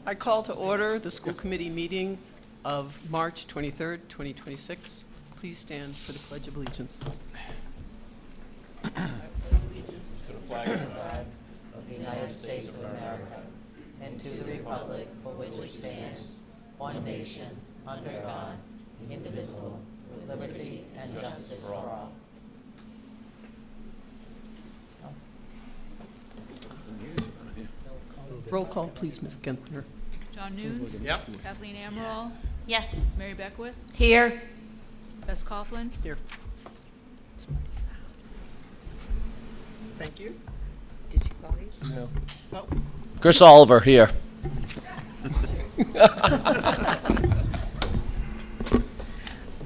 I call to order the school committee meeting of March 23rd, 2026. Please stand for the Pledge of Allegiance. To the flag of the United States of America and to the republic for which it stands, one nation, under God, indivisible, with liberty and justice for all. Roll call, please, Ms. Gentner. John Nunes? Yep. Kathleen Amaral? Yes. Mary Beckwith? Here. Bess Coughlin? Here. Thank you. Did you call you? No. Oh. Chris Oliver here.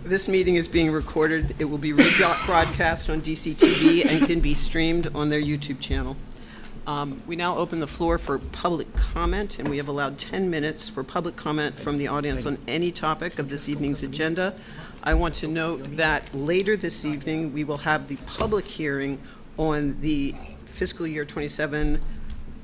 This meeting is being recorded. It will be rebroadcast on DCTV and can be streamed on their YouTube channel. We now open the floor for public comment, and we have allowed 10 minutes for public comment from the audience on any topic of this evening's agenda. I want to note that later this evening, we will have the public hearing on the fiscal year 27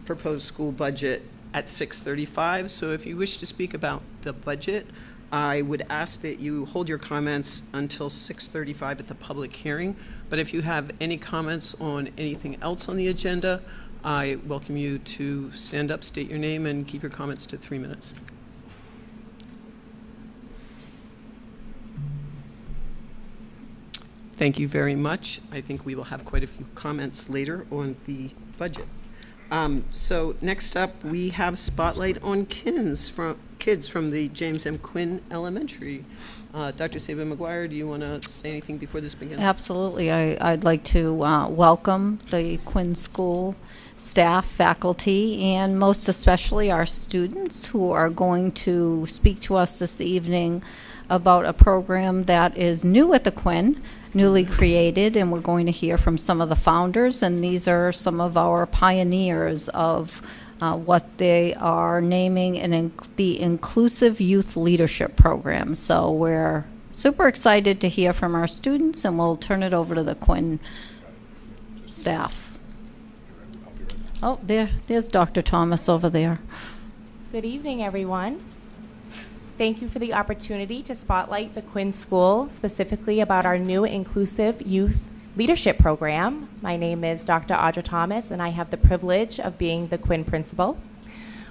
proposed school budget at 6:35. So if you wish to speak about the budget, I would ask that you hold your comments until 6:35 at the public hearing. But if you have any comments on anything else on the agenda, I welcome you to stand up, state your name, and keep your comments to 3 minutes. Thank you very much. I think we will have quite a few comments later on the budget. So next up, we have Spotlight on kids from the James M. Quinn Elementary. Dr. Saban McGuire, do you want to say anything before this begins? Absolutely. I'd like to welcome the Quinn School staff, faculty, and most especially our students who are going to speak to us this evening about a program that is new at the Quinn, newly created, and we're going to hear from some of the founders, and these are some of our pioneers of what they are naming the Inclusive Youth Leadership Program. So we're super excited to hear from our students, and we'll turn it over to the Quinn staff. Oh, there's Dr. Thomas over there. Good evening, everyone. Thank you for the opportunity to spotlight the Quinn School, specifically about our new Inclusive Youth Leadership Program. My name is Dr. Audra Thomas, and I have the privilege of being the Quinn principal.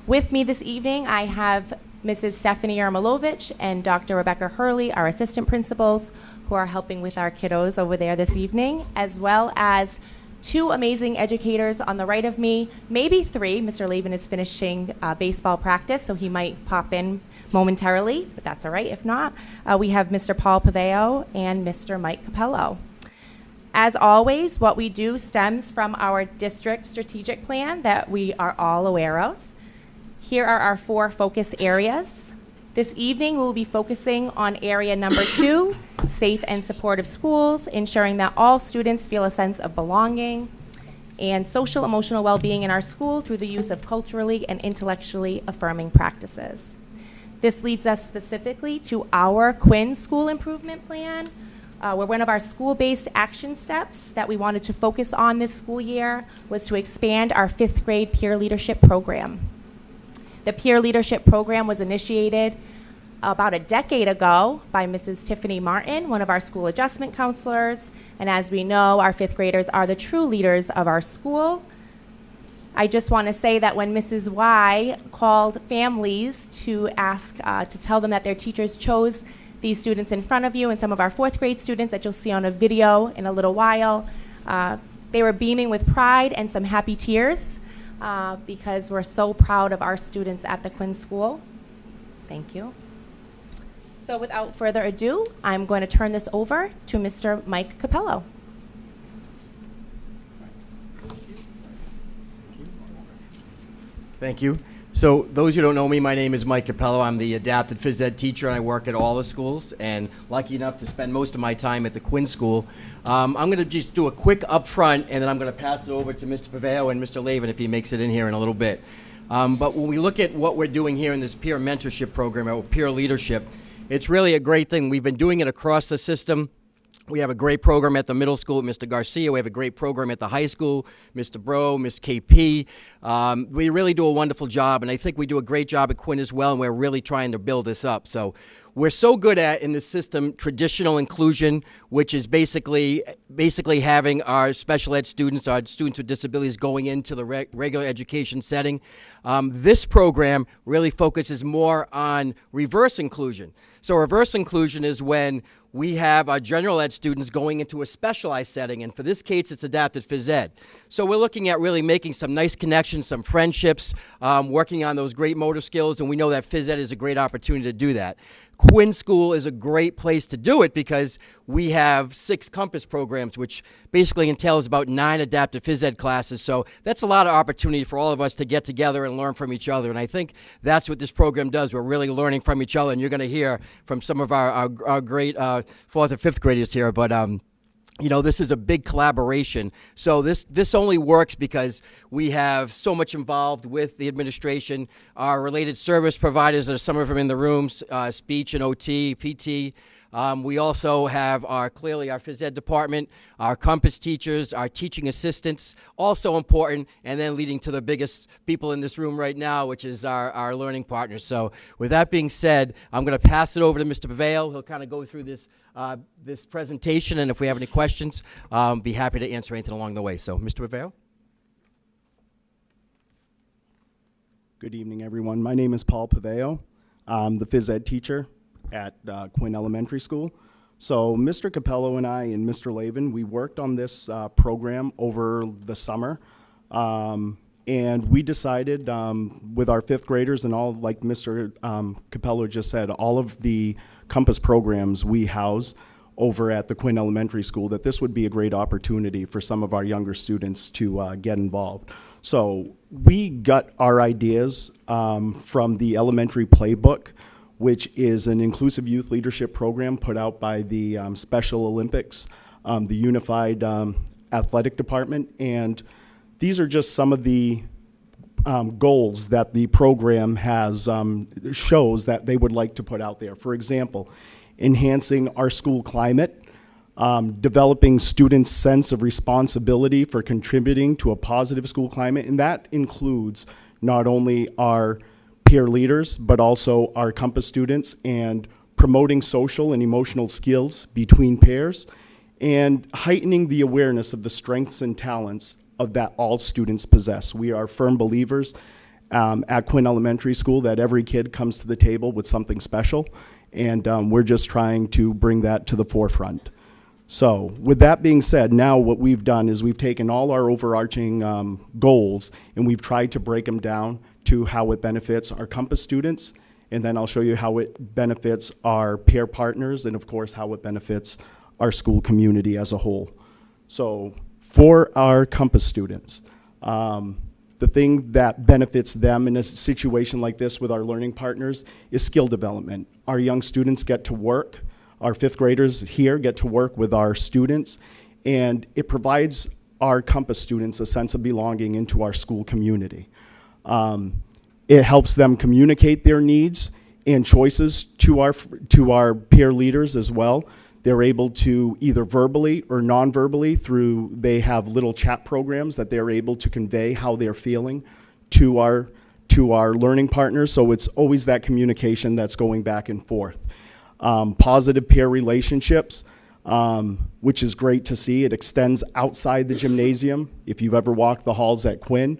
With me this evening, I have Mrs. Stephanie Yarmolovich and Dr. Rebecca Hurley, our assistant principals, who are helping with our kiddos over there this evening, as well as two amazing educators on the right of me, maybe three. Mr. Lavin is finishing baseball practice, so he might pop in momentarily, but that's all right if not. We have Mr. Paul Paveo and Mr. Mike Capello. As always, what we do stems from our district strategic plan that we are all aware of. Here are our 4 focus areas. This evening, we'll be focusing on area number 2, safe and supportive schools, ensuring that all students feel a sense of belonging, and social emotional well-being in our school through the use of culturally and intellectually affirming practices. This leads us specifically to our Quinn School Improvement Plan, where one of our school-based action steps that we wanted to focus on this school year was to expand our 5th grade peer leadership program. The peer leadership program was initiated about a decade ago by Mrs. Tiffany Martin, one of our school adjustment counselors, and as we know, our 5th graders are the true leaders of our school. I just want to say that when Mrs. Y called families to ask, to tell them that their teachers chose these students in front of you and some of our 4th grade students that you'll see on a video in a little while, they were beaming with pride and some happy tears because we're so proud of our students at the Quinn School. Thank you. So without further ado, I'm going to turn this over to Mr. Mike Capello. Thank you. So those who don't know me, my name is Mike Capello. I'm the adapted phys ed teacher, and I work at all the schools, and lucky enough to spend most of my time at the Quinn School. I'm going to just do a quick upfront, and then I'm going to pass it over to Mr. Paveo and Mr. Lavin if he makes it in here in a little bit. But when we look at what we're doing here in this peer mentorship program, or peer leadership, it's really a great thing. We've been doing it across the system. We have a great program at the middle school, Mr. Garcia. We have a great program at the high school, Mr. Bro, Miss KP. We really do a wonderful job, and I think we do a great job at Quinn as well, and we're really trying to build this up. So we're so good at, in the system, traditional inclusion, which is basically having our special ed students, our students with disabilities, going into the regular education setting. This program really focuses more on reverse inclusion. So reverse inclusion is when we have our general ed students going into a specialized setting, and for this case, it's adapted phys ed. So we're looking at really making some nice connections, some friendships, working on those great motor skills, and we know that phys ed is a great opportunity to do that. Quinn School is a great place to do it because we have 6 Compass programs, which basically entails about 9 adaptive phys ed classes. So that's a lot of opportunity for all of us to get together and learn from each other. And I think that's what this program does. We're really learning from each other. And you're going to hear from some of our great 4th and 5th graders here. But you know, this is a big collaboration. So this only works because we have so much involved with the administration, our related service providers. There's some of them in the rooms, speech and OT, PT. We also have clearly our phys ed department, our Compass teachers, our teaching assistants, also important, and then leading to the biggest people in this room right now, which is our learning partners. So with that being said, I'm going to pass it over to Mr. Paveo. He'll kind of go through this presentation, and if we have any questions, be happy to answer anything along the way. So, Mr. Paveo. Good evening, everyone. My name is Paul Paveo. I'm the phys ed teacher at Quinn Elementary School. So Mr. Capello and I and Mr. Lavin, we worked on this program over the summer. And we decided with our 5th graders and all, like Mr. Capello just said, all of the Compass programs we house over at the Quinn Elementary School, that this would be a great opportunity for some of our younger students to get involved. So we got our ideas from the Elementary Playbook, which is an inclusive youth leadership program put out by the Special Olympics, the Unified Athletic Department, and these are just some of the goals that the program has shows that they would like to put out there. For example, enhancing our school climate, developing students' sense of responsibility for contributing to a positive school climate, and that includes not only our peer leaders, but also our Compass students, and promoting social and emotional skills between pairs, and heightening the awareness of the strengths and talents of that all students possess. We are firm believers at Quinn Elementary School that every kid comes to the table with something special, and we're just trying to bring that to the forefront. So with that being said, now what we've done is we've taken all our overarching goals and we've tried to break them down to how it benefits our Compass students, and then I'll show you how it benefits our peer partners, and of course how it benefits our school community as a whole. So for our Compass students, the thing that benefits them in a situation like this with our learning partners is skill development. Our young students get to work, our 5th graders here get to work with our students, and it provides our Compass students a sense of belonging into our school community. It helps them communicate their needs and choices to our peer leaders as well. They're able to either verbally or non-verbally they have little chat programs that they're able to convey how they're feeling to our learning partners. So it's always that communication that's going back and forth. Positive peer relationships, which is great to see. It extends outside the gymnasium. If you've ever walked the halls at Quinn,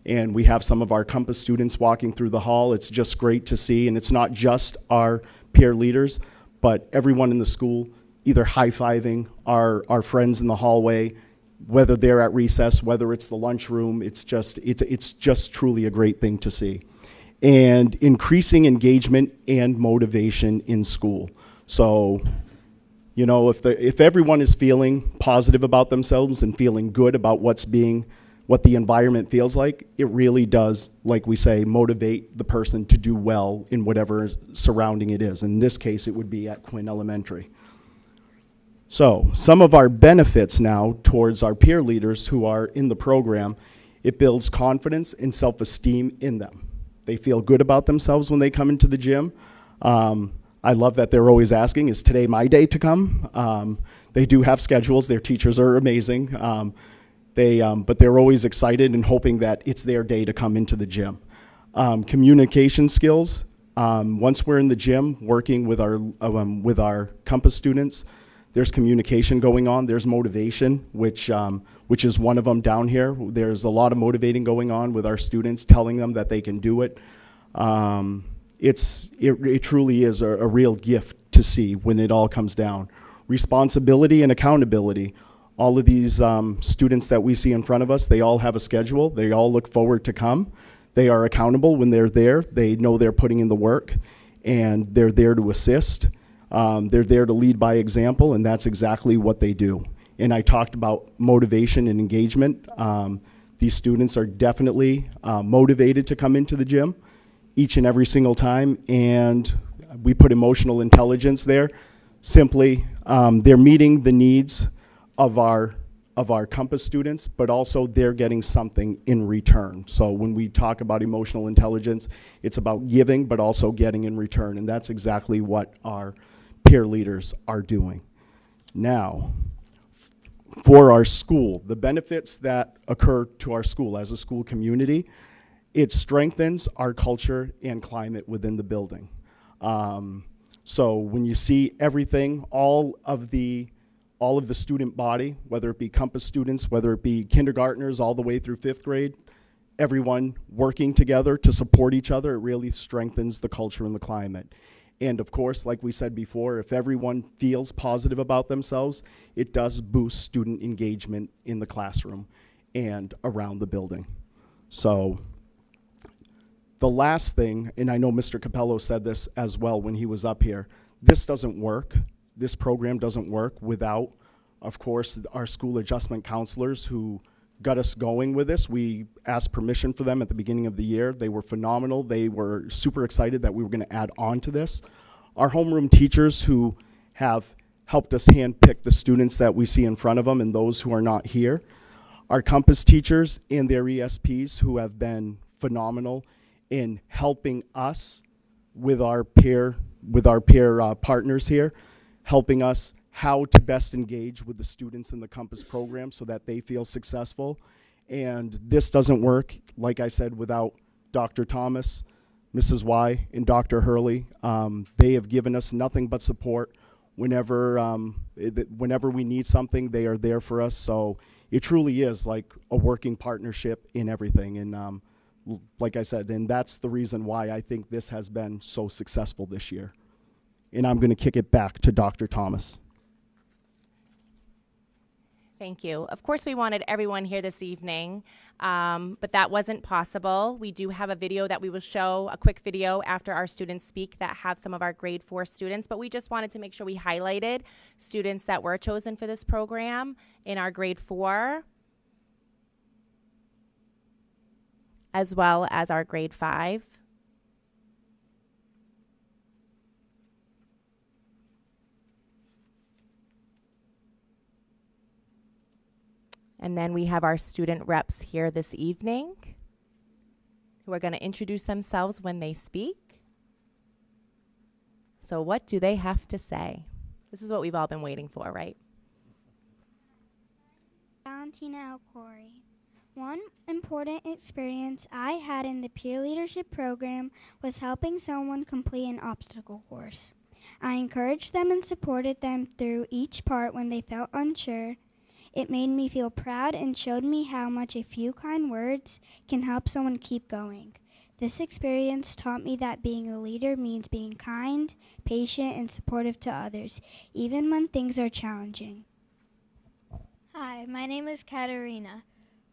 and we have some of our Compass students walking through the hall, it's just great to see. And it's not just our peer leaders, but everyone in the school either high-fiving our friends in the hallway, whether they're at recess, whether it's the lunchroom. It's just truly a great thing to see. And increasing engagement and motivation in school. So, you know, if everyone is feeling positive about themselves and feeling good about what the environment feels like, it really does, like we say, motivate the person to do well in whatever surrounding it is. In this case, it would be at Quinn Elementary. So some of our benefits now towards our peer leaders who are in the program, it builds confidence and self-esteem in them. They feel good about themselves when they come into the gym. I I love that they're always asking, is today my day to come? They do have schedules. Their teachers are amazing. But they're always excited and hoping that it's their day to come into the gym. Communication skills. Once we're in the gym working with our Compass students, there's communication going on. There's motivation, which is one of them down here. There's a lot of motivating going on with our students, telling them that they can do it. It truly is a real gift to see when it all comes down. Responsibility and accountability. All of these students that we see in front of us, they all have a schedule. They all look forward to come. They are accountable when they're there. They know they're putting in the work, and they're there to assist. They're there to lead by example, and that's exactly what they do. And I talked about motivation and engagement. These students are definitely motivated to come into the gym each and every single time, and we put emotional intelligence there. Simply, they're meeting the needs of our Compass students, but also they're getting something in return. So when we talk about emotional intelligence, it's about giving, but also getting in return, and that's exactly what our peer leaders are doing. Now, for our school, the benefits that occur to our school as a school community, it strengthens our culture and climate within the building. So when you see everything, all of the student body, whether it be Compass students, whether it be kindergartners all the way through 5th grade, everyone working together to support each other, it really strengthens the culture and the climate. And of course, like we said before, if everyone feels positive about themselves, it does boost student engagement in the classroom and around the building. So the last thing, and I know Mr. Capello said this as well when he was up here, this doesn't work. This program doesn't work without, of course, our school adjustment counselors who got us going with this. We asked permission for them at the beginning of the year. They were phenomenal. They were super excited that we were going to add on to this. Our homeroom teachers who have helped us handpick the students that we see in front of them and those who are not here. Our Compass teachers and their ESPs who have been phenomenal in helping us with our peer partners here, helping us how to best engage with the students in the Compass program so that they feel successful. And this doesn't work, like I said, without Dr. Thomas, Mrs. Y, and Dr. Hurley. They have given us nothing but support. Whenever we need something, they are there for us. So it truly is like a working partnership in everything. And like I said, and that's the reason why I think this has been so successful this year. And I'm going to kick it back to Dr. Thomas. Thank you. Of course, we wanted everyone here this evening, but that wasn't possible. We do have a video that we will show, a quick video after our students speak that have some of our grade 4 students, but we just wanted to make sure we highlighted students that were chosen for this program in our grade 4, as well as our grade 5. And then we have our student reps here this evening who are going to introduce themselves when they speak. So what do they have to say? This is what we've all been waiting for, right? Valentina Alcori. One important experience I had in the peer leadership program was helping someone complete an obstacle course. I encouraged them and supported them through each part when they felt unsure. It made me feel proud and showed me how much a few kind words can help someone keep going. This experience taught me that being a leader means being kind, patient, and supportive to others, even when things are challenging. Hi, my name is Katerina.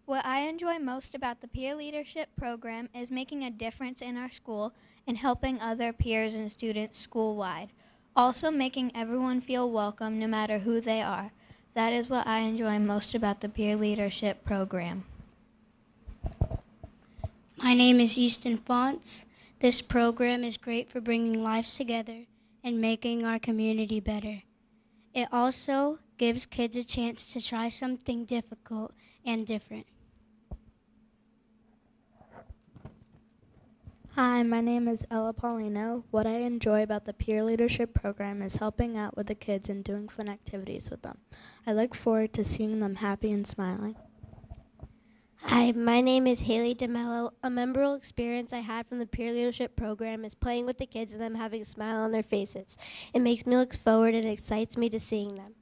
What I enjoy most about the peer leadership program is making a difference in our school and helping other peers and students school-wide. Also making everyone feel welcome no matter who they are. That is what I enjoy most about the peer leadership program. My name is Easton Fonts. This program is great for bringing lives together and making our community better. It also gives kids a chance to try something difficult and different. Hi, my name is Ella Paulino. What I enjoy about the peer leadership program is helping out with the kids and doing fun activities with them. I look forward to seeing them happy and smiling. Hi, my name is Haley DeMello. A memorable experience I had from the peer leadership program is playing with the kids and them having a smile on their faces. It makes me look forward and excites me to seeing them.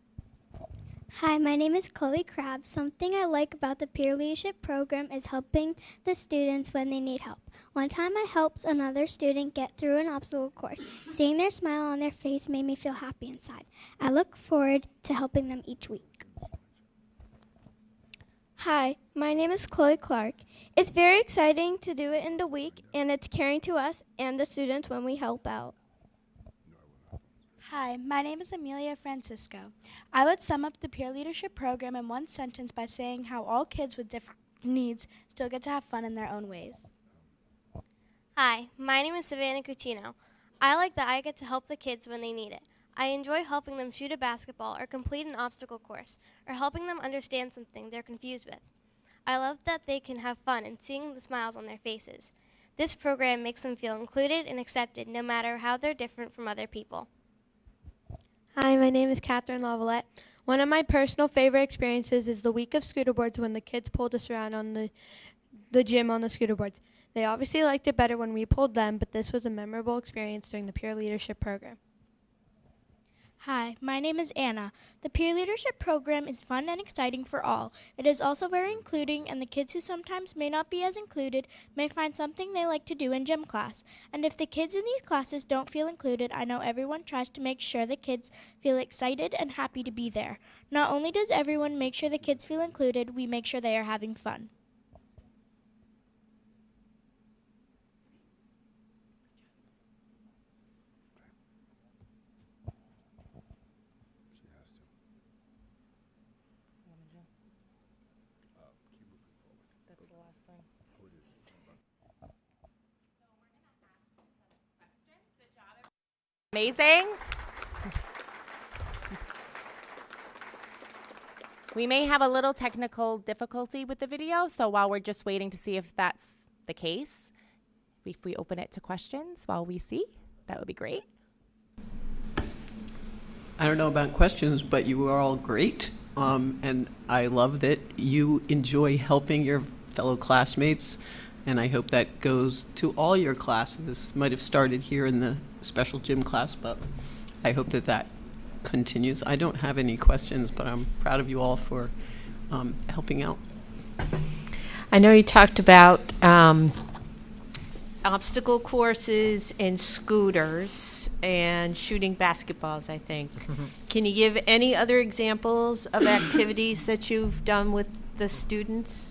Hi, my name is Chloe Crabb. Something I like about the peer leadership program is helping the students when they need help. One time I helped another student get through an obstacle course. Seeing their smile on their face made me feel happy inside. I look forward to helping them each week. Hi, my name is Chloe Clark. It's very exciting to do it in the week, and it's caring to us and the students when we help out. Hi, my name is Amelia Francisco. I would sum up the peer leadership program in one sentence by saying how all kids with different needs still get to have fun in their own ways. Hi, my name is Savannah Coutinho. I like that I get to help the kids when they need it. I enjoy helping them shoot a basketball or complete an obstacle course, or helping them understand something they're confused with. I love that they can have fun and seeing the smiles on their faces. This program makes them feel included and accepted no matter how they're different from other people. Hi, my name is Catherine Lavalette. One of my personal favorite experiences is the week of scooter boards when the kids pulled us around on the gym on the scooter boards. They obviously liked it better when we pulled them, but this was a memorable experience during the peer leadership program. Hi, my name is Anna. The peer leadership program is fun and exciting for all. It is also very including, and the kids who sometimes may not be as included may find something they like to do in gym class. And if the kids in these classes don't feel included, I know everyone tries to make sure the kids feel excited and happy to be there. Not only does everyone make sure the kids feel included, we make sure they are having fun. Amazing. We may have a little technical difficulty with the video, so while we're just waiting to see if that's the case, if we open it to questions while we see, that would be great. I don't know about questions, but you were all great. And I love that you enjoy helping your fellow classmates. And I hope that goes to all your classes. Might have started here in the special gym class, but I hope that that continues. I don't have any questions, but I'm proud of you all for helping out. I know you talked about obstacle courses and scooters and shooting basketballs, I think. Can you give any other examples of activities that you've done with the students?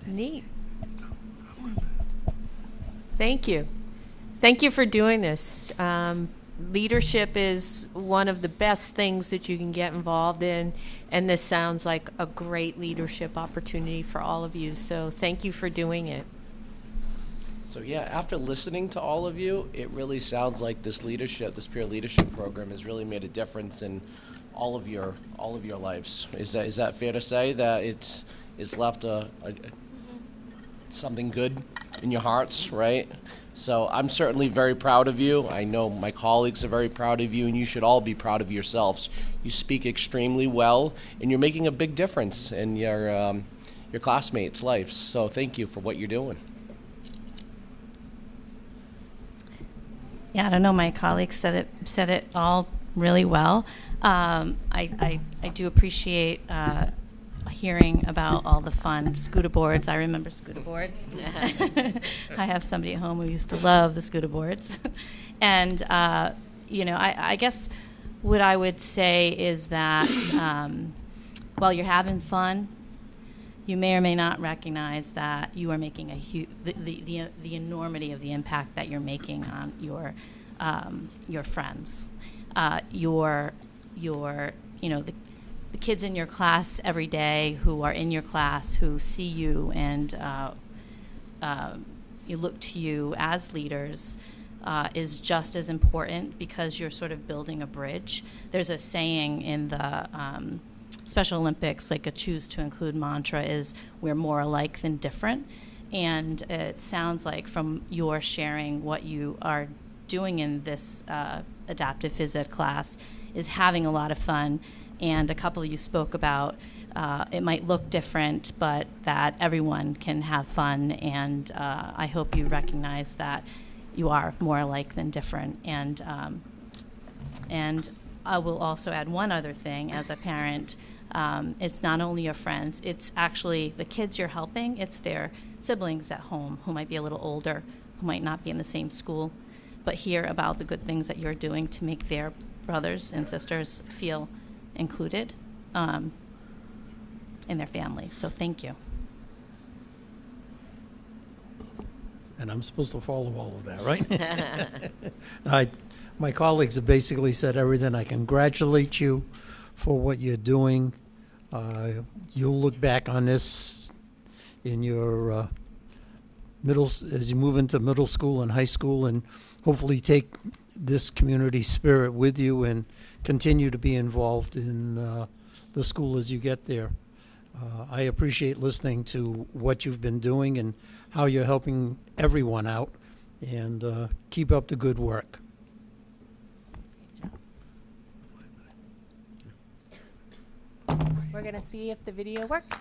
Neat. Thank you. Thank you for doing this. Leadership is one of the best things that you can get involved in, and this sounds like a great leadership opportunity for all of you. So thank you for doing it. So yeah, after listening to all of you, it really sounds like this peer leadership program has really made a difference in all of your lives. Is that fair to say that it's left something good in your hearts, right? So I'm certainly very proud of you. I know my colleagues are very proud of you, and you should all be proud of yourselves. You speak extremely well, and you're making a big difference in your classmates' lives. So thank you for what you're doing. Yeah, I don't know. My colleagues said it all really well. I do appreciate hearing about all the fun scooter boards. I remember scooter boards. I have somebody at home who used to love the scooter boards. And, I guess what I would say is that while you're having fun, you may or may not recognize that you are making the enormity of the impact that you're making on your friends, the kids in your class every day who are in your class, who see you and you look to you as leaders. is just as important because you're sort of building a bridge. There's a saying in the Special Olympics, like a choose to include mantra is, we're more alike than different. And it sounds like from your sharing what you are doing in this adaptive phys ed class is having a lot of fun. And a couple of you spoke about it might look different, but that everyone can have fun. And I hope you recognize that you are more alike than different. And I will also add one other thing as a parent. It's not only your friends, it's actually the kids you're helping. It's their siblings at home who might be a little older, who might not be in the same school, but hear about the good things that you're doing to make their brothers and sisters feel included in their family. So thank you. And I'm supposed to follow all of that, right? My colleagues have basically said everything. I congratulate you for what you're doing. You'll look back on this in your as you move into middle school and high school, and hopefully take this community spirit with you and continue to be involved in the school as you get there. I appreciate listening to what you've been doing and how you're helping everyone out, and keep up the good work. We're going to see if the video works.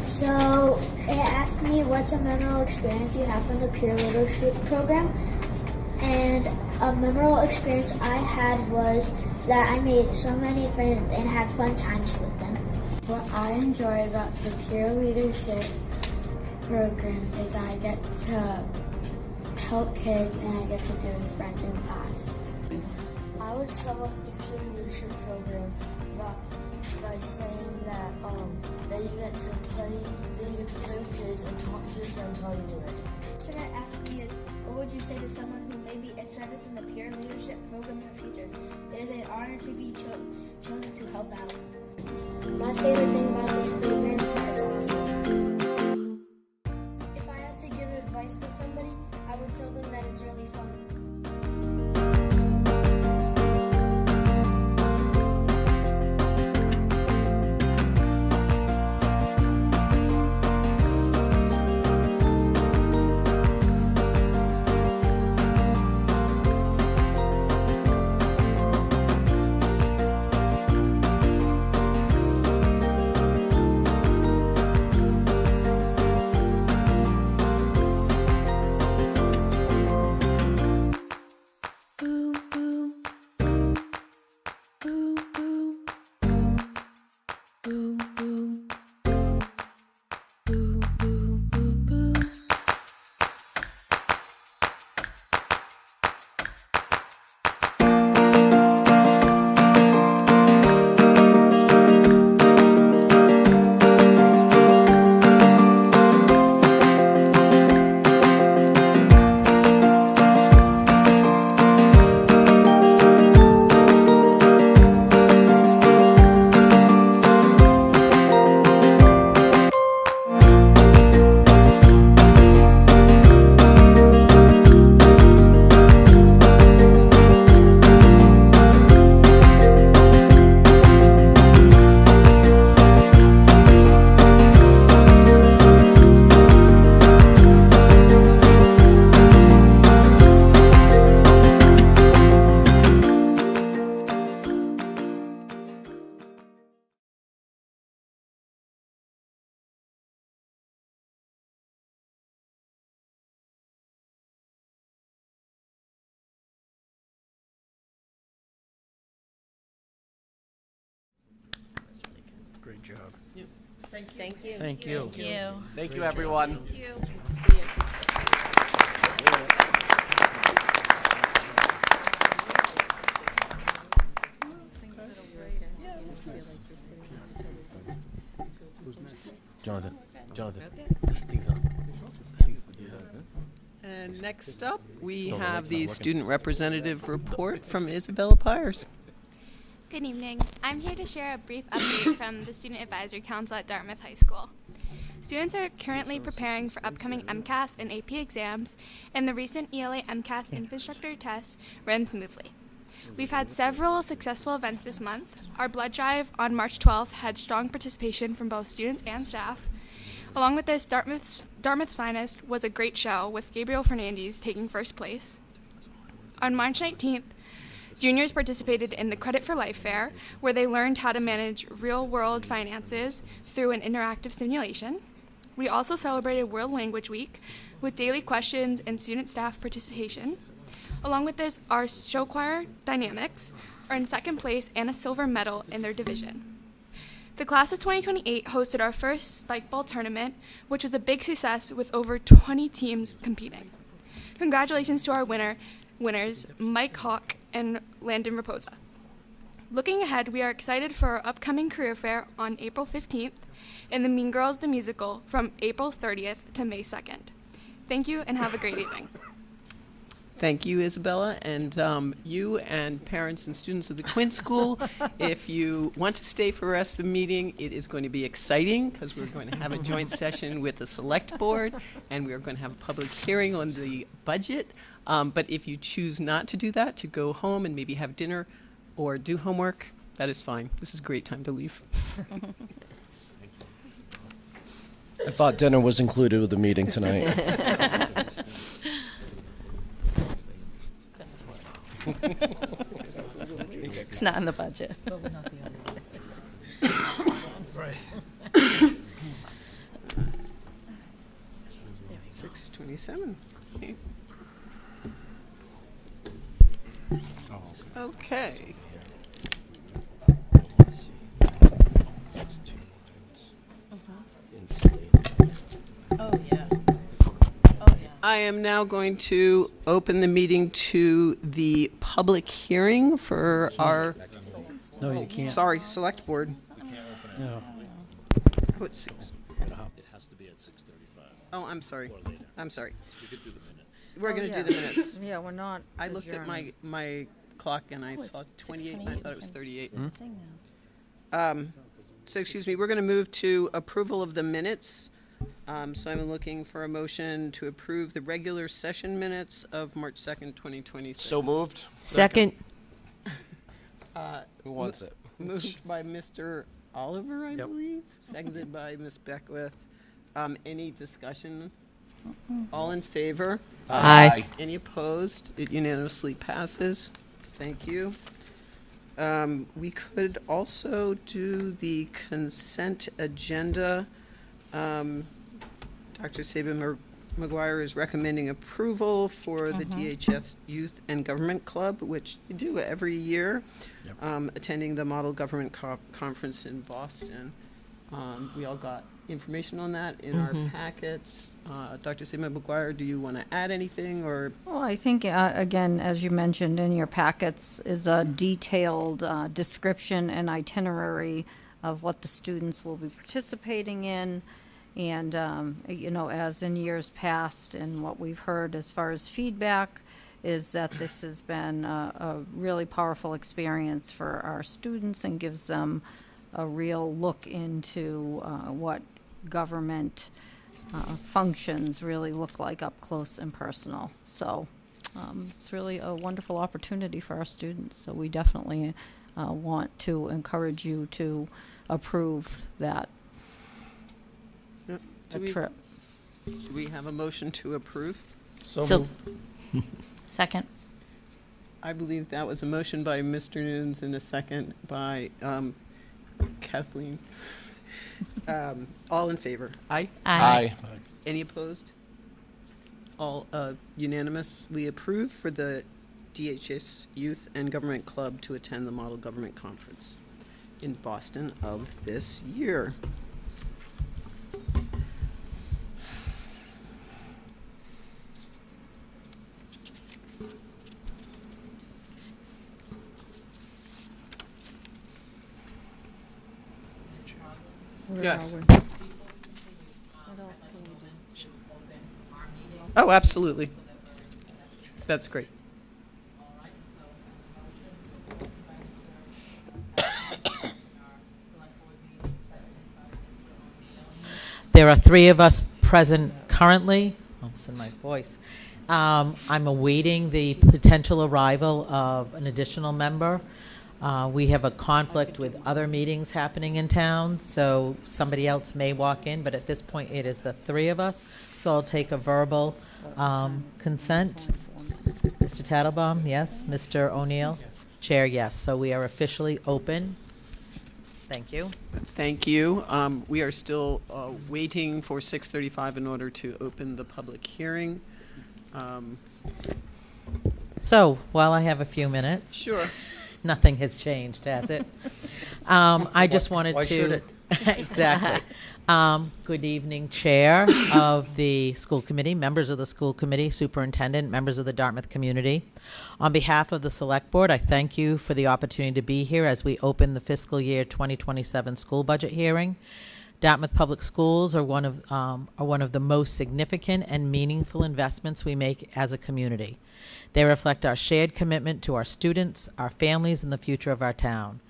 So it asked me what's a memorable experience you have from the peer leadership program, and a memorable experience I had was that I made so many friends and had fun times with them. What I enjoy about the peer leadership program is I get to help kids and I get to do with friends in class. I would sum up the peer leadership program by saying that you get to play with kids and talk to your friends while you do it. The question it asked me is, what would you say to someone who may be interested in the peer leadership program in the future? It is an honor to be chosen to help out. My favorite thing about this program is that it's awesome. If I had to give advice to somebody, I would tell them that it's really fun. Great job. Yep. Thank you. Thank you. Thank you. Thank you. Thank you, everyone. Thank you. See you. Jonathan, this thing's on. This thing's And next up, We No, the have light's the not working. student representative report from Isabella Pyers. Good evening. I'm here to share a brief update from the Student Advisory Council at Dartmouth High School. Students are currently preparing for upcoming MCAS and AP exams, and the recent ELA MCAS infrastructure test ran smoothly. We've had several successful events this month. Our blood drive on March 12th had strong participation from both students and staff. Along with this, Dartmouth's Finest was a great show, with Gabriel Fernandez taking first place. On March 19th, juniors participated in the Credit for Life Fair, where they learned how to manage real-world finances through an interactive simulation. We also celebrated World Language Week with daily questions and student staff participation. Along with this, our show choir, Dynamics, earned second place and a silver medal in their division. The class of 2028 hosted our first Spike Ball tournament, which was a big success with over 20 teams competing. Congratulations to our winners, Mike Hawk and Landon Raposa. Looking ahead, we are excited for our upcoming career fair on April 15th and the Mean Girls the Musical from April 30th to May 2nd. Thank you and have a great evening. Thank you, Isabella, and you and parents and students of the Quinn School, if you want to stay for the rest of the meeting, it is going to be exciting because we're going to have a joint session with the select board, and we are going to have a public hearing on the budget. But if you choose not to do that, to go home and maybe have dinner or do homework, that is fine. This is a great time to leave. I thought dinner was included with the meeting tonight. It's not in the budget. Right. 6:27. Okay. Oh, yeah. I am now going to open the meeting to the public hearing for our, No, you can't. sorry, select board. No. Oh, it's 6. It has to be at 6:35. Oh, I'm sorry. Or later. I'm sorry. We could do the minutes. We're going to do the minutes. Yeah, we're not. I looked at my clock and I Oh, it's saw 28 and I 6:28. thought it was 38. Thing now. So excuse me, we're going to move to approval of the minutes. So I'm looking for a motion to approve the regular session minutes of March 2nd, 2026. So moved. Second. Who wants it? Moved by Mr. Oliver, I believe, seconded by Ms. Beckwith. Any discussion? All in favor? Aye. Any opposed? It unanimously passes. Thank you. We could also do the consent agenda. Dr. Saban McGuire is recommending approval for the DHF Youth and Government Club, which we do every year, attending the Model Government Conference in Boston. We all got information on that in our packets. Dr. Saban McGuire, do you want to add anything, or? Well, I think, again, as you mentioned in your packets, is a detailed description and itinerary of what the students will be participating in. And, you know, as in years past and what we've heard as far as feedback is that this has been a really powerful experience for our students and gives them a real look into what government functions really look like up close and personal. So it's really a wonderful opportunity for our students. So we definitely want to encourage you to approve that trip. Do we have a motion to approve? So Second. I believe that was a motion by Mr. Nunes and a second by Kathleen. All in favor? Aye? Aye. Any opposed? All unanimously approved for the DHS Youth and Government Club to attend the Model Government Conference in Boston of this year. Yes. Oh, absolutely. That's great. There are 3 of us present currently. I'll send my voice. I'm awaiting the potential arrival of an additional member. We have a conflict with other meetings happening in town, so somebody else may walk in, but at this point it is the 3 of us. So I'll take a verbal consent. Mr. Tattlebaum, yes. Mr. O'Neill? Chair, yes. So we are officially open. Thank you. Thank you. We are still waiting for 6:35 in order to open the public hearing. So while I have a few minutes. Sure. Nothing has changed, has it? I just wanted Why should to. it? Exactly. Good evening, Chair of the school committee, members of the school committee, Superintendent, members of the Dartmouth community. On behalf of the Select Board, I thank you for the opportunity to be here as we open the fiscal year 2027 school budget hearing. Dartmouth Public Schools are one of the most significant and meaningful investments we make as a community. They reflect our shared commitment to our students, our families, and the future of our town.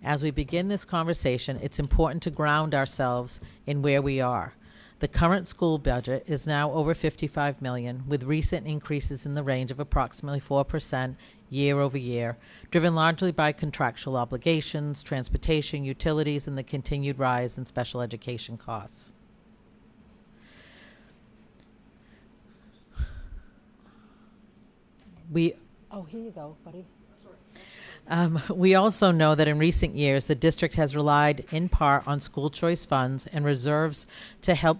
As we begin this conversation, it's important to ground ourselves in where we are. The current school budget is now over $55 million, with recent increases in the range of approximately 4% year over year, driven largely by contractual obligations, transportation, utilities, and the continued rise in special education costs. Oh, here you go, buddy. We also know that in recent years, the district has relied in part on school choice funds and reserves to help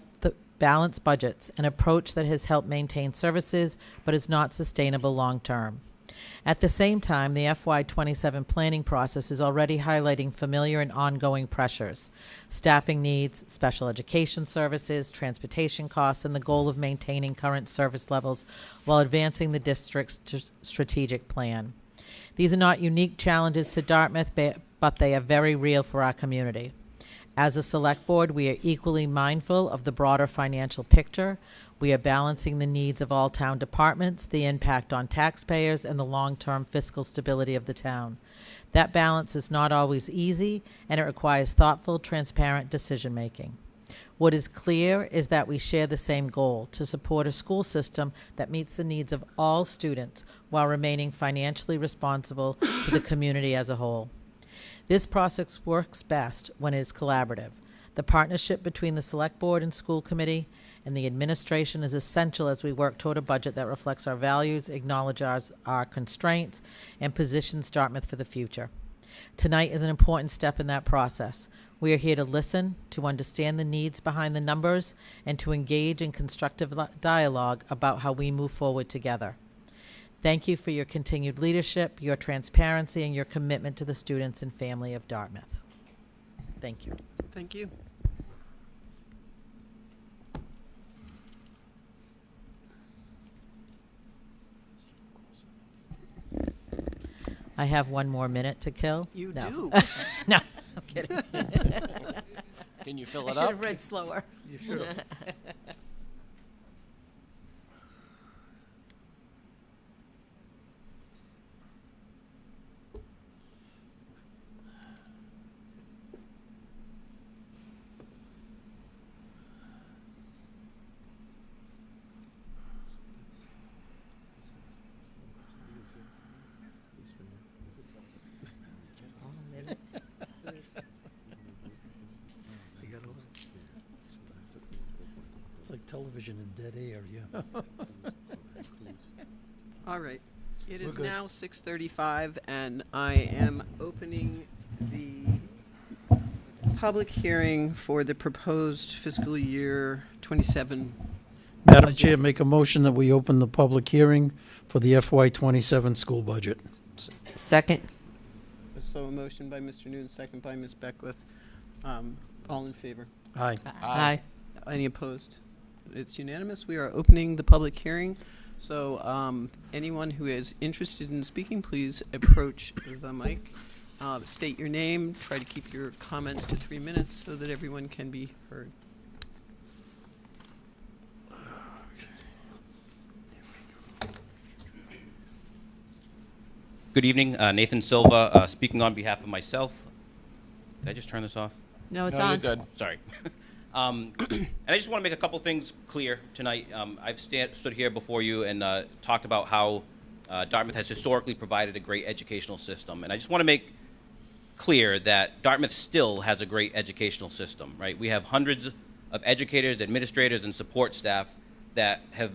balance budgets, an approach that has helped maintain services but is not sustainable long term. At the same time, the FY27 planning process is already highlighting familiar and ongoing pressures: staffing needs, special education services, transportation costs, and the goal of maintaining current service levels while advancing the district's strategic plan. These are not unique challenges to Dartmouth, but they are very real for our community. As a select board, we are equally mindful of the broader financial picture. We are balancing the needs of all town departments, the impact on taxpayers, and the long-term fiscal stability of the town. That balance is not always easy, and it requires thoughtful, transparent decision-making. What is clear is that we share the same goal: to support a school system that meets the needs of all students while remaining financially responsible to the community as a whole. This process works best when it is collaborative. The partnership between the Select Board and School Committee and the administration is essential as we work toward a budget that reflects our values, acknowledges our constraints, and positions Dartmouth for the future. Tonight is an important step in that process. We are here to listen, to understand the needs behind the numbers, and to engage in constructive dialogue about how we move forward together. Thank you for your continued leadership, your transparency, and your commitment to the students and family of Dartmouth. Thank you. Thank you. I have 1 more minute to kill. You No. do. No, I'm kidding. Can you fill I it should up? have read slower. You should have. It's like television in dead air, yeah. All right. It We're is good. now 6:35, and I am opening the public hearing for the proposed fiscal year 27. Madam budget. Chair, make a motion that we open the public hearing for the FY27 school budget. Second. So a motion by Mr. Newton, second by Ms. Beckwith. All in favor? Aye. Aye. Any opposed? It's unanimous. We are opening the public hearing. So anyone who is interested in speaking, please approach the mic. State your name. Try to keep your comments to 3 minutes so that everyone can be heard. Good evening, Nathan Silva, speaking on behalf of myself. Did I just turn this off? No, it's No, on. you're good. Sorry. And I just want to make a couple things clear tonight. I've stood here before you and talked about how Dartmouth has historically provided a great educational system. And I just want to make clear that Dartmouth still has a great educational system, right? We have hundreds of educators, administrators, and support staff that have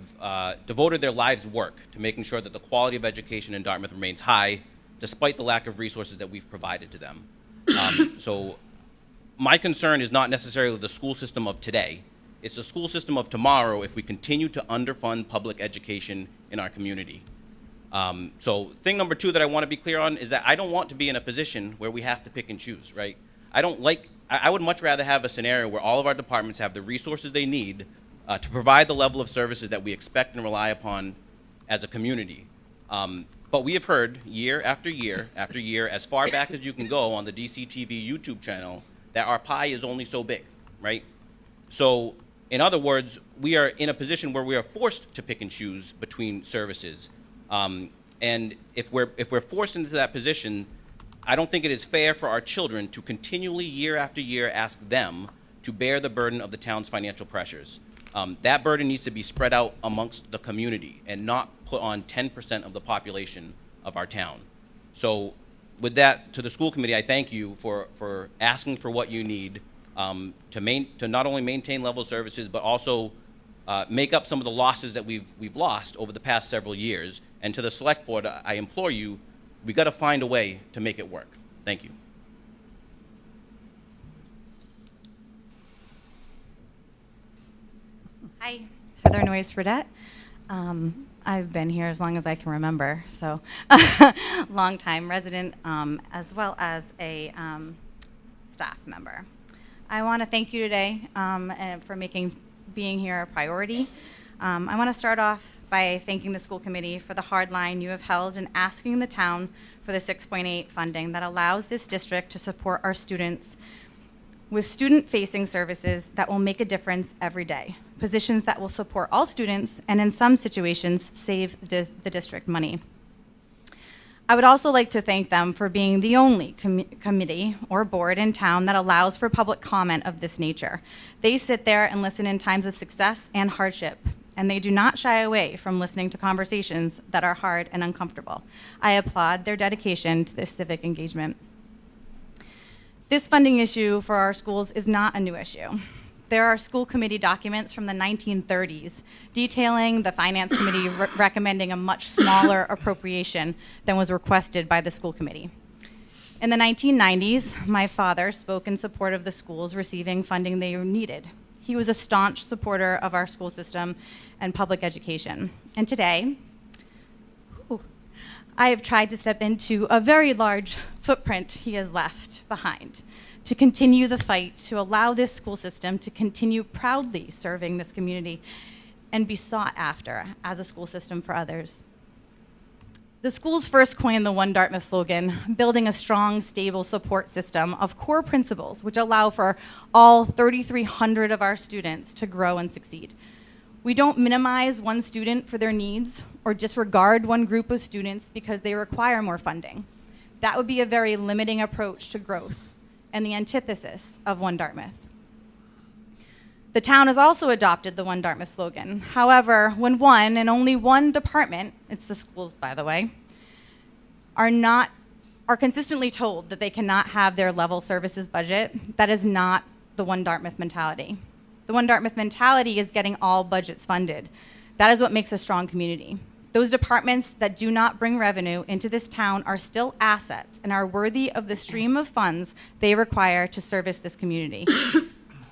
devoted their lives' work to making sure that the quality of education in Dartmouth remains high, despite the lack of resources that we've provided to them. So my concern is not necessarily the school system of today. It's the school system of tomorrow if we continue to underfund public education in our community. So thing number two that I want to be clear on is that I don't want to be in a position where we have to pick and choose, right? I would much rather have a scenario where all of our departments have the resources they need to provide the level of services that we expect and rely upon as a community. But we have heard year after year after year, as far back as you can go on the DCTV YouTube channel, that our pie is only so big, right? So in other words, we are in a position where we are forced to pick and choose between services. And if we're forced into that position, I don't think it is fair for our children to continually year after year ask them to bear the burden of the town's financial pressures. That burden needs to be spread out amongst the community and not put on 10% of the population of our town. So with that, to the school committee, I thank you for asking for what you need to not only maintain level services, but also make up some of the losses that we've lost over the past several years. And to the select board, I implore you, we got to find a way to make it work. Thank you. Hi, Heather Noyes-Fredette. I've been here as long as I can remember, so long-time resident as well as a staff member. I want to thank you today for making being here a priority. I want to start off by thanking the school committee for the hard line you have held in asking the town for the 6.8 funding that allows this district to support our students with student-facing services that will make a difference every day, positions that will support all students and in some situations save the district money. I would also like to thank them for being the only committee or board in town that allows for public comment of this nature. They sit there and listen in times of success and hardship, and they do not shy away from listening to conversations that are hard and uncomfortable. I applaud their dedication to this civic engagement. This funding issue for our schools is not a new issue. There are school committee documents from the 1930s detailing the finance committee recommending a much smaller appropriation than was requested by the school committee. In the 1990s, my father spoke in support of the schools receiving funding they needed. He was a staunch supporter of our school system and public education. And today, I have tried to step into a very large footprint he has left behind to continue the fight to allow this school system to continue proudly serving this community and be sought after as a school system for others. The schools first coined the One Dartmouth slogan, building a strong, stable support system of core principles which allow for all 3,300 of our students to grow and succeed. We don't minimize one student for their needs or disregard one group of students because they require more funding. That would be a very limiting approach to growth and the antithesis of One Dartmouth. The town has also adopted the One Dartmouth slogan. However, when one and only one department, it's the schools by the way, are consistently told that they cannot have their level services budget, that is not the One Dartmouth mentality. The One Dartmouth mentality is getting all budgets funded. That is what makes a strong community. Those departments that do not bring revenue into this town are still assets and are worthy of the stream of funds they require to service this community.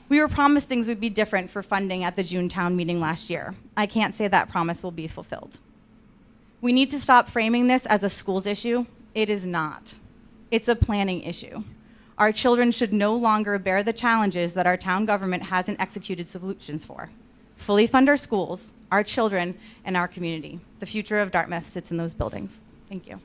We were promised things would be different for funding at the June town meeting last year. I can't say that promise will be fulfilled. We need to stop framing this as a schools issue. It is not. It's a planning issue. Our children should no longer bear the challenges that our town government hasn't executed solutions for. Fully fund our schools, our children, and our community. The future of Dartmouth sits in those buildings. Thank you.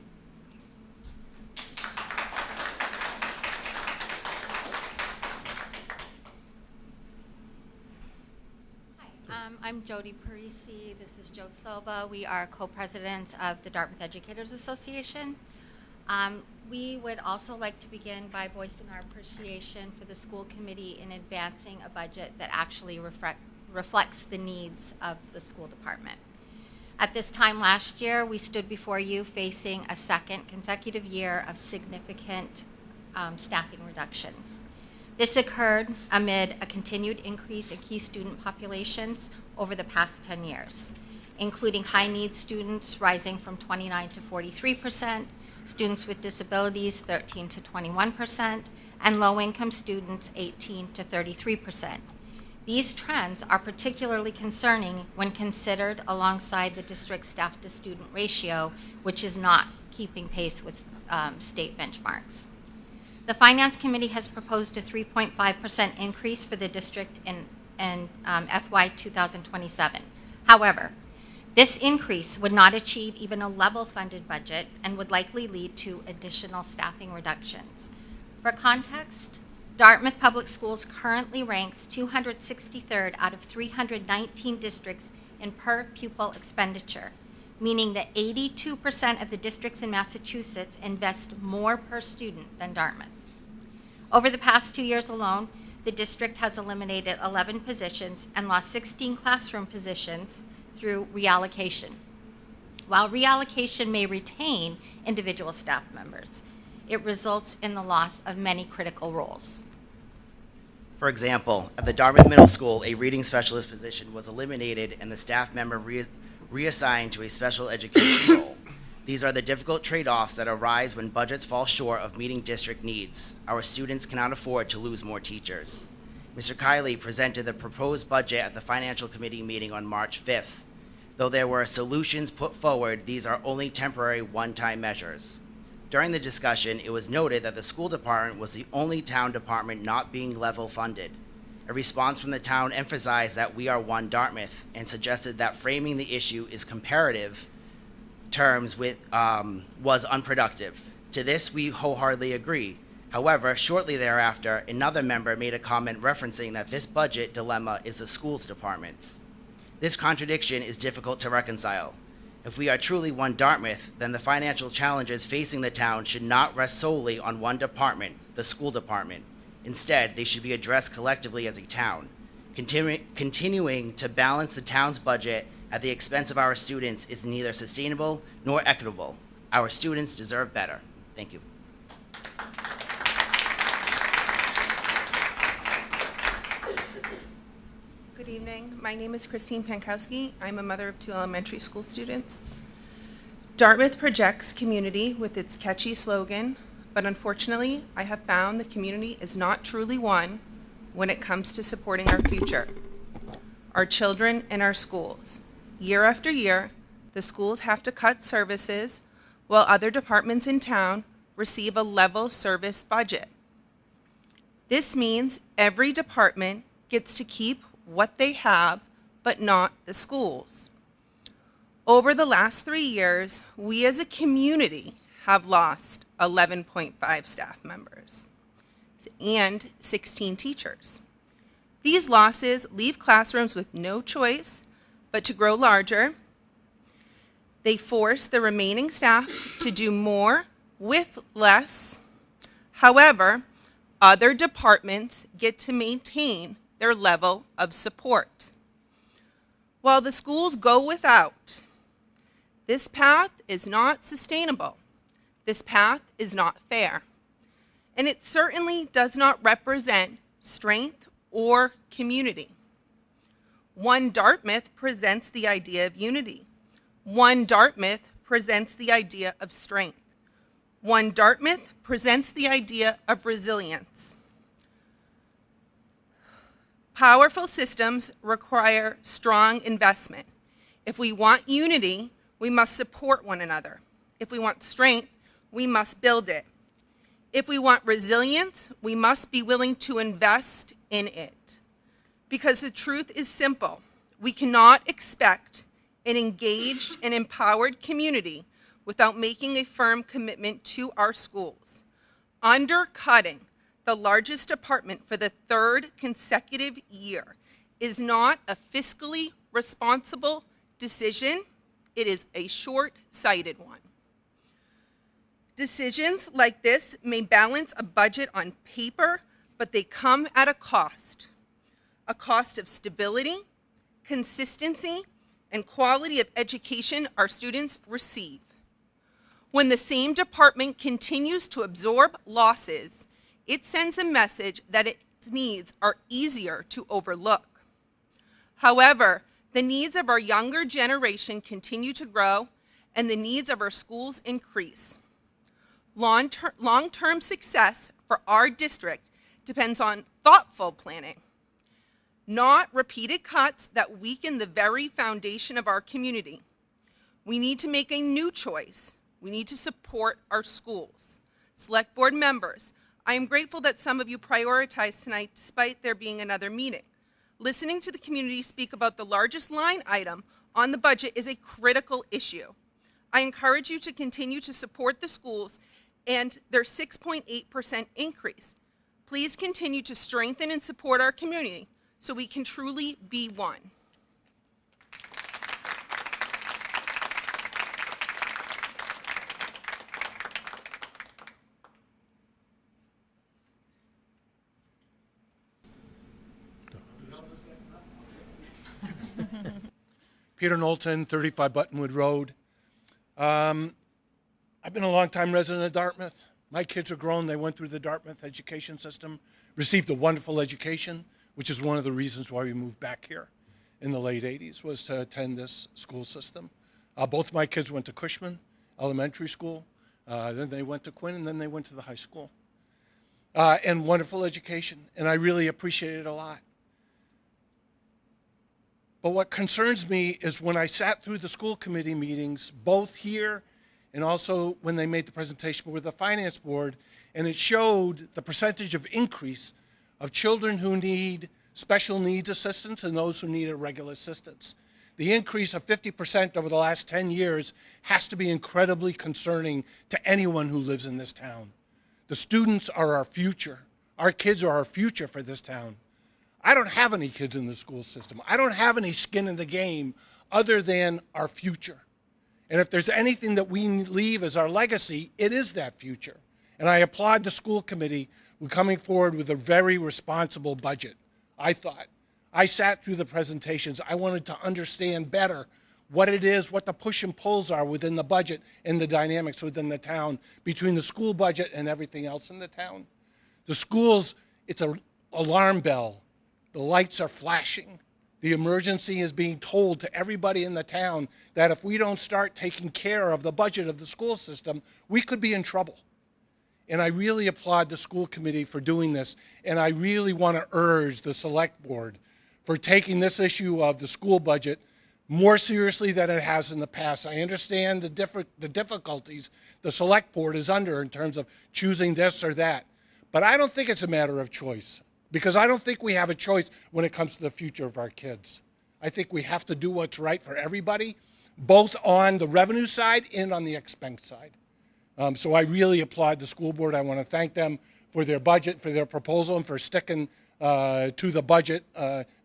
I'm Jody Parisi. This is Joe Silva. We are co-presidents of the Dartmouth Educators Association. We would also like to begin by voicing our appreciation for the school committee in advancing a budget that actually reflects the needs of the school department. At this time last year, we stood before you facing a second consecutive year of significant staffing reductions. This occurred amid a continued increase in key student populations over the past 10 years, including high-needs students rising from 29 to 43%, students with disabilities 13 to 21%, and low-income students 18 to 33%. These trends are particularly concerning when considered alongside the district staff-to-student ratio, which is not keeping pace with state benchmarks. The Finance Committee has proposed a 3.5% increase for the district in FY 2027. However, this increase would not achieve even a level-funded budget and would likely lead to additional staffing reductions. For context, Dartmouth Public Schools currently ranks 263rd out of 319 districts in per pupil expenditure, meaning that 82% of the districts in Massachusetts invest more per student than Dartmouth. Over the past 2 years alone, the district has eliminated 11 positions and lost 16 classroom positions through reallocation. While reallocation may retain individual staff members, it results in the loss of many critical roles. For example, at the Dartmouth Middle School, a reading specialist position was eliminated and the staff member reassigned to a special education role. These are the difficult trade-offs that arise when budgets fall short of meeting district needs. Our students cannot afford to lose more teachers. Mr. Kiley presented the proposed budget at the Financial Committee meeting on March 5th. Though there were solutions put forward, these are only temporary one-time measures. During the discussion, it was noted that the school department was the only town department not being level funded. A response from the town emphasized that we are one Dartmouth and suggested that framing the issue is comparative terms was unproductive. To this, we wholeheartedly agree. However, shortly thereafter, another member made a comment referencing that this budget dilemma is the schools department's. This contradiction is difficult to reconcile. If we are truly one Dartmouth, then the financial challenges facing the town should not rest solely on one department, the school department. Instead, they should be addressed collectively as a town. Continuing to balance the town's budget at the expense of our students is neither sustainable nor equitable. Our students deserve better. Thank you. Good evening. My name is Christine Pankowski. I'm a mother of 2 elementary school students. Dartmouth projects community with its catchy slogan, but unfortunately, I have found the community is not truly one when it comes to supporting our future, our children, and our schools. Year after year, the schools have to cut services while other departments in town receive a level service budget. This means every department gets to keep what they have, but not the schools. Over the last 3 years, we as a community have lost 11.5 staff members and 16 teachers. These losses leave classrooms with no choice but to grow larger. They force the remaining staff to do more with less. However, other departments get to maintain their level of support. While the schools go without, this path is not sustainable. This path is not fair. And it certainly does not represent strength or community. One Dartmouth presents the idea of unity. One Dartmouth presents the idea of strength. One Dartmouth presents the idea of resilience. Powerful systems require strong investment. If we want unity, we must support one another. If we want strength, we must build it. If we want resilience, we must be willing to invest in it. Because the truth is simple. We cannot expect an engaged and empowered community without making a firm commitment to our schools. Undercutting the largest department for the 3rd consecutive year is not a fiscally responsible decision. It is a short-sighted one. Decisions like this may balance a budget on paper, but they come at a cost of stability, consistency, and quality of education our students receive. When the same department continues to absorb losses, it sends a message that its needs are easier to overlook. However, the needs of our younger generation continue to grow, and the needs of our schools increase. Long-term success for our district depends on thoughtful planning, not repeated cuts that weaken the very foundation of our community. We need to make a new choice. We need to support our schools. Select board members, I am grateful that some of you prioritized tonight despite there being another meeting. Listening to the community speak about the largest line item on the budget is a critical issue. I encourage you to continue to support the schools and their 6.8% increase. Please continue to strengthen and support our community so we can truly be one. Peter Knowlton, 35 Buttonwood Road. I've been a longtime resident of Dartmouth. My kids are grown. They went through the Dartmouth education system, received a wonderful education, which is one of the reasons why we moved back here in the late 80s, was to attend this school system. Both my kids went to Cushman Elementary School, then they went to Quinn, and then they went to the high school. And wonderful education, and I really appreciate it a lot. But what concerns me is when I sat through the school committee meetings, both here and also when they made the presentation with the finance board, and it showed the percentage of increase of children who need special needs assistance and those who need regular assistance. The increase of 50% over the last 10 years has to be incredibly concerning to anyone who lives in this town. The students are our future. Our kids are our future for this town. I don't have any kids in the school system. I don't have any skin in the game other than our future. And if there's anything that we leave as our legacy, it is that future. And I applaud the school committee for coming forward with a very responsible budget, I thought. I sat through the presentations. I wanted to understand better what it is, what the push and pulls are within the budget and the dynamics within the town between the school budget and everything else in the town. The schools, it's an alarm bell. The lights are flashing. The emergency is being told to everybody in the town that if we don't start taking care of the budget of the school system, we could be in trouble. And I really applaud the school committee for doing this, and I really want to urge the select board for taking this issue of the school budget more seriously than it has in the past. I understand the difficulties the select board is under in terms of choosing this or that, but I don't think it's a matter of choice. Because I don't think we have a choice when it comes to the future of our kids. I think we have to do what's right for everybody, both on the revenue side and on the expense side. So I really applaud the school board. I want to thank them for their budget, for their proposal, and for sticking to the budget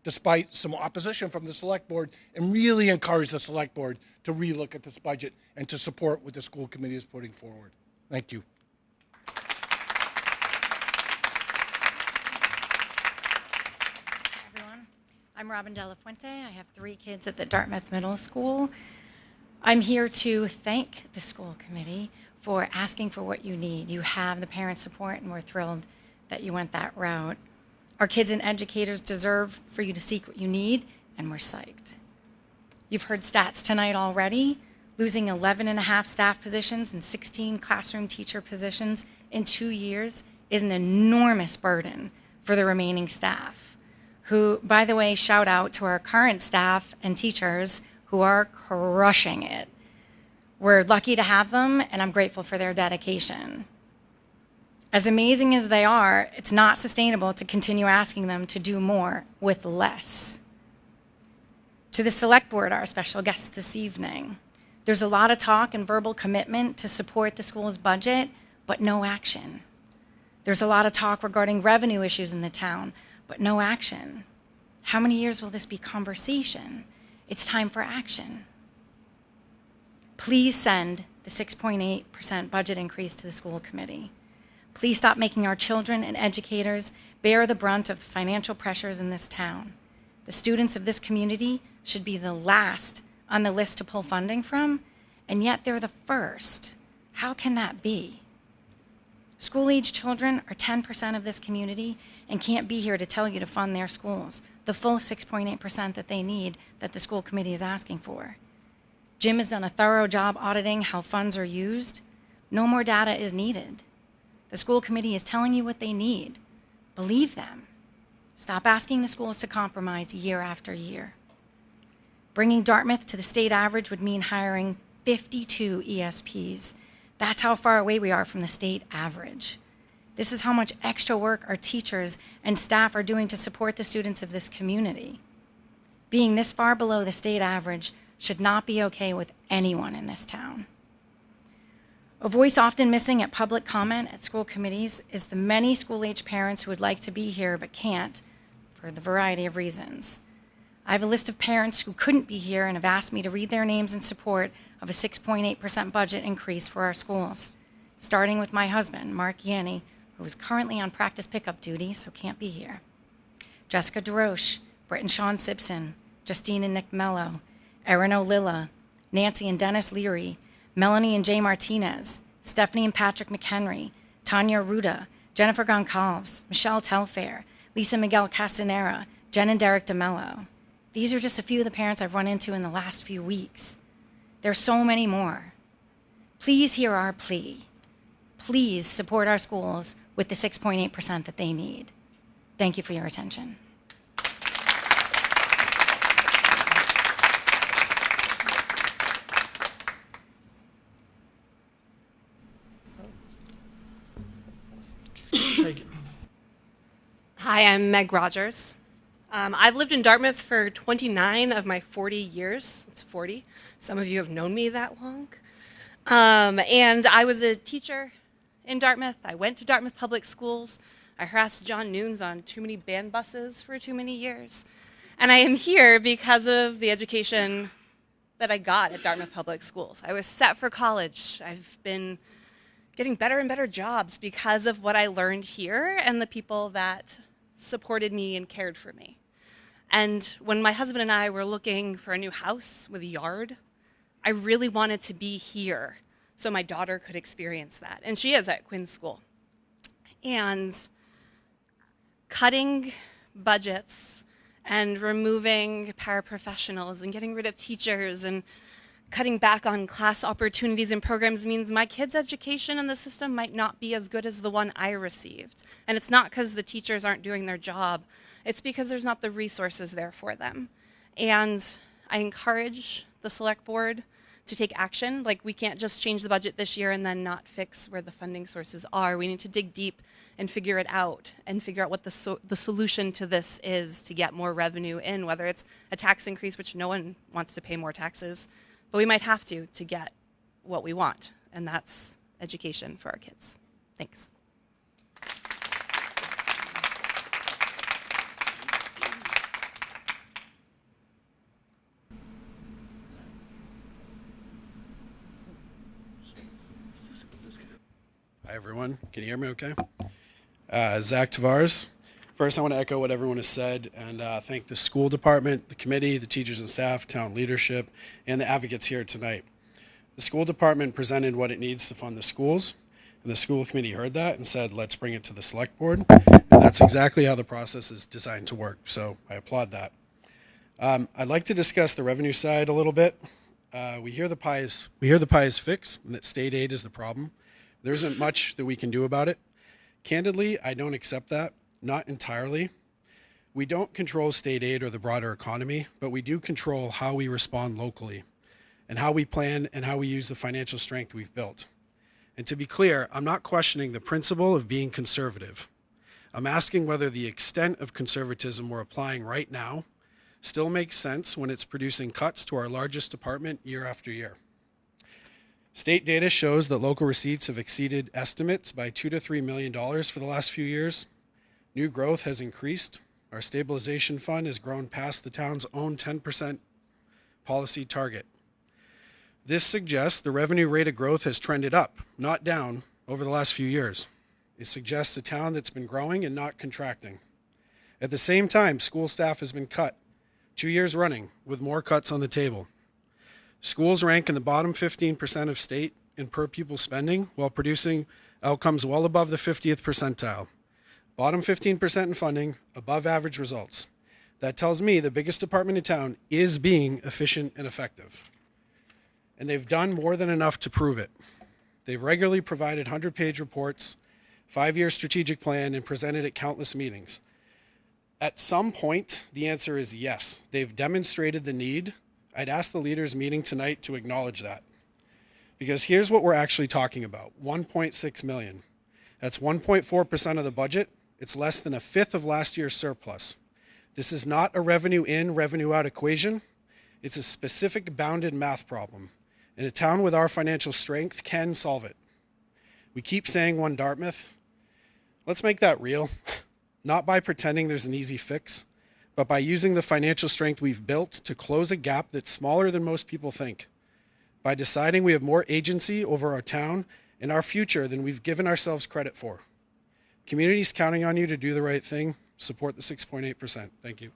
despite some opposition from the select board, and really encourage the select board to relook at this budget and to support what the school committee is putting forward. Thank you. I'm Robin De La Fuente. I have 3 kids at the Dartmouth Middle School. I'm here to thank the school committee for asking for what you need. You have the parent support, and we're thrilled that you went that route. Our kids and educators deserve for you to seek what you need, and we're psyched. You've heard stats tonight already. Losing 11.5 staff positions and 16 classroom teacher positions in 2 years is an enormous burden for the remaining staff, who, by the way, shout out to our current staff and teachers who are crushing it. We're lucky to have them, and I'm grateful for their dedication. As amazing as they are, it's not sustainable to continue asking them to do more with less. To the select board, our special guests this evening, there's a lot of talk and verbal commitment to support the school's budget, but no action. There's a lot of talk regarding revenue issues in the town, but no action. How many years will this be conversation? It's time for action. Please send the 6.8% budget increase to the school committee. Please stop making our children and educators bear the brunt of financial pressures in this town. The students of this community should be the last on the list to pull funding from, and yet they're the first. How can that be? School-age children are 10% of this community and can't be here to tell you to fund their schools, the full 6.8% that they need that the school committee is asking for. Jim has done a thorough job auditing how funds are used. No more data is needed. The school committee is telling you what they need. Believe them. Stop asking the schools to compromise year after year. Bringing Dartmouth to the state average would mean hiring 52 ESPs. That's how far away we are from the state average. This is how much extra work our teachers and staff are doing to support the students of this community. Being this far below the state average should not be okay with anyone in this town. A voice often missing at public comment at school committees is the many school-age parents who would like to be here but can't for the variety of reasons. I have a list of parents who couldn't be here and have asked me to read their names in support of a 6.8% budget increase for our schools, starting with my husband, Mark Yanni, who is currently on practice pickup duty, so can't be here. Jessica DeRoche, Britt and Sean Simpson, Justine and Nick Mello, Erin O'Lilla, Nancy and Dennis Leary, Melanie and Jay Martinez, Stephanie and Patrick McHenry, Tanya Ruda, Jennifer Goncalves, Michelle Telfair, Lisa Miguel Castanera, Jen and Derek DeMello. These are just a few of the parents I've run into in the last few weeks. There's so many more. Please hear our plea. Please support our schools with the 6.8% that they need. Thank you for your attention. Hi, I'm Meg Rogers. I've lived in Dartmouth for 29 of my 40 years. It's 40. Some of you have known me that long. And I was a teacher in Dartmouth. I went to Dartmouth Public Schools. I harassed John Nunes on too many band buses for too many years. And I am here because of the education that I got at Dartmouth Public Schools. I was set for college. I've been getting better and better jobs because of what I learned here and the people that supported me and cared for me. And when my husband and I were looking for a new house with a yard, I really wanted to be here so my daughter could experience that. And she is at Quinn School. And cutting budgets and removing paraprofessionals and getting rid of teachers and cutting back on class opportunities and programs means my kids' education in the system might not be as good as the one I received. And it's not because the teachers aren't doing their job. It's because there's not the resources there for them. And I encourage the select board to take action. Like, we can't just change the budget this year and then not fix where the funding sources are. We need to dig deep and figure it out and figure out what the solution to this is to get more revenue in, whether it's a tax increase, which no one wants to pay more taxes, but we might have to get what we want, and that's education for our kids. Thanks. Hi, everyone. Can you hear me okay? Zach Tavares. First, I want to echo what everyone has said and thank the school department, the committee, the teachers and staff, town leadership, and the advocates here tonight. The school department presented what it needs to fund the schools, and the school committee heard that and said, let's bring it to the select board. And that's exactly how the process is designed to work, so I applaud that. I'd like to discuss the revenue side a little bit. We hear the pie is fixed and that state aid is the problem. There isn't much that we can do about it. Candidly, I don't accept that. Not entirely. We don't control state aid or the broader economy, but we do control how we respond locally and how we plan and how we use the financial strength we've built. And to be clear, I'm not questioning the principle of being conservative. I'm asking whether the extent of conservatism we're applying right now still makes sense when it's producing cuts to our largest department year after year. State data shows that local receipts have exceeded estimates by $2 to $3 million for the last few years. New growth has increased. Our stabilization fund has grown past the town's own 10% policy target. This suggests the revenue rate of growth has trended up, not down, over the last few years. It suggests a town that's been growing and not contracting. At the same time, school staff has been cut 2 years running, with more cuts on the table. Schools rank in the bottom 15% of state in per pupil spending while producing outcomes well above the 50th percentile. Bottom 15% in funding, above average results. That tells me the biggest department in town is being efficient and effective. And they've done more than enough to prove it. They've regularly provided 100-page reports, 5-year strategic plan, and presented at countless meetings. At some point, the answer is yes. They've demonstrated the need. I'd ask the leaders meeting tonight to acknowledge that. Because here's what we're actually talking about, $1.6 million. That's 1.4% of the budget. It's less than a fifth of last year's surplus. This is not a revenue in, revenue out equation. It's a specific bounded math problem. And a town with our financial strength can solve it. We keep saying one Dartmouth. Let's make that real. Not by pretending there's an easy fix, but by using the financial strength we've built to close a gap that's smaller than most people think. By deciding we have more agency over our town and our future than we've given ourselves credit for. Community's counting on you to do the right thing. Support the 6.8%. Thank you.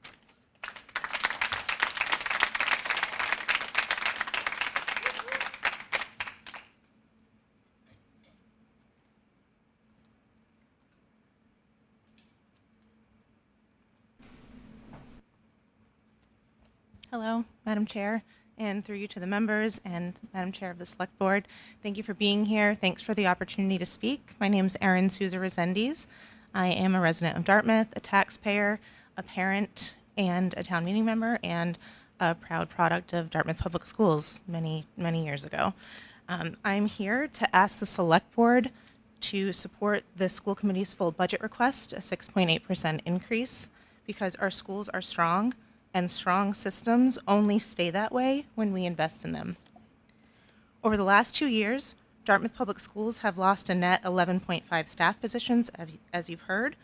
Hello, Madam Chair, and through you to the members and Madam Chair of the Select Board. Thank you for being here. Thanks for the opportunity to speak. My name is Erin Souza Resendiz. I am a resident of Dartmouth, a taxpayer, a parent, and a town meeting member, and a proud product of Dartmouth Public Schools many, many years ago. I'm here to ask the Select Board to support the school committee's full budget request, a 6.8% increase, because our schools are strong, and strong systems only stay that way when we invest in them. Over the last 2 years, Dartmouth Public Schools have lost a net 11.5 staff positions, as you've heard,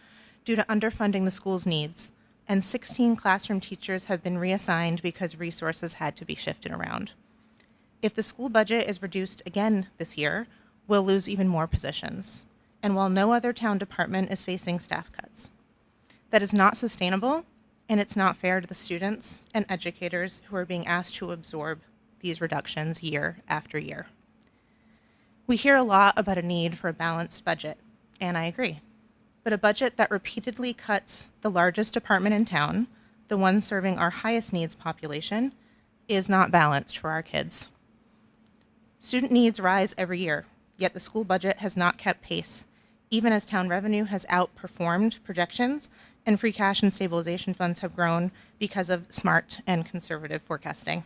due to underfunding the school's needs, and 16 classroom teachers have been reassigned because resources had to be shifted around. If the school budget is reduced again this year, we'll lose even more positions, and while no other town department is facing staff cuts. That is not sustainable, and it's not fair to the students and educators who are being asked to absorb these reductions year after year. We hear a lot about a need for a balanced budget, and I agree. But a budget that repeatedly cuts the largest department in town, the one serving our highest needs population, is not balanced for our kids. Student needs rise every year, yet the school budget has not kept pace, even as town revenue has outperformed projections and free cash and stabilization funds have grown because of smart and conservative forecasting.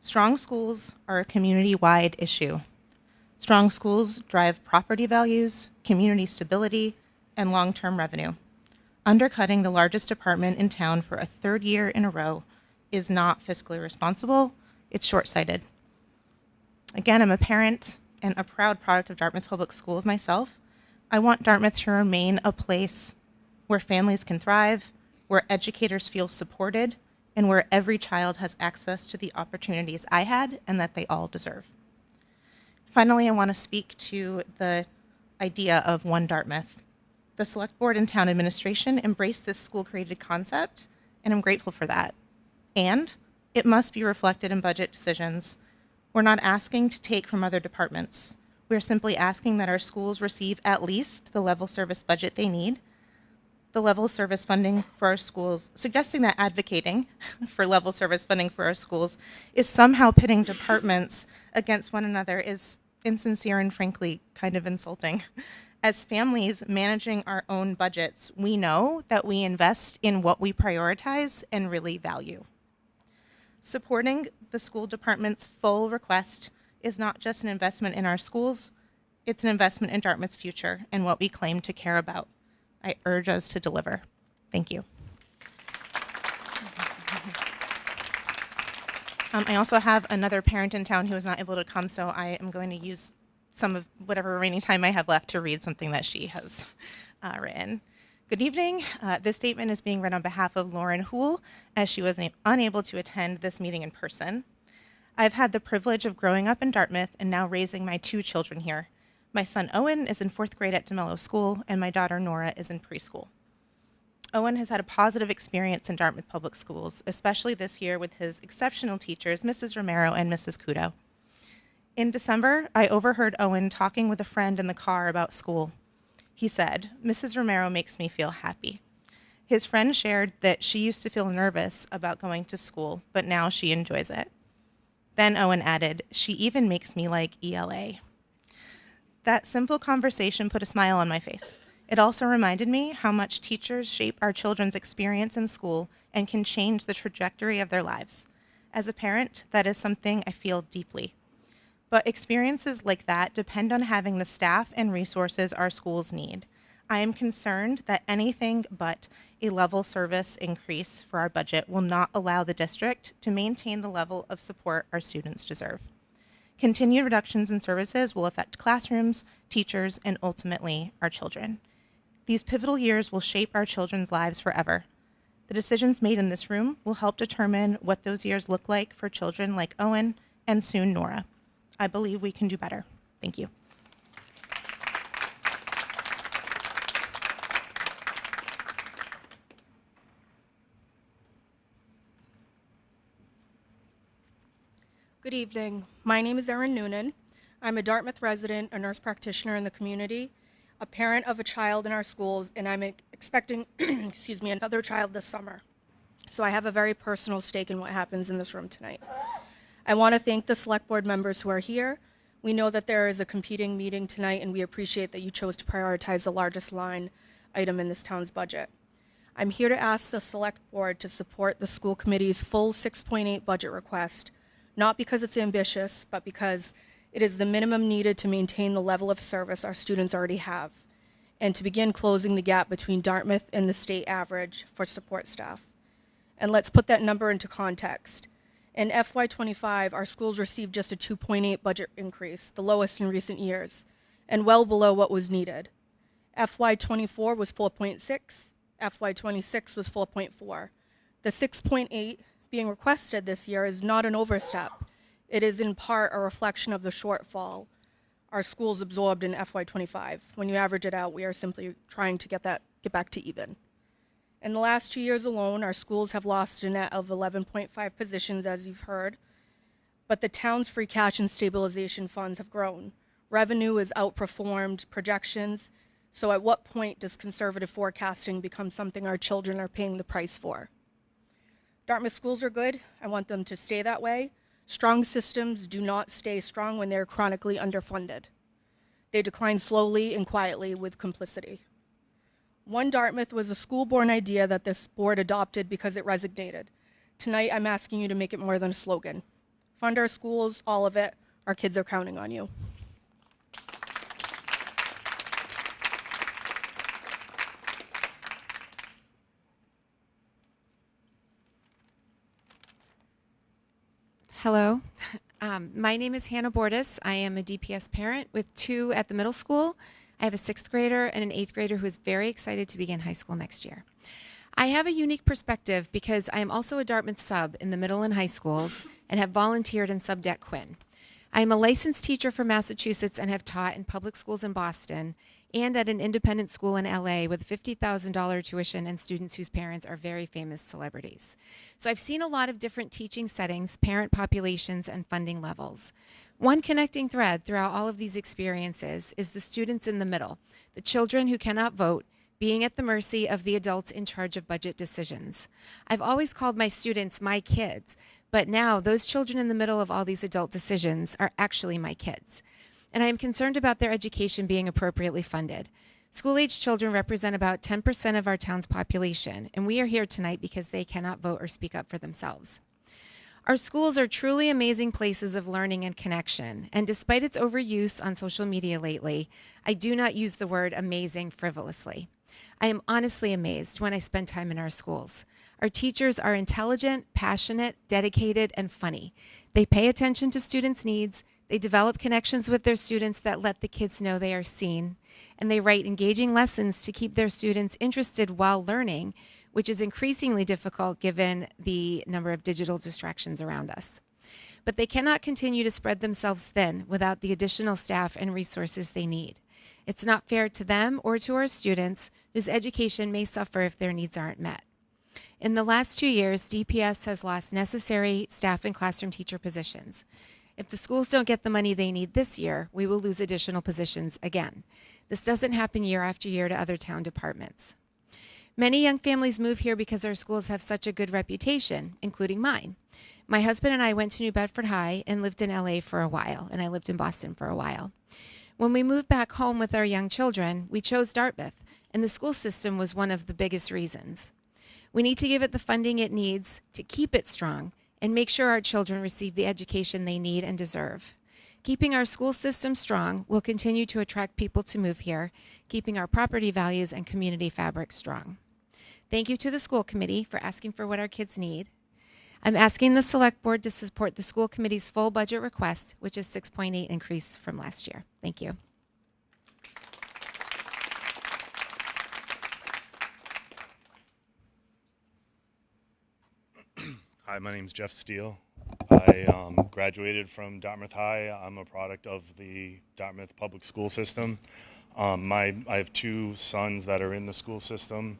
Strong schools are a community-wide issue. Strong schools drive property values, community stability, and long-term revenue. Undercutting the largest department in town for a third year in a row is not fiscally responsible, it's short-sighted. Again, I'm a parent and a proud product of Dartmouth Public Schools myself. I want Dartmouth to remain a place where families can thrive, where educators feel supported, and where every child has access to the opportunities I had and that they all deserve. Finally, I want to speak to the idea of One Dartmouth. The Select Board and Town Administration embraced this school-created concept, and I'm grateful for that. And it must be reflected in budget decisions. We're not asking to take from other departments. We're simply asking that our schools receive at least the level service budget they need, the level service funding for our schools, suggesting that advocating for level service funding for our schools is somehow pitting departments against one another is insincere and frankly kind of insulting. As families managing our own budgets, we know that we invest in what we prioritize and really value. Supporting the school department's full request is not just an investment in our schools, it's an investment in Dartmouth's future and what we claim to care about. I urge us to deliver. Thank you. I also have another parent in town who is not able to come, so I am going to use some of whatever remaining time I have left to read something that she has written. Good evening. This statement is being read on behalf of Lauren Houle, as she was unable to attend this meeting in person. I've had the privilege of growing up in Dartmouth and now raising my 2 children here. My son Owen is in 4th grade at DeMello School, and my daughter Nora is in preschool. Owen has had a positive experience in Dartmouth Public Schools, especially this year with his exceptional teachers, Mrs. Romero and Mrs. Kudo. In December, I overheard Owen talking with a friend in the car about school. He said, "Mrs. Romero makes me feel happy." His friend shared that she used to feel nervous about going to school, but now she enjoys it. Then Owen added, "She even makes me like ELA." That simple conversation put a smile on my face. It also reminded me how much teachers shape our children's experience in school and can change the trajectory of their lives. As a parent, that is something I feel deeply. But experiences like that depend on having the staff and resources our schools need. I am concerned that anything but a level service increase for our budget will not allow the district to maintain the level of support our students deserve. Continued reductions in services will affect classrooms, teachers, and ultimately our children. These pivotal years will shape our children's lives forever. The decisions made in this room will help determine what those years look like for children like Owen and soon Nora. I believe we can do better. Thank you. Good evening. My name is Erin Noonan. I'm a Dartmouth resident, a nurse practitioner in the community, a parent of a child in our schools, and I'm expecting another child this summer. So I have a very personal stake in what happens in this room tonight. I want to thank the select board members who are here. We know that there is a competing meeting tonight, and we appreciate that you chose to prioritize the largest line item in this town's budget. I'm here to ask the select board to support the school committee's full 6.8 budget request, not because it's ambitious, but because it is the minimum needed to maintain the level of service our students already have, and to begin closing the gap between Dartmouth and the state average for support staff. And let's put that number into context. In FY25, our schools received just a 2.8 budget increase, the lowest in recent years, and well below what was needed. FY24 was 4.6, FY26 was 4.4. The 6.8 being requested this year is not an overstep. It is in part a reflection of the shortfall our schools absorbed in FY25. When you average it out, we are simply trying to get back to even. In the last 2 years alone, our schools have lost a net of 11.5 positions, as you've heard, but the town's free cash and stabilization funds have grown. Revenue has outperformed projections, so at what point does conservative forecasting become something our children are paying the price for? Dartmouth schools are good. I want them to stay that way. Strong systems do not stay strong when they're chronically underfunded. They decline slowly and quietly with complicity. One Dartmouth was a school-born idea that this board adopted because it resonated. Tonight, I'm asking you to make it more than a slogan. Fund our schools, all of it. Our kids are counting on you. Hello. My name is Hannah Bordas. I am a DPS parent with 2 at the middle school. I have a 6th grader and an 8th grader who is very excited to begin high school next year. I have a unique perspective because I am also a Dartmouth sub in the middle and high schools and have volunteered and subbed at Quinn. I am a licensed teacher from Massachusetts and have taught in public schools in Boston and at an independent school in LA with $50,000 tuition and students whose parents are very famous celebrities. So I've seen a lot of different teaching settings, parent populations, and funding levels. One connecting thread throughout all of these experiences is the students in the middle, the children who cannot vote, being at the mercy of the adults in charge of budget decisions. I've always called my students my kids, but now those children in the middle of all these adult decisions are actually my kids. And I am concerned about their education being appropriately funded. School-age children represent about 10% of our town's population, and we are here tonight because they cannot vote or speak up for themselves. Our schools are truly amazing places of learning and connection, and despite its overuse on social media lately, I do not use the word amazing frivolously. I am honestly amazed when I spend time in our schools. Our teachers are intelligent, passionate, dedicated, and funny. They pay attention to students' needs, they develop connections with their students that let the kids know they are seen, and they write engaging lessons to keep their students interested while learning, which is increasingly difficult given the number of digital distractions around us. but they cannot continue to spread themselves thin without the additional staff and resources they need. It's not fair to them or to our students, whose education may suffer if their needs aren't met. In the last 2 years, DPS has lost necessary staff and classroom teacher positions. If the schools don't get the money they need this year, we will lose additional positions again. This doesn't happen year after year to other town departments. Many young families move here because our schools have such a good reputation, including mine. My husband and I went to New Bedford High and lived in LA for a while, and I lived in Boston for a while. When we moved back home with our young children, we chose Dartmouth, and the school system was one of the biggest reasons. We need to give it the funding it needs to keep it strong and make sure our children receive the education they need and deserve. Keeping our school system strong will continue to attract people to move here, keeping our property values and community fabric strong. Thank you to the school committee for asking for what our kids need. I'm asking the select board to support the school committee's full budget request, which is 6.8 increase from last year. Thank you. Hi, my name is Jeff Steele. I graduated from Dartmouth High. I'm a product of the Dartmouth public school system. I have 2 sons that are in the school system.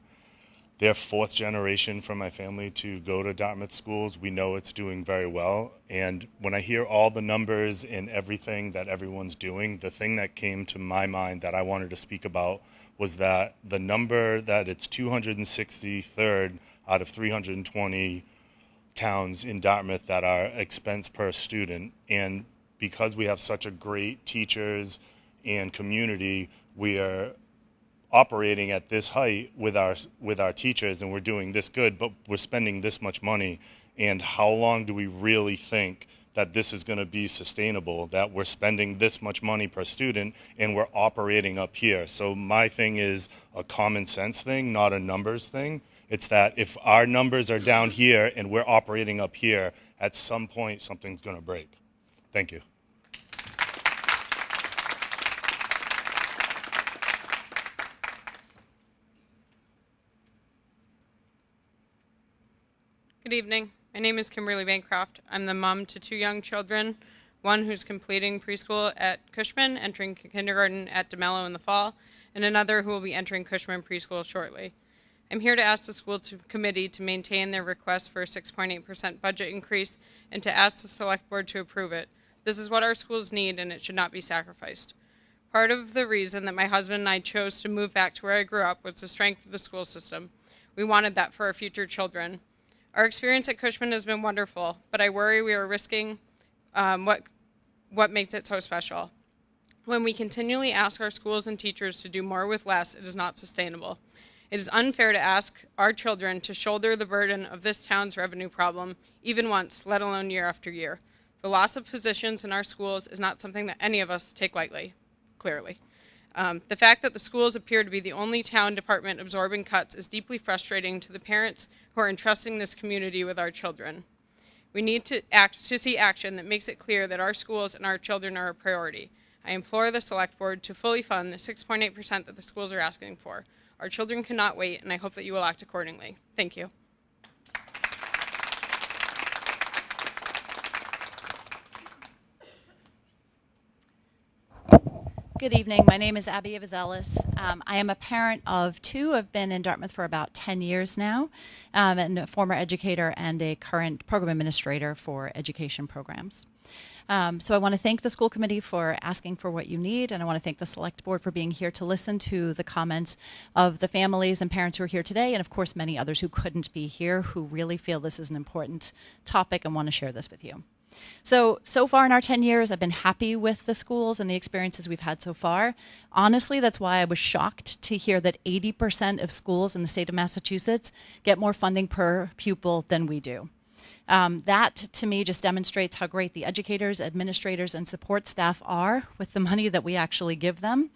They're 4th generation from my family to go to Dartmouth schools. We know it's doing very well. And when I hear all the numbers and everything that everyone's doing, the thing that came to my mind that I wanted to speak about was that the number that it's 263rd out of 320 towns in Dartmouth that are expense per student. And because we have such a great teachers and community, we are operating at this height with our teachers, and we're doing this good, but we're spending this much money. And how long do we really think that this is going to be sustainable, that we're spending this much money per student and we're operating up here? So my thing is a common sense thing, not a numbers thing. It's that if our numbers are down here and we're operating up here, at some point something's going to break. Thank you. Good evening. My name is Kimberly Bancroft. I'm the mom to 2 young children, one who's completing preschool at Cushman, entering kindergarten at DeMello in the fall, and another who will be entering Cushman preschool shortly. I'm here to ask the school committee to maintain their request for a 6.8% budget increase and to ask the select board to approve it. This is what our schools need, and it should not be sacrificed. Part of the reason that my husband and I chose to move back to where I grew up was the strength of the school system. We wanted that for our future children. Our experience at Cushman has been wonderful, but I worry we are risking what makes it so special. When we continually ask our schools and teachers to do more with less, it is not sustainable. It is unfair to ask our children to shoulder the burden of this town's revenue problem even once, let alone year after year. The loss of positions in our schools is not something that any of us take lightly, clearly. The fact that the schools appear to be the only town department absorbing cuts is deeply frustrating to the parents who are entrusting this community with our children. We need to see action that makes it clear that our schools and our children are a priority. I implore the select board to fully fund the 6.8% that the schools are asking for. Our children cannot wait, and I hope that you will act accordingly. Thank you. Good evening. My name is Abby Evazelis. I am a parent of 2. I've been in Dartmouth for about 10 years now, and a former educator and a current program administrator for education programs. So I want to thank the school committee for asking for what you need, and I want to thank the select board for being here to listen to the comments of the families and parents who are here today, and of course many others who couldn't be here who really feel this is an important topic and want to share this with you. So far in our 10 years, I've been happy with the schools and the experiences we've had so far. Honestly, that's why I was shocked to hear that 80% of schools in the state of Massachusetts get more funding per pupil than we do. That, to me, just demonstrates how great the educators, administrators, and support staff are with the money that we actually give them.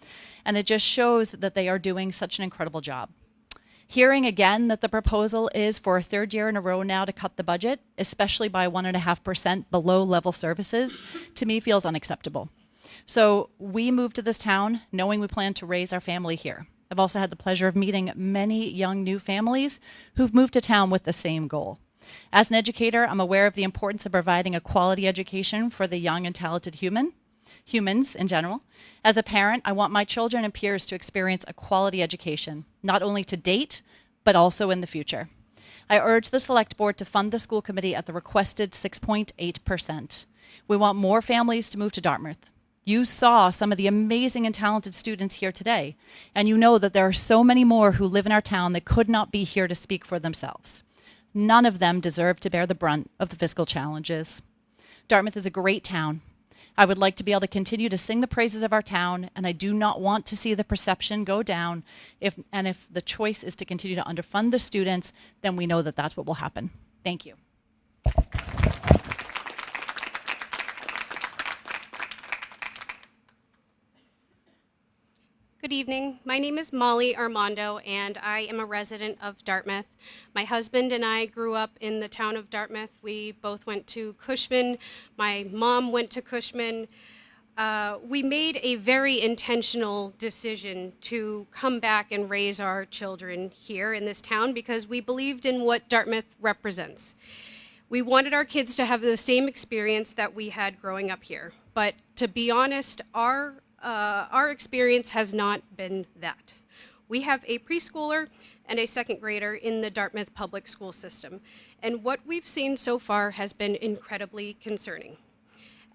And it just shows that they are doing such an incredible job. Hearing again that the proposal is for a 3rd year in a row now to cut the budget, especially by 1.5% below level services, to me feels unacceptable. So we moved to this town knowing we plan to raise our family here. I've also had the pleasure of meeting many young new families who've moved to town with the same goal. As an educator, I'm aware of the importance of providing a quality education for the young and talented humans in general. As a parent, I want my children and peers to experience a quality education, not only to date, but also in the future. I urge the Select Board to fund the school committee at the requested 6.8%. We want more families to move to Dartmouth. You saw some of the amazing and talented students here today, and you know that there are so many more who live in our town that could not be here to speak for themselves. None of them deserve to bear the brunt of the fiscal challenges. Dartmouth is a great town. I would like to be able to continue to sing the praises of our town, and I do not want to see the perception go down. If the choice is to continue to underfund the students, then we know that that's what will happen. Thank you. Good evening. My name is Molly Armando, and I am a resident of Dartmouth. My husband and I grew up in the town of Dartmouth. We both went to Cushman. My mom went to Cushman. We made a very intentional decision to come back and raise our children here in this town because we believed in what Dartmouth represents. We wanted our kids to have the same experience that we had growing up here. But to be honest, our experience has not been that. We have a preschooler and a second grader in the Dartmouth public school system, and what we've seen so far has been incredibly concerning.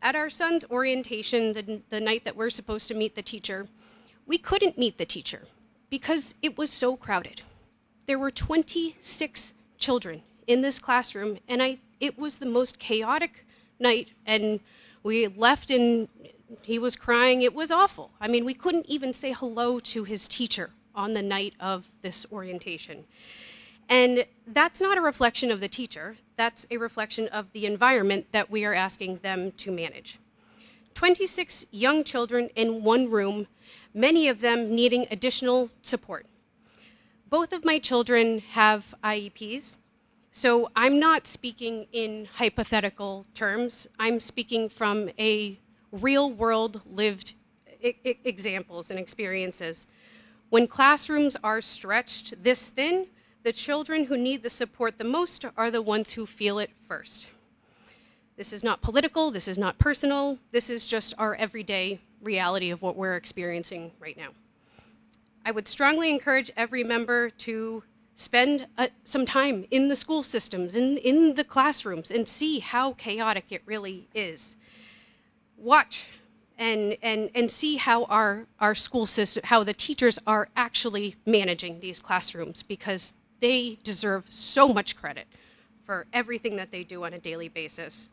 At our son's orientation, the night that we're supposed to meet the teacher, we couldn't meet the teacher because it was so crowded. There were 26 children in this classroom, and it was the most chaotic night, and we left and he was crying. It was awful. I mean, we couldn't even say hello to his teacher on the night of this orientation. And that's not a reflection of the teacher. That's a reflection of the environment that we are asking them to manage. 26 young children in one room, many of them needing additional support. Both of my children have IEPs, so I'm not speaking in hypothetical terms. I'm speaking from a real-world lived examples and experiences. When classrooms are stretched this thin, the children who need the support the most are the ones who feel it first. This is not political, this is not personal, this is just our everyday reality of what we're experiencing right now. I would strongly encourage every member to spend some time in the school systems, in the classrooms, and see how chaotic it really is. Watch and see how our school system, how the teachers are actually managing these classrooms, because they deserve so much credit for everything that they do on a daily basis.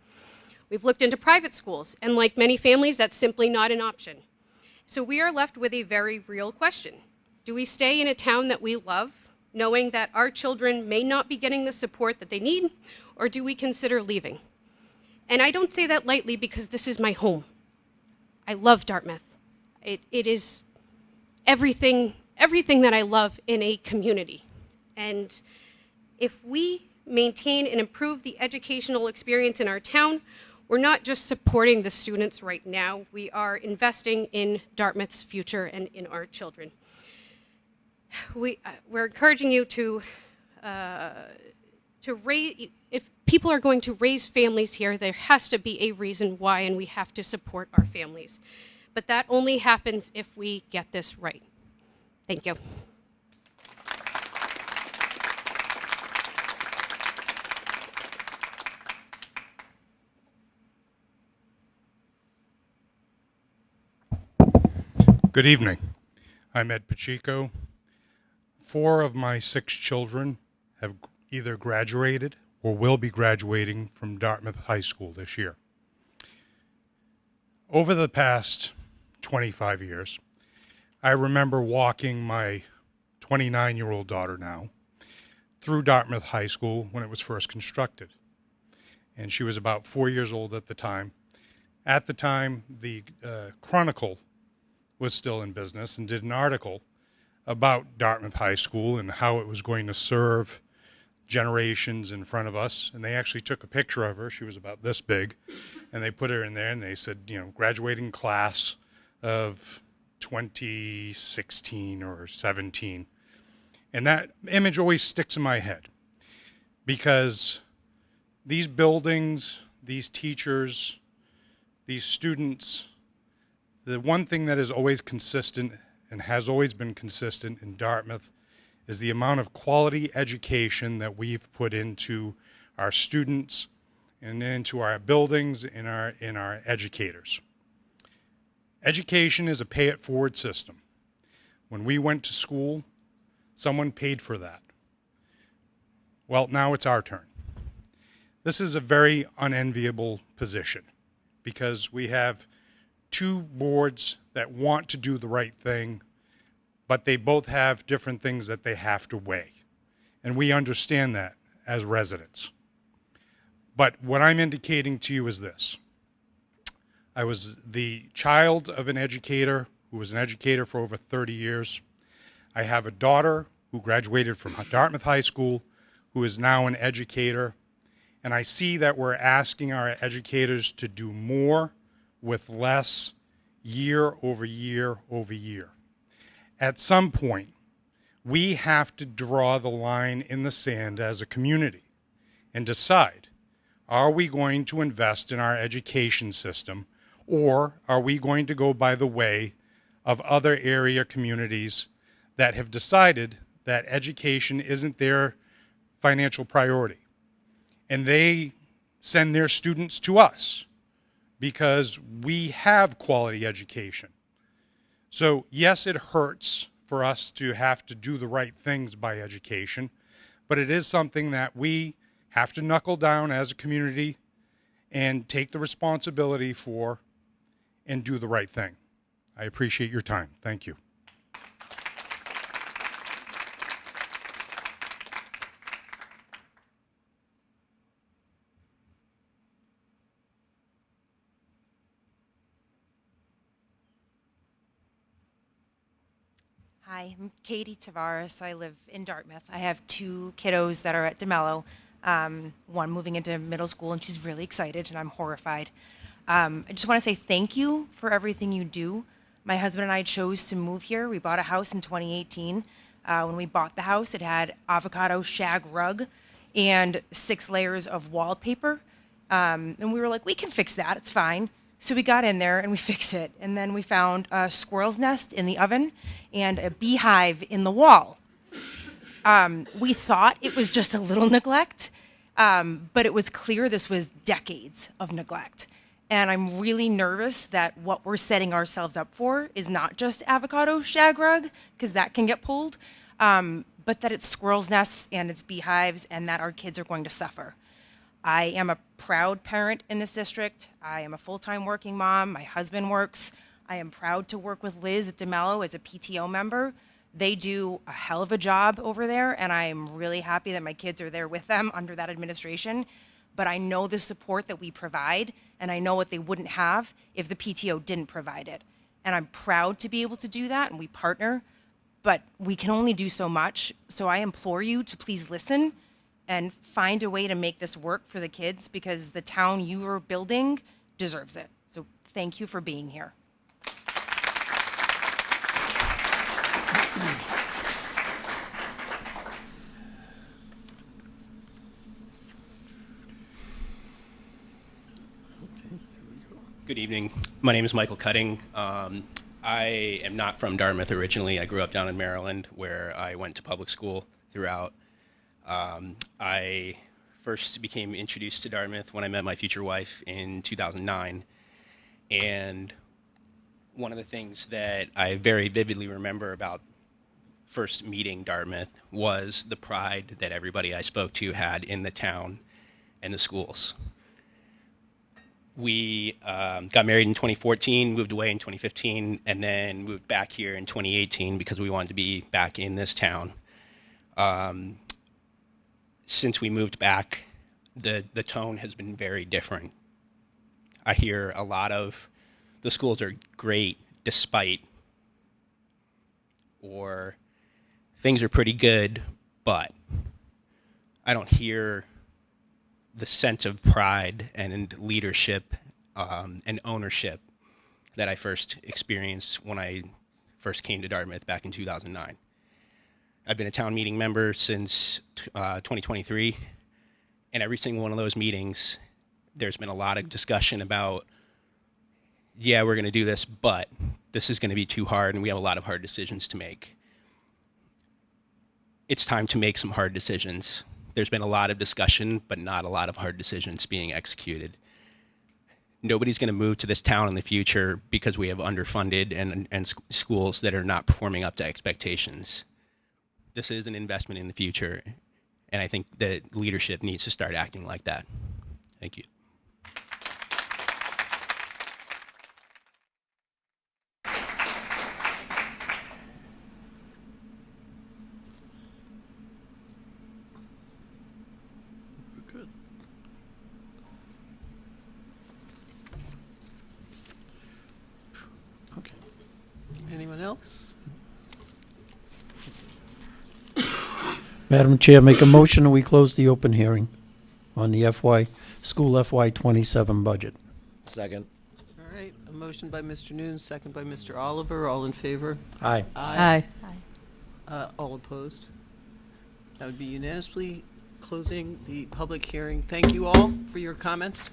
We've looked into private schools, and like many families, that's simply not an option. So we are left with a very real question. Do we stay in a town that we love, knowing that our children may not be getting the support that they need, or do we consider leaving? And I don't say that lightly because this is my home. I love Dartmouth. It is everything that I love in a community. And if we maintain and improve the educational experience in our town, we're not just supporting the students right now, we are investing in Dartmouth's future and in our children. We're encouraging you to raise, if people are going to raise families here, there has to be a reason why, and we have to support our families. But that only happens if we get this right. Thank you. Good evening. I'm Ed Pacheco. 4 of my 6 children have either graduated or will be graduating from Dartmouth High School this year. Over the past 25 years, I remember walking my 29-year-old daughter now through Dartmouth High School when it was first constructed. And she was about 4 years old at the time. At the time, the Chronicle was still in business and did an article about Dartmouth High School and how it was going to serve generations in front of us. And they actually took a picture of her. She was about this big. And they put her in there and they said, you know, graduating class of 2016 or 17. And that image always sticks in my head because These buildings, these teachers, these students, the one thing that is always consistent and has always been consistent in Dartmouth is the amount of quality education that we've put into our students and into our buildings and our educators. Education is a pay-it-forward system. When we went to school, someone paid for that. Well, now it's our turn. This is a very unenviable position because we have two boards that want to do the right thing, but they both have different things that they have to weigh. And we understand that as residents. But what I'm indicating to you is this. I was the child of an educator who was an educator for over 30 years. I have a daughter who graduated from Dartmouth High School who is now an educator. And I see that we're asking our educators to do more with less year over year over year. At some point, we have to draw the line in the sand as a community and decide, are we going to invest in our education system, or are we going to go by the way of other area communities that have decided that education isn't their financial priority? And they send their students to us because we have quality education. So yes, it hurts for us to have to do the right things by education, but it is something that we have to knuckle down as a community and take the responsibility for and do the right thing. I appreciate your time. Thank you. Hi, I'm Katie Tavares. I live in Dartmouth. I have two kiddos that are at DeMello, one moving into middle school, and she's really excited, and I'm horrified. I just want to say thank you for everything you do. My husband and I chose to move here. We bought a house in 2018. When we bought the house, it had avocado shag rug and 6 layers of wallpaper. And we were like, we can fix that. It's fine. So we got in there and we fixed it. And then we found a squirrel's nest in the oven and a beehive in the wall. We thought it was just a little neglect, but it was clear this was decades of neglect. And I'm really nervous that what we're setting ourselves up for is not just avocado shag rug, because that can get pulled, but that it's squirrel's nests and it's beehives and that our kids are going to suffer. I am a proud parent in this district. I am a full-time working mom. My husband works. I am proud to work with Liz at DeMello as a PTO member. They do a hell of a job over there, and I am really happy that my kids are there with them under that administration. But I know the support that we provide, and I know what they wouldn't have if the PTO didn't provide it. And I'm proud to be able to do that, and we partner, but we can only do so much. So I implore you to please listen and find a way to make this work for the kids, because the town you are building deserves it. So thank you for being here. Good evening. My name is Michael Cutting. I am not from Dartmouth originally. I grew up down in Maryland, where I went to public school throughout. I first became introduced to Dartmouth when I met my future wife in 2009. And one of the things that I very vividly remember about first meeting Dartmouth was the pride that everybody I spoke to had in the town and the schools. We got married in 2014, moved away in 2015, and then moved back here in 2018 because we wanted to be back in this town. Since we moved back, the tone has been very different. I hear a lot of the schools are great despite, or things are pretty good, but I don't hear the sense of pride and leadership and ownership that I first experienced when I first came to Dartmouth back in 2009. I've been a town meeting member since 2023, And every single one of those meetings, there's been a lot of discussion about, yeah, we're going to do this, but this is going to be too hard, and we have a lot of hard decisions to make. It's time to make some hard decisions. There's been a lot of discussion, but not a lot of hard decisions being executed. Nobody's going to move to this town in the future because we have underfunded and schools that are not performing up to expectations. This is an investment in the future, and I think that leadership needs to start acting like that. Thank you. Anyone else? Madam Chair, make a motion and we close the open hearing on the school FY27 budget. Second. All right, a motion by Mr. Noon, second by Mr. Oliver. All in favor? Aye. Aye. All opposed? That would be unanimously closing the public hearing. Thank you all for your comments.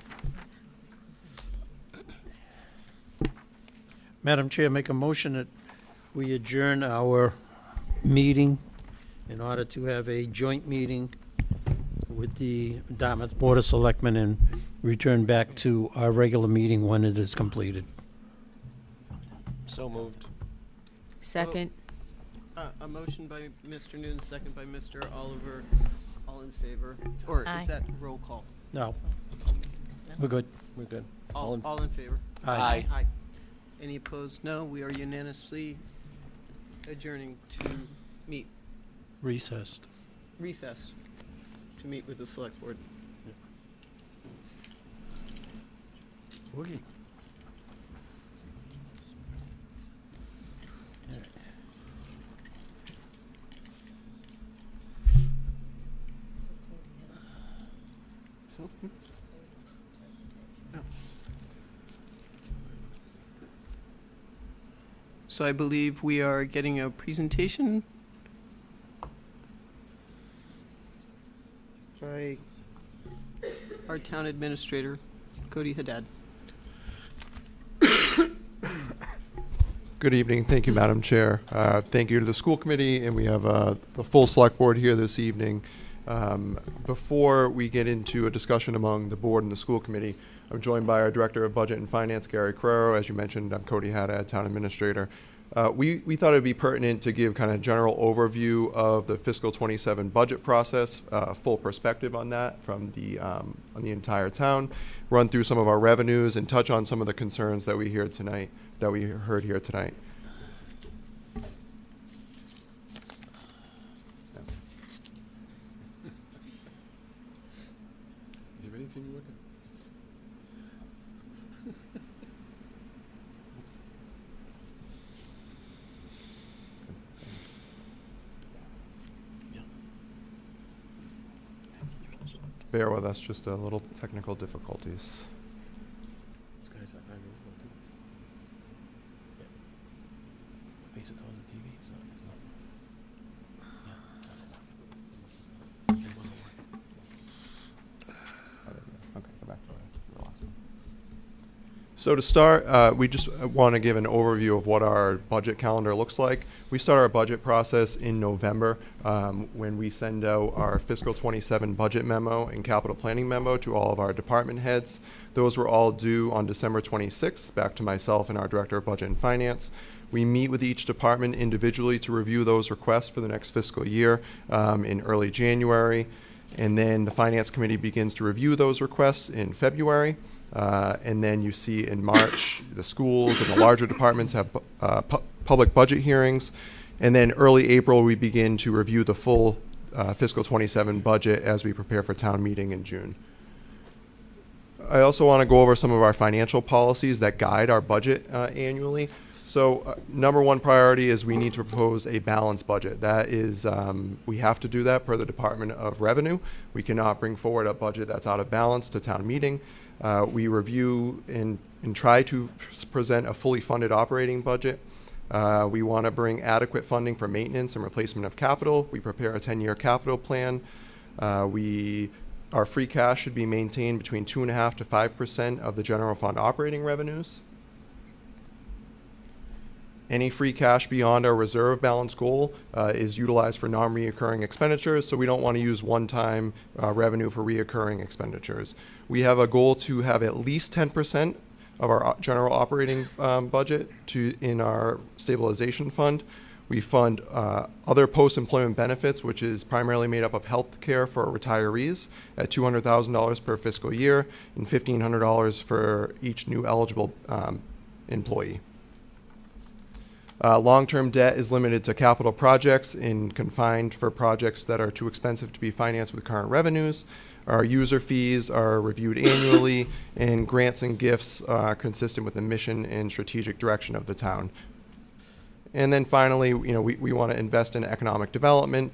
Madam Chair, make a motion that we adjourn our meeting in order to have a joint meeting with the Dartmouth Board of Selectmen and return back to our regular meeting when it is completed. So moved. Second. A motion by Mr. Noon, second by Mr. Oliver. All in favor? Or Aye. is that roll call? No. We're good. We're good. All in favor? Aye. Aye. Any opposed? No. We are unanimously adjourning to meet. Recessed. Recess to meet with the select board. Woogie. So, So I believe we are getting a presentation by our town administrator, Cody Haddad. Good evening. Thank you, Madam Chair. Thank you to the school committee, and we have the full select board here this evening. Before we get into a discussion among the board and the school committee, I'm joined by our Director of Budget and Finance, Gary Carrero. As you mentioned, I'm Cody Haddad, Town Administrator. We thought it would be pertinent to give kind of general overview of the fiscal 27 budget process, full perspective on that from on the entire town, run through some of our revenues, and touch on some of the concerns that we heard here tonight. Is there anything you look at? Bear with us, just a little technical difficulties. So to start, we just want to give an overview of what our budget calendar looks like. We start our budget process in November when we send out our fiscal 27 budget memo and capital planning memo to all of our department heads. Those were all due on December 26th, back to myself and our Director of Budget and Finance. We meet with each department individually to review those requests for the next fiscal year in early January. And then the Finance Committee begins to review those requests in February. And then you see in March, the schools and the larger departments have public budget hearings. And then early April, we begin to review the full fiscal 27 budget as we prepare for town meeting in June. I also want to go over some of our financial policies that guide our budget annually. So number one priority is we need to propose a balanced budget. That is, we have to do that per the Department of Revenue. We cannot bring forward a budget that's out of balance to town meeting. We review and try to present a fully funded operating budget. We want to bring adequate funding for maintenance and replacement of capital. We prepare a 10-year capital plan. We Our free cash should be maintained between 2.5% to 5% of the general fund operating revenues. Any free cash beyond our reserve balance goal is utilized for non-reoccurring expenditures, so we don't want to use one-time revenue for reoccurring expenditures. We have a goal to have at least 10% of our general operating budget in our stabilization fund. We fund other post-employment benefits, which is primarily made up of health care for retirees at $200,000 per fiscal year and $1,500 for each new eligible employee. Long-term debt is limited to capital projects and confined for projects that are too expensive to be financed with current revenues. Our user fees are reviewed annually, and grants and gifts are consistent with the mission and strategic direction of the town. And then finally, we want to invest in economic development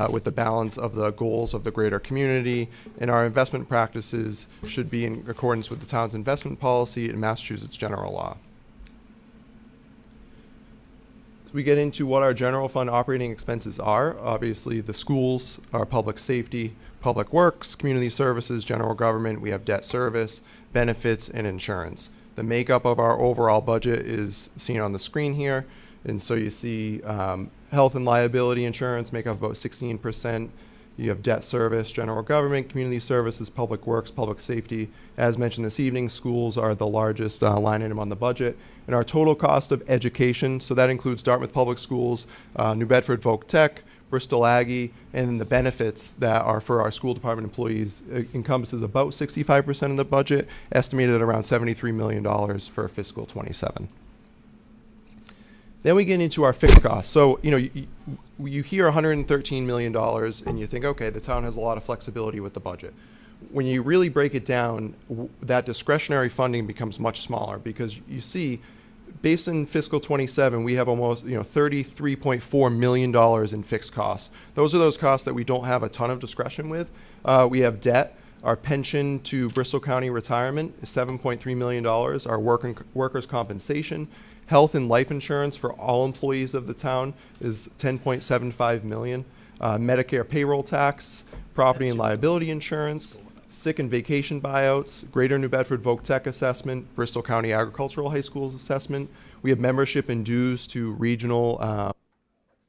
with the balance of the goals of the greater community, and our investment practices should be in accordance with the town's investment policy and Massachusetts general law. We get into what our general fund operating expenses are. Obviously, the schools, our public safety, public works, community services, general government. We have debt service, benefits, and insurance. The makeup of our overall budget is seen on the screen here. And so you see health and liability insurance make up about 16%. You have debt service, general government, community services, public works, public safety. As mentioned this evening, schools are the largest line item on the budget. And our total cost of education, so that includes Dartmouth Public Schools, New Bedford Voc Tech, Bristol Aggie, and then the benefits that are for our school department employees encompasses about 65% of the budget, estimated at around $73 million for fiscal 27. Then we get into our fixed costs. So, you hear $113 million and you think, okay, the town has a lot of flexibility with the budget. When you really break it down, that discretionary funding becomes much smaller because you see, based in fiscal 27, we have almost $33.4 million in fixed costs. Those are those costs that we don't have a ton of discretion with. We have debt. Our pension to Bristol County Retirement is $7.3 million. Our workers' compensation, health and life insurance for all employees of the town is $10.75 million. Medicare payroll tax, property and liability insurance, sick and vacation buyouts, Greater New Bedford Voc Tech assessment, Bristol County Agricultural High Schools assessment. We have membership and dues to regional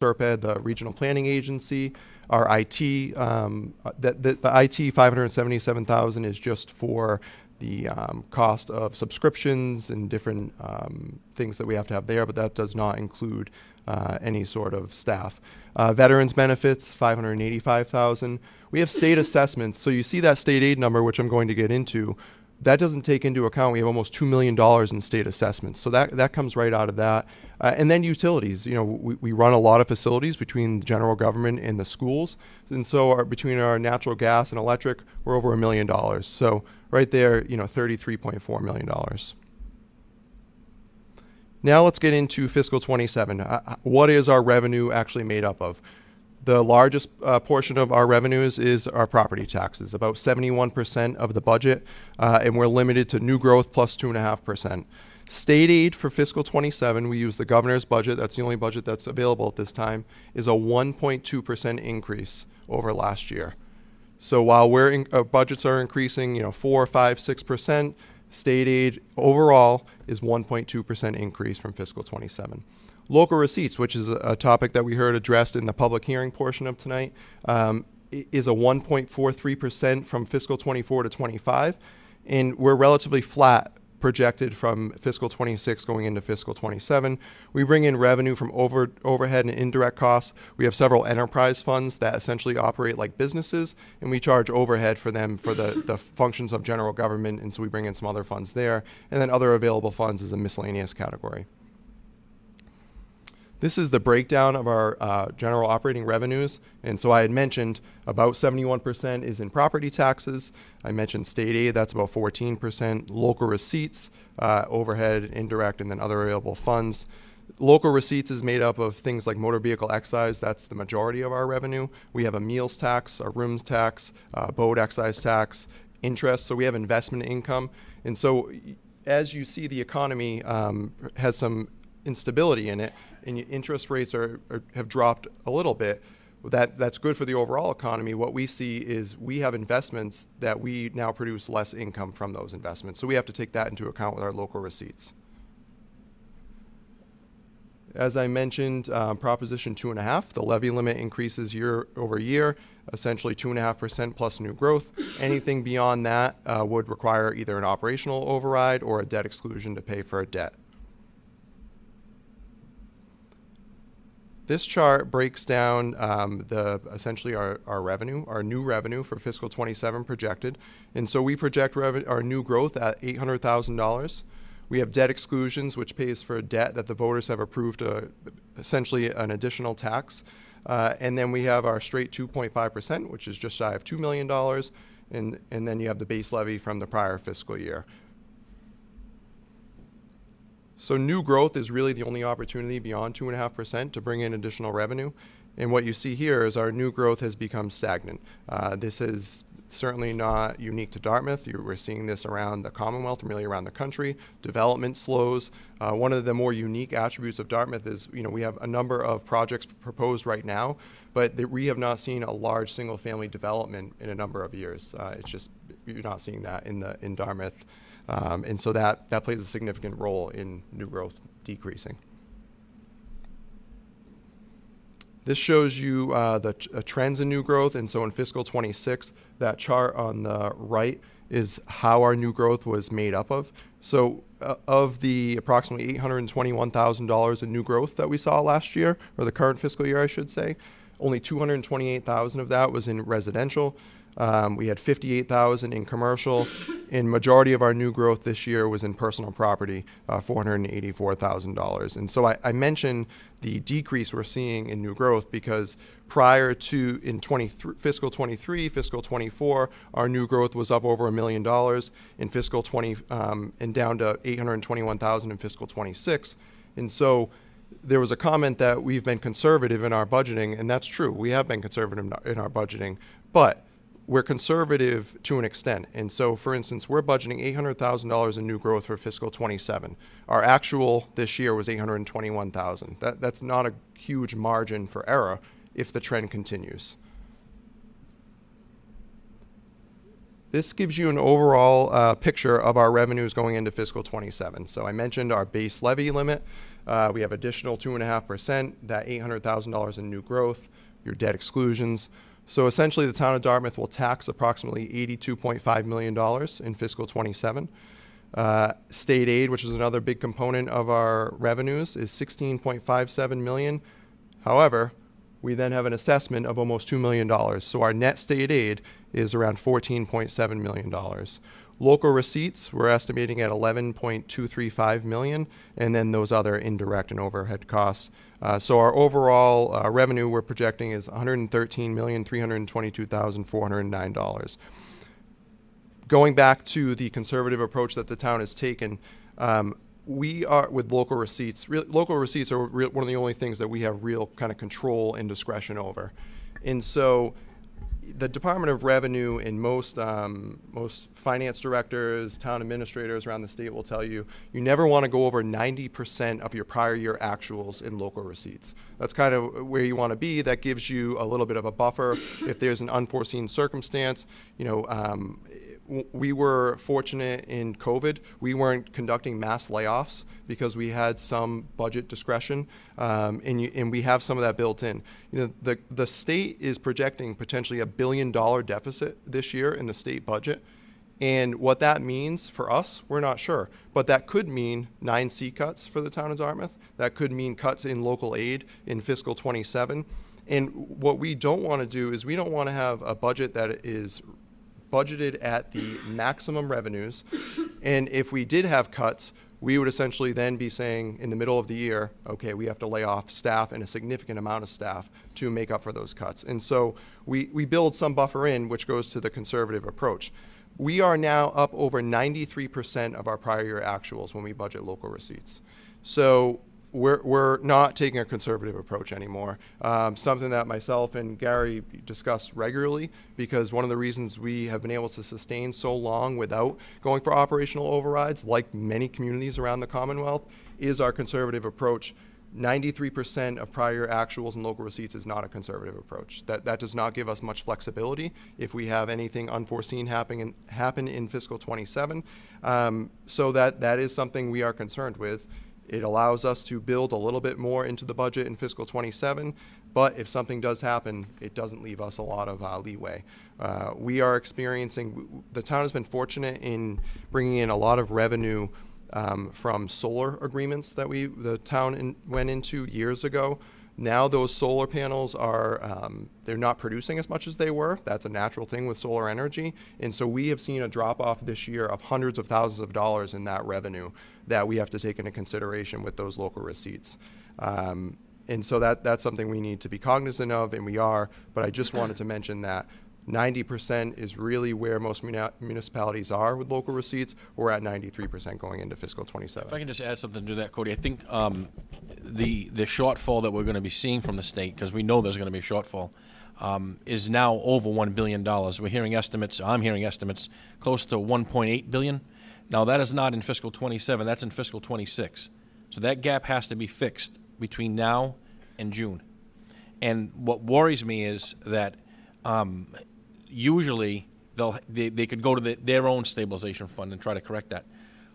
SERPED, the regional planning agency. Our IT, the IT $577,000 is just for the cost of subscriptions and different things that we have to have there, but that does not include any sort of staff. Veterans benefits, $585,000. We have state assessments. So you see that state aid number, which I'm going to get into. That doesn't take into account we have almost $2 million in state assessments. So that comes right out of that. And then utilities. We run a lot of facilities between the general government and the schools. And so between our natural gas and electric, we're over $1 million. So right there, $33.4 million. Now let's get into fiscal 27. What is our revenue actually made up of? The largest portion of our revenues is our property taxes, about 71% of the budget, and we're limited to new growth plus 2.5%. State aid for fiscal 27, we use the governor's budget, that's the only budget that's available at this time, is a 1.2% increase over last year. So while our budgets are increasing, 4, 5, 6%, state aid overall is 1.2% increase from fiscal 27. Local receipts, which is a topic that we heard addressed in the public hearing portion of tonight, is a 1.43% from fiscal 24 to 25, and we're relatively flat projected from fiscal 26 going into fiscal 27. We bring in revenue from overhead and indirect costs. We have several enterprise funds that essentially operate like businesses, and we charge overhead for them for the functions of general government, and so we bring in some other funds there. And then other available funds is a miscellaneous category. This is the breakdown of our general operating revenues. And so I had mentioned about 71% is in property taxes. I mentioned state aid, that's about 14%. Local receipts, overhead, indirect, and then other available funds. Local receipts is made up of things like motor vehicle excise. That's the majority of our revenue. We have a meals tax, a rooms tax, boat excise tax, interest. So we have investment income. And so as you see, the economy has some instability in it, and interest rates have dropped a little bit. That's good for the overall economy. What we see is we have investments that we now produce less income from those investments. So we have to take that into account with our local receipts. As I mentioned, Proposition 2.5, the levy limit increases year over year, essentially 2.5% plus new growth. Anything beyond that would require either an operational override or a debt exclusion to pay for a debt. This chart breaks down essentially our revenue, our new revenue for fiscal 27 projected. And so we project our new growth at $800,000. We have debt exclusions, which pays for debt that the voters have approved, essentially an additional tax. And then we have our straight 2.5%, which is just shy of $2 million. And then you have the base levy from the prior fiscal year. So new growth is really the only opportunity beyond 2.5% to bring in additional revenue. And what you see here is our new growth has become stagnant. This is certainly not unique to Dartmouth. We're seeing this around the Commonwealth and really around the country. Development slows. One of the more unique attributes of Dartmouth is, we have a number of projects proposed right now, but we have not seen a large single-family development in a number of years. It's just, you're not seeing that in Dartmouth. And so that plays a significant role in new growth decreasing. This shows you the trends in new growth. And so in fiscal 26, that chart on the right is how our new growth was made up of. So of the approximately $821,000 in new growth that we saw last year, or the current fiscal year, I should say, only $228,000 of that was in residential. We had $58,000 in commercial, and majority of our new growth this year was in personal property, $484,000. And so I mentioned the decrease we're seeing in new growth because prior to in fiscal 23, fiscal 24, our new growth was up over $1 million in fiscal 20 and down to $821,000 in fiscal 26. And so there was a comment that we've been conservative in our budgeting, and that's true. We have been conservative in our budgeting, but we're conservative to an extent. And so, for instance, we're budgeting $800,000 in new growth for fiscal 27. Our actual this year was $821,000. That's not a huge margin for error if the trend continues. This gives you an overall picture of our revenues going into fiscal 27. So I mentioned our base levy limit. We have additional 2.5%, that $800,000 in new growth, your debt exclusions. So essentially, the town of Dartmouth will tax approximately $82.5 million in fiscal 27. State aid, which is another big component of our revenues, is $16.57 million. However, we then have an assessment of almost $2 million. So our net state aid is around $14.7 million. Local receipts, we're estimating at $11.235 million, and then those other indirect and overhead costs. So our overall revenue we're projecting is $113,322,409. Going back to the conservative approach that the town has taken, we are with local receipts. Local receipts are one of the only things that we have real kind of control and discretion over. And so the Department of Revenue and most finance directors, town administrators around the state will tell you, you never want to go over 90% of your prior year actuals in local receipts. That's kind of where you want to be. That gives you a little bit of a buffer if there's an unforeseen circumstance. We were fortunate in COVID. We weren't conducting mass layoffs because we had some budget discretion, and we have some of that built in. The state is projecting potentially $1 billion deficit this year in the state budget. And what that means for us, we're not sure. But that could mean 9 seat cuts for the town of Dartmouth. That could mean cuts in local aid in fiscal 27. And what we don't want to do is we don't want to have a budget that is budgeted at the maximum revenues. And if we did have cuts, we would essentially then be saying in the middle of the year, okay, we have to lay off staff and a significant amount of staff to make up for those cuts. And so we build some buffer in, which goes to the conservative approach. We are now up over 93% of our prior year actuals when we budget local receipts. So we're not taking a conservative approach anymore. Something that myself and Gary discuss regularly, because one of the reasons we have been able to sustain so long without going for operational overrides, like many communities around the Commonwealth, is our conservative approach. 93% of prior actuals and local receipts is not a conservative approach. That does not give us much flexibility if we have anything unforeseen happen in fiscal 27. So that is something we are concerned with. It allows us to build a little bit more into the budget in fiscal 27, but if something does happen, it doesn't leave us a lot of leeway. We are experiencing, the town has been fortunate in bringing in a lot of revenue from solar agreements that the town went into years ago. Now those solar panels are, they're not producing as much as they were. That's a natural thing with solar energy. And so we have seen a drop off this year of hundreds of thousands of dollars in that revenue that we have to take into consideration with those local receipts. And so that's something we need to be cognizant of, and we are, but I just wanted to mention that 90% is really where most municipalities are with local receipts. We're at 93% going into fiscal 27. If I can just add something to that, Cody, I think the shortfall that we're going to be seeing from the state, because we know there's going to be a shortfall, is now over $1 billion. We're hearing estimates, I'm hearing estimates, close to $1.8 billion. Now, that is not in fiscal 27, that's in fiscal 26. So that gap has to be fixed between now and June. And what worries me is that usually they could go to their own stabilization fund and try to correct that.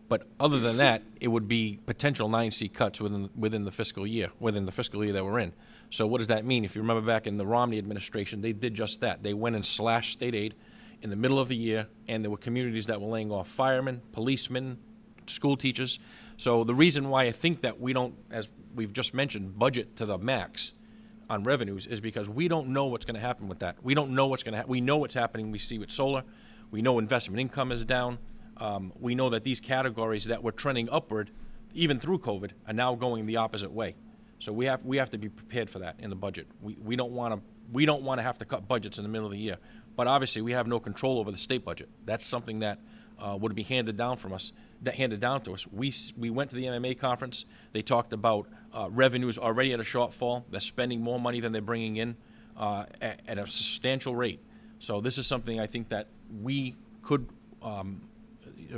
But other than that, it would be potential 9C cuts within the fiscal year that we're in. So what does that mean? If you remember back in the Romney administration, they did just that. They went and slashed state aid in the middle of the year, and there were communities that were laying off firemen, policemen, school teachers. So the reason why I think that we don't, as we've just mentioned, budget to the max on revenues is because we don't know what's going to happen with that. We don't know what's going to happen. We know what's happening. We see with solar. We know investment income is down. We know that these categories that were trending upward, even through COVID, are now going the opposite way. So we have to be prepared for that in the budget. We don't want to have to cut budgets in the middle of the year. But obviously, we have no control over the state budget. That's something that would be handed down to us. We went to the MMA conference. They talked about revenues already at a shortfall. They're spending more money than they're bringing in at a substantial rate. So this is something I think that we could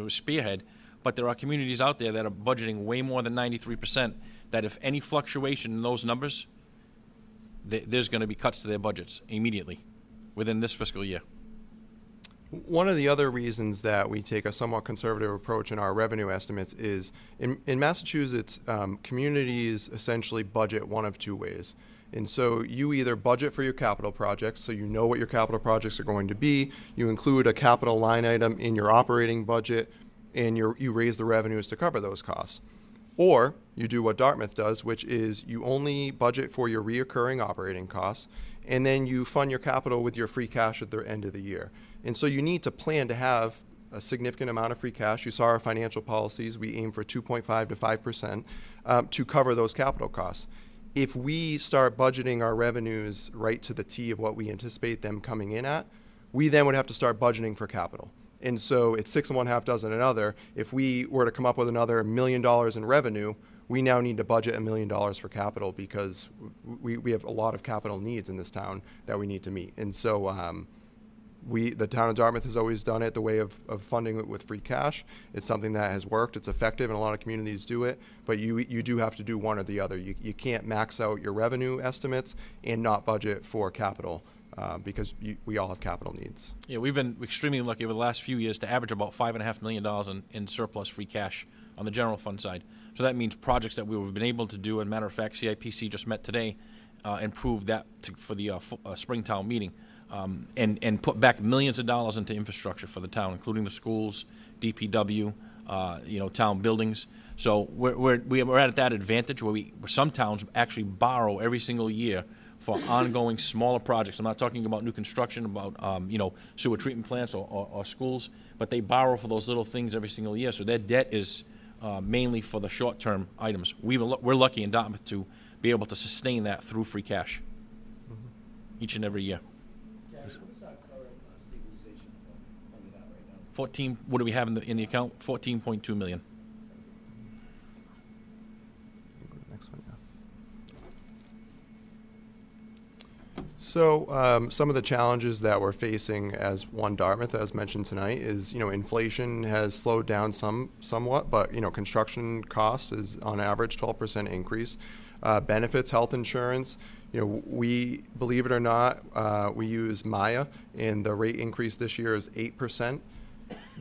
spearhead. But there are communities out there that are budgeting way more than 93%. That if any fluctuation in those numbers, there's going to be cuts to their budgets immediately within this fiscal year. One of the other reasons that we take a somewhat conservative approach in our revenue estimates is in Massachusetts, communities essentially budget one of two ways. And so you either budget for your capital projects, so you know what your capital projects are going to be, you include a capital line item in your operating budget, and you raise the revenues to cover those costs. Or you do what Dartmouth does, which is you only budget for your reoccurring operating costs, and then you fund your capital with your free cash at the end of the year. And so you need to plan to have a significant amount of free cash. You saw our financial policies. We aim for 2.5 to 5% to cover those capital costs. If we start budgeting our revenues right to the T of what we anticipate them coming in at, we then would have to start budgeting for capital. And so it's 6 and 1/2 dozen another. If we were to come up with another $1 million in revenue, we now need to budget $1 million for capital because we have a lot of capital needs in this town that we need to meet. And so the town of Dartmouth has always done it the way of funding it with free cash. It's something that has worked. It's effective, and a lot of communities do it. But you do have to do one or the other. You can't max out your revenue estimates and not budget for capital. Because we all have capital needs. Yeah, we've been extremely lucky over the last few years to average about $5.5 million in surplus free cash on the general fund side. So that means projects that we've been able to do. As a matter of fact, CIPC just met today and proved that for the Springtown meeting and put back millions of dollars into infrastructure for the town, including the schools, DPW, town buildings. So we're at that advantage where some towns actually borrow every single year for ongoing smaller projects. I'm not talking about new construction, about sewer treatment plants or schools, but they borrow for those little things every single year. So their debt is mainly for the short-term items. We're lucky in Dartmouth to be able to sustain that through free cash each and every year. What is our current stabilization fund funded at right now? 14. What do we have in the account? 14.2 million. So some of the challenges that we're facing as one Dartmouth, as mentioned tonight, is inflation has slowed down somewhat, but construction costs is on average 12% increase. benefits, health insurance. We, believe it or not, we use Maya, and the rate increase this year is 8%.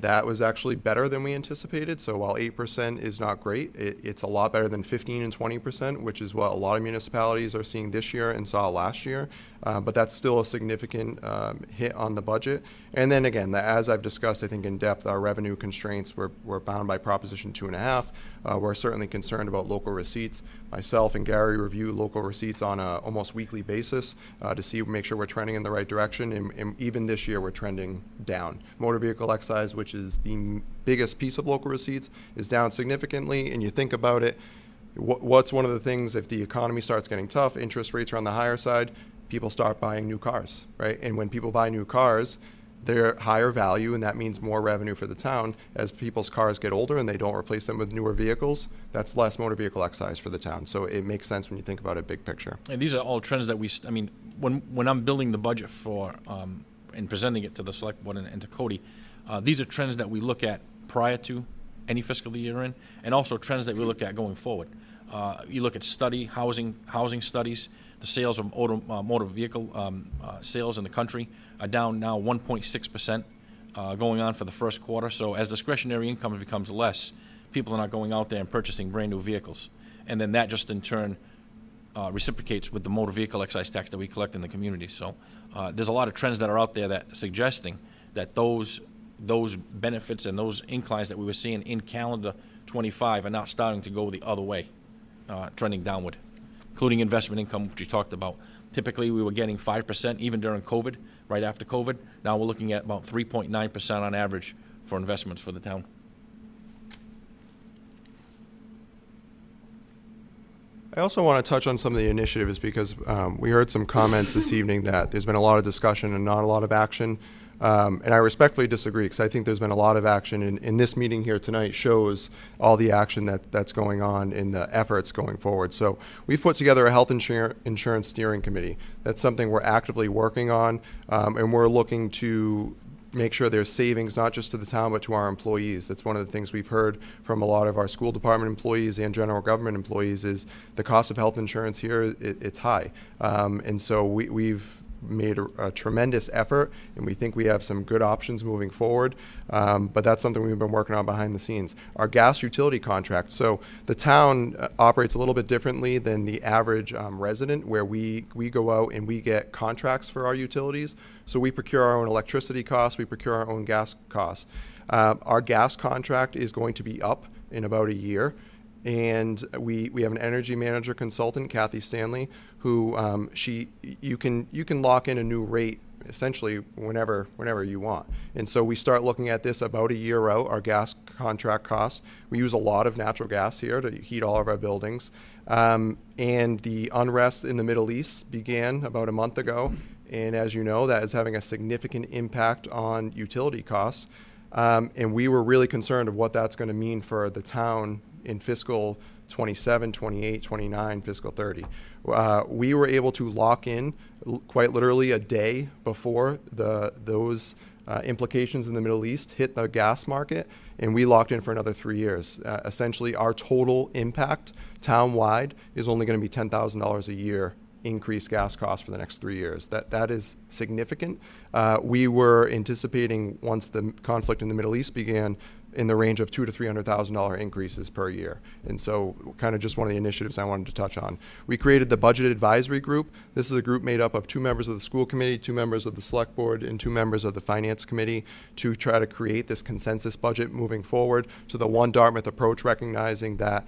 That was actually better than we anticipated. So while 8% is not great, it's a lot better than 15 and 20%, which is what a lot of municipalities are seeing this year and saw last year. But that's still a significant hit on the budget. And then again, as I've discussed, I think in depth, our revenue constraints, we're bound by Proposition 2.5. We're certainly concerned about local receipts. Myself and Gary review local receipts on a almost weekly basis to make sure we're trending in the right direction. And even this year, we're trending down. Motor vehicle excise, which is the biggest piece of local receipts, is down significantly. And you think about it, what's one of the things if the economy starts getting tough, interest rates are on the higher side, people start buying new cars, right? And when people buy new cars, they're higher value, and that means more revenue for the town. As people's cars get older and they don't replace them with newer vehicles, that's less motor vehicle excise for the town. So it makes sense when you think about it big picture. And these are all trends that when I'm building the budget for and presenting it to the select board and to Cody, these are trends that we look at prior to any fiscal year in, and also trends that we look at going forward. You look at housing studies. The sales of motor vehicle sales in the country are down now 1.6% going on for the first quarter. So as discretionary income becomes less, people are not going out there and purchasing brand new vehicles. And then that just in turn reciprocates with the motor vehicle excise tax that we collect in the community. So there's a lot of trends that are out there that suggesting that those benefits and those inclines that we were seeing in calendar 25 are now starting to go the other way, trending downward, including investment income, which you talked about. Typically, we were getting 5% even during COVID, right after COVID. Now we're looking at about 3.9% on average for investments for the town. I also want to touch on some of the initiatives because we heard some comments this evening that there's been a lot of discussion and not a lot of action. And I respectfully disagree because I think there's been a lot of action, and this meeting here tonight shows all the action that's going on in the efforts going forward. So we've put together a health insurance steering committee. That's something we're actively working on, and we're looking to make sure there's savings not just to the town but to our employees. That's one of the things we've heard from a lot of our school department employees and general government employees is the cost of health insurance here, it's high. And so we've made a tremendous effort, and we think we have some good options moving forward, but that's something we've been working on behind the scenes. Our gas utility contract, so the town operates a little bit differently than the average resident, where we go out and we get contracts for our utilities. So we procure our own electricity costs, we procure our own gas costs. Our gas contract is going to be up in about a year. And we have an energy manager consultant, Kathy Stanley, who you can lock in a new rate essentially whenever you want. And so we start looking at this about a year out, our gas contract costs. We use a lot of natural gas here to heat all of our buildings. And the unrest in the Middle East began about a month ago. And as you know, that is having a significant impact on utility costs. And we were really concerned of what that's going to mean for the town in fiscal 27, 28, 29, fiscal 30. We were able to lock in quite literally a day before those implications in the Middle East hit the gas market, and we locked in for another 3 years. Essentially, our total impact town-wide is only going to be $10,000 a year increased gas costs for the next 3 years. That is significant. We were anticipating once the conflict in the Middle East began in the range of $200,000 to $300,000 increases per year. And so kind of just one of the initiatives I wanted to touch on. We created the Budget Advisory Group. This is a group made up of 2 members of the school committee, 2 members of the select board, and 2 members of the finance committee to try to create this consensus budget moving forward to the one Dartmouth approach, recognizing that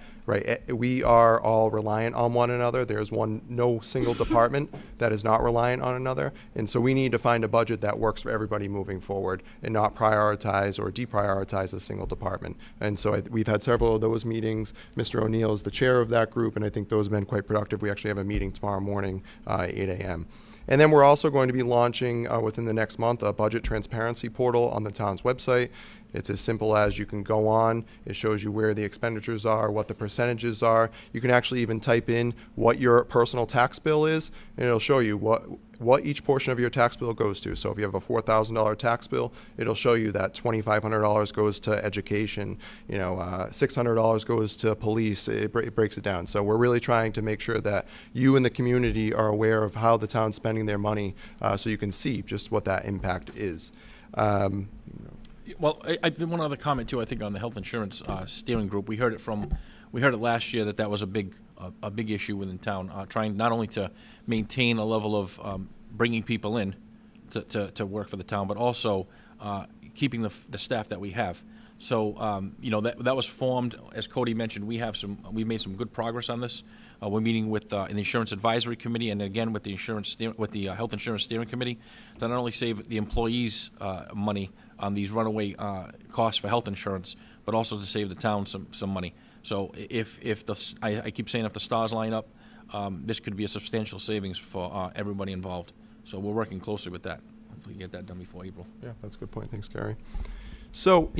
we are all reliant on one another. There's no single department that is not reliant on another. And so we need to find a budget that works for everybody moving forward and not prioritize or deprioritize a single department. And so we've had several of those meetings. Mr. O'Neill is the chair of that group, and I think those have been quite productive. We actually have a meeting tomorrow morning at 8 a.m. And then we're also going to be launching within the next month a budget transparency portal on the town's website. It's as simple as you can go on, it shows you where the expenditures are, what the percentages are. You can actually even type in what your personal tax bill is, and it'll show you what each portion of your tax bill goes to. So if you have a $4,000 tax bill, it'll show you that $2,500 goes to education, $600 goes to police. It breaks it down. So we're really trying to make sure that you and the community are aware of how the town's spending their money, so you can see just what that impact is. Well, I did one other comment too. I think on the health insurance steering group, we heard it last year that was a big issue within town, trying not only to maintain a level of bringing people in to work for the town, but also keeping the staff that we have. So that was formed, as Cody mentioned. We made some good progress on this. We're meeting with the Insurance Advisory Committee, and again with the Health Insurance Steering Committee, to not only save the employees money on these runaway costs for health insurance, but also to save the town some money. So I keep saying if the stars line up, this could be a substantial savings for everybody involved. So we're working closely with that. Hopefully get that done before April. Yeah, that's a good point. Thanks, Gary. So,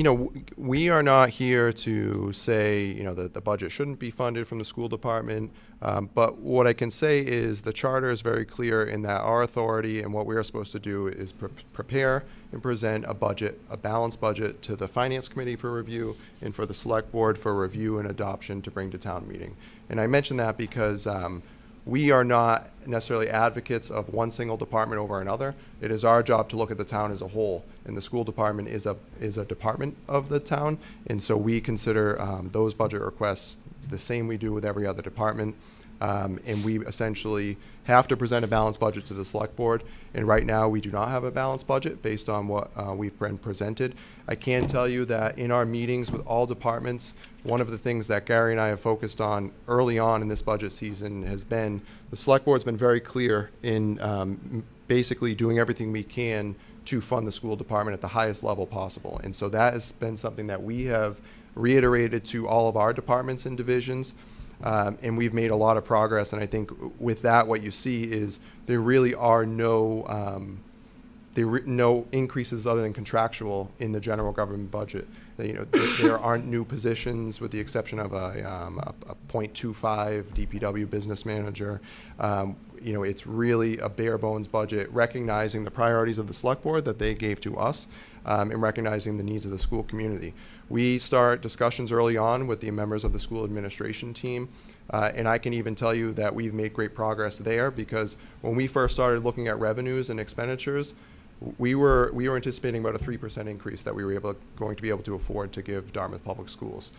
we are not here to say, that the budget shouldn't be funded from the school department. But what I can say is the charter is very clear in that our authority and what we are supposed to do is prepare and present a budget, a balanced budget, to the Finance Committee for review and for the Select Board for review and adoption to bring to town meeting. And I mention that because we are not necessarily advocates of one single department over another. It is our job to look at the town as a whole, and the school department is a department of the town, and so we consider those budget requests the same we do with every other department. And we essentially have to present a balanced budget to the Select Board, and right now we do not have a balanced budget based on what we've been presented. I can tell you that in our meetings with all departments, one of the things that Gary and I have focused on early on in this budget season has been the Select Board's been very clear in basically doing everything we can to fund the school department at the highest level possible. And so that has been something that we have reiterated to all of our departments and divisions. And we've made a lot of progress, and I think with that, what you see is there really are no increases other than contractual in the general government budget. There aren't new positions with the exception of a .25 DPW business manager. It's really a bare bones budget, recognizing the priorities of the Select Board that they gave to us, and recognizing the needs of the school community. We start discussions early on with the members of the school administration team, and I can even tell you that we've made great progress there, because when we first started looking at revenues and expenditures, we were anticipating about a 3% increase that we were going to be able to afford to give Dartmouth Public Schools.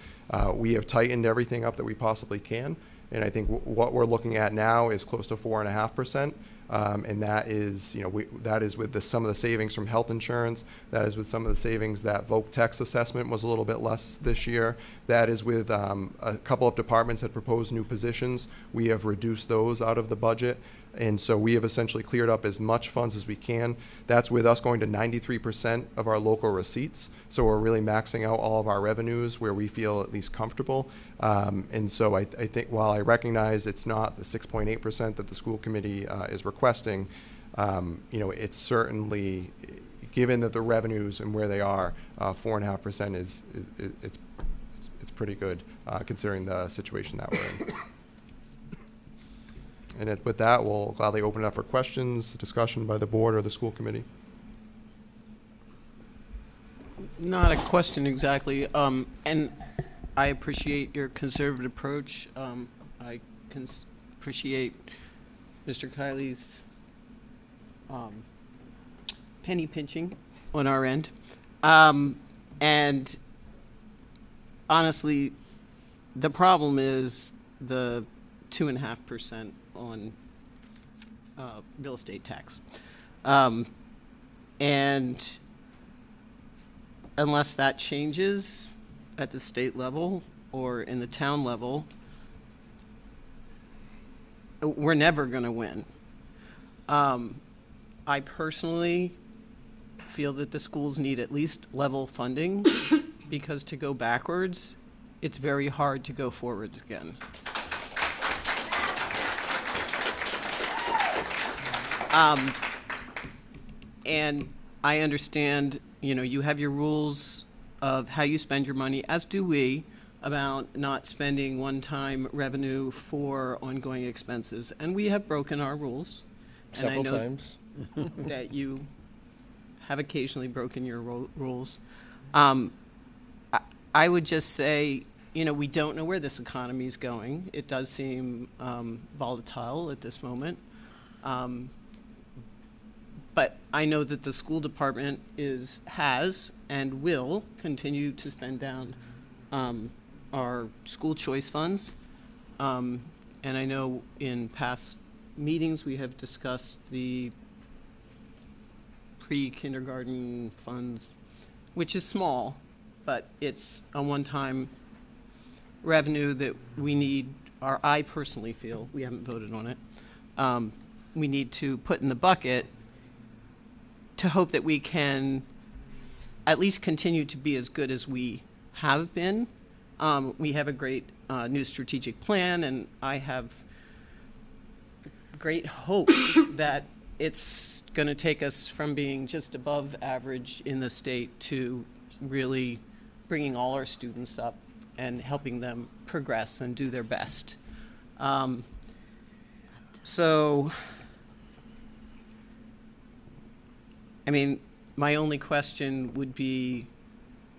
We have tightened everything up that we possibly can, and I think what we're looking at now is close to 4.5%. And that is, that is with some of the savings from health insurance. That is with some of the savings that voc text assessment was a little bit less this year. That is with a couple of departments that proposed new positions. We have reduced those out of the budget. And so we have essentially cleared up as much funds as we can. That's with us going to 93% of our local receipts. So we're really maxing out all of our revenues where we feel at least comfortable. And so I think while I recognize it's not the 6.8% that the school committee is requesting, it's certainly, given that the revenues and where they are, 4.5% it's pretty good considering the situation that we're in. And with that, we'll gladly open it up for questions, discussion by the board or the school committee. Not a question exactly, and I appreciate your conservative approach. I appreciate Mr. Kiley's penny pinching on our end. And honestly, the problem is the 2.5% on real estate tax. And unless that changes at the state level or in the town level, we're never going to win. I personally feel that the schools need at least level funding because to go backwards, it's very hard to go forwards again. And I understand, you have your rules of how you spend your money, as do we, about not spending one-time revenue for ongoing expenses. And we have broken our rules. Several and I know times. that you have occasionally broken your rules. I would just say, you know, we don't know where this economy is going. It does seem volatile at this moment. But I know that the school department has and will continue to spend down our school choice funds. And I know in past meetings we have discussed the pre-kindergarten funds, which is small, but it's a one-time revenue that we need, or I personally feel, we haven't voted on it, we need to put in the bucket to hope that we can at least continue to be as good as we have been. We have a great new strategic plan, and I have great hopes that it's going to take us from being just above average in the state to really bringing all our students up and helping them progress and do their best. So, I mean, my only question would be,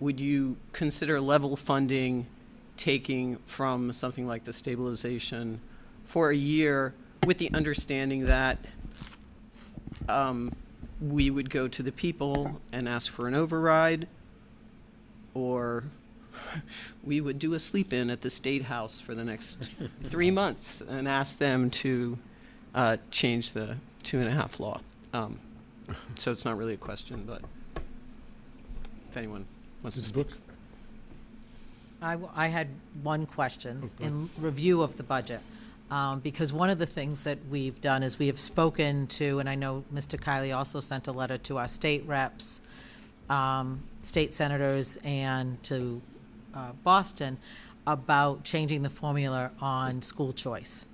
would you consider level funding taking from something like the stabilization for a year with the understanding that we would go to the people and ask for an override, or we would do a sleep-in at the State House for the next 3 months and ask them to change the 2.5 law. So it's not really a question, but if anyone wants to speak. I had one question in review of the budget, because one of the things that we've done is we have spoken to, and I know Mr. Kiley also sent a letter to our state reps, state senators, and to Boston about changing the formula on school choice.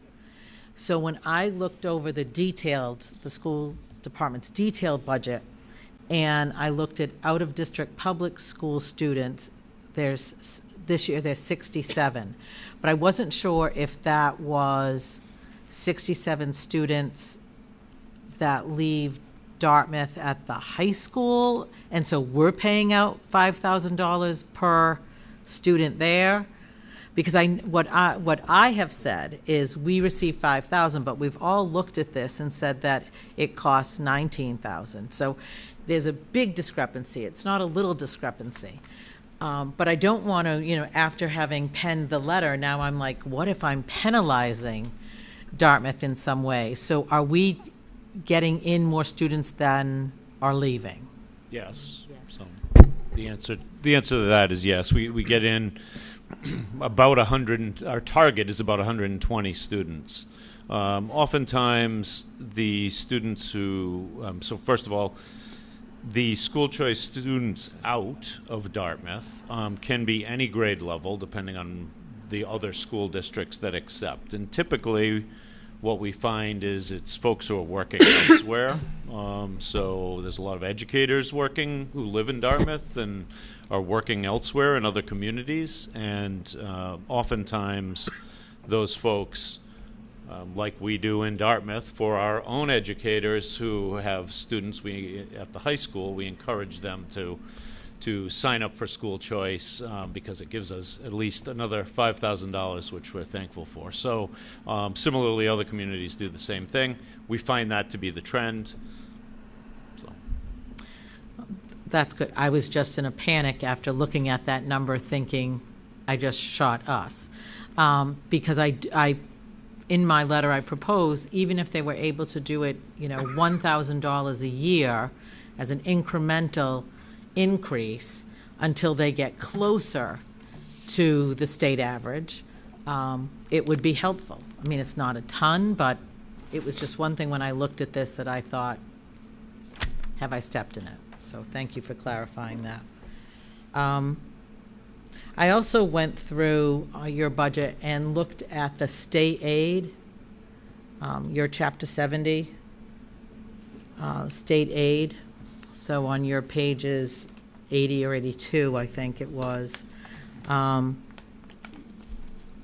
So when I looked over the school department's detailed budget, and I looked at out-of-district public school students, this year there's 67, but I wasn't sure if that was 67 students that leave Dartmouth at the high school, and so we're paying out $5,000 per student there. Because what I have said is we receive $5,000, but we've all looked at this and said that it costs $19,000. So there's a big discrepancy. It's not a little discrepancy. But I don't want to, you know, after having penned the letter, now I'm like, what if I'm penalizing Dartmouth in some way? So are we getting in more students than are leaving? Yes. So the answer to that is yes. We get in about 100. Our target is about 120 students. Oftentimes, the students who so first of all, the school choice students out of Dartmouth can be any grade level, depending on the other school districts that accept. And typically, what we find is it's folks who are working elsewhere. So there's a lot of educators working who live in Dartmouth and are working elsewhere in other communities. And oftentimes, those folks, like we do in Dartmouth, for our own educators who have students at the high school, we encourage them to sign up for school choice because it gives us at least another $5,000, which we're thankful for. So similarly, other communities do the same thing. We find that to be the trend. So. That's good. I was just in a panic after looking at that number, thinking I just shot us. Because I in my letter, I proposed, even if they were able to do it, you know, $1,000 a year as an incremental increase until they get closer to the state average, it would be helpful. I mean, it's not a ton, but it was just one thing when I looked at this that I thought, have I stepped in it? So thank you for clarifying that. I also went through your budget and looked at the state aid, your Chapter 70 state aid. So on your pages 80 or 82, I think it was.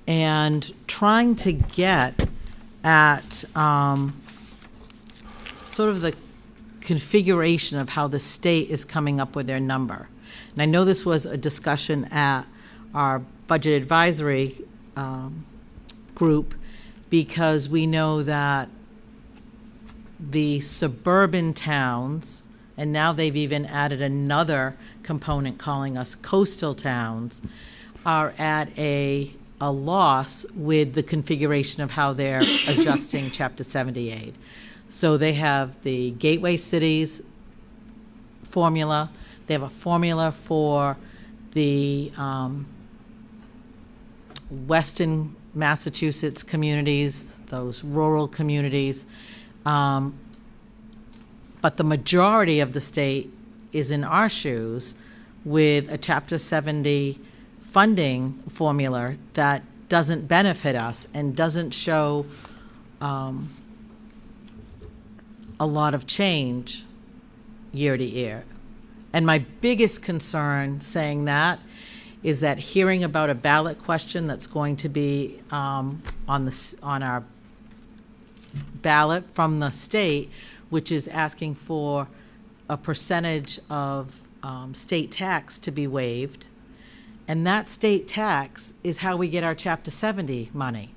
And trying to get at sort of the configuration of how the state is coming up with their number. And I know this was a discussion at our budget advisory group, because we know that the suburban towns, and now they've even added another component calling us coastal towns, are at a loss with the configuration of how they're adjusting Chapter 70 aid. So they have the gateway cities formula. They have a formula for the Western Massachusetts communities, those rural communities. But the majority of the state is in our shoes with a Chapter 70 funding formula that doesn't benefit us and doesn't show a lot of change year to year. And my biggest concern saying that is that hearing about a ballot question that's going to be on our ballot from the state, which is asking for a percentage of state tax to be waived. And that state tax is how we get our Chapter 70 money.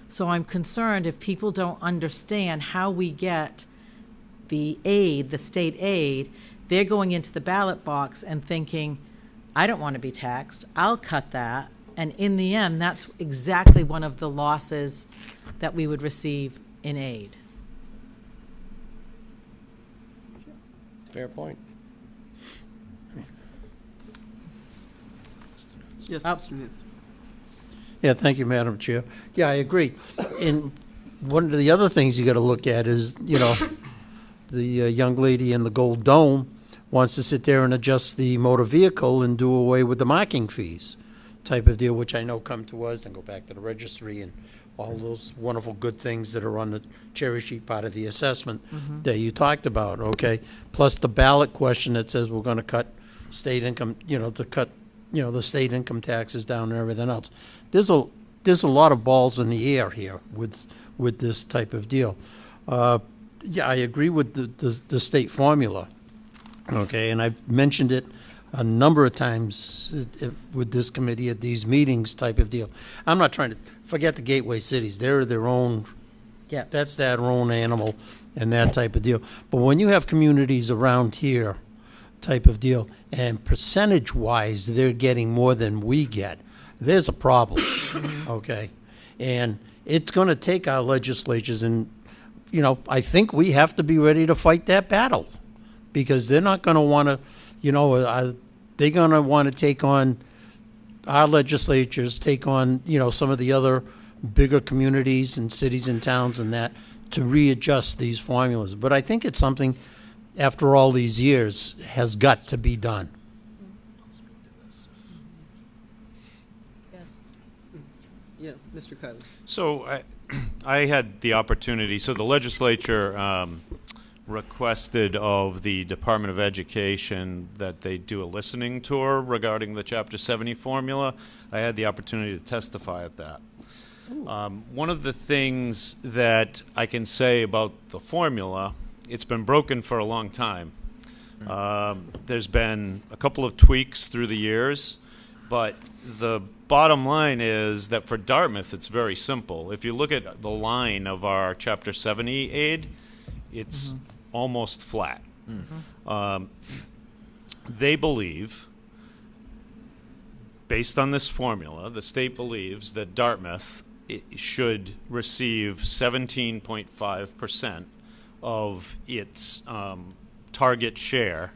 So I'm concerned if people don't understand how we get the aid, the state aid, they're going into the ballot box and thinking, I don't want to be taxed, I'll cut that. And in the end, that's exactly one of the losses that we would receive in aid. Fair point. Yes, Oh. Mr. Newt. Yeah, thank you, Madam Chair. Yeah, I agree. And one of the other things you got to look at is, you know, the young lady in the Gold Dome wants to sit there and adjust the motor vehicle and do away with the marking fees type of deal, which I know come to us and go back to the registry and all those wonderful good things that are on the cherry sheet part of the assessment that you talked about, okay? Plus the ballot question that says we're going to cut state income, you know, to cut, you know, the state income taxes down and everything else. There's a lot of balls in the air here with this type of deal. Yeah, I agree with the state formula, okay, and I've mentioned it a number of times with this committee at these meetings type of deal. I'm not trying to forget the gateway cities. They're their own, that's their own animal and that type of deal. But when you have communities around here type of deal, and percentage-wise they're getting more than we get, there's a problem, okay? And it's going to take our legislatures, and, you know, I think we have to be ready to fight that battle, because they're not going to want to, you know, they're going to want to take on our legislatures, take on, you know, some of the other bigger communities and cities and towns and that to readjust these formulas. But I think it's something, after all these years, has got to be done. Yeah, Mr. Kiley. So I had the opportunity, so the legislature requested of the Department of Education that they do a listening tour regarding the Chapter 70 formula. I had the opportunity to testify at that. One of the things that I can say about the formula, it's been broken for a long time. There's been a couple of tweaks through the years, but the bottom line is that for Dartmouth, it's very simple. If you look at the line of our Chapter 70 aid, it's almost flat. They believe, based on this formula, the state believes that Dartmouth should receive 17.5% of its target share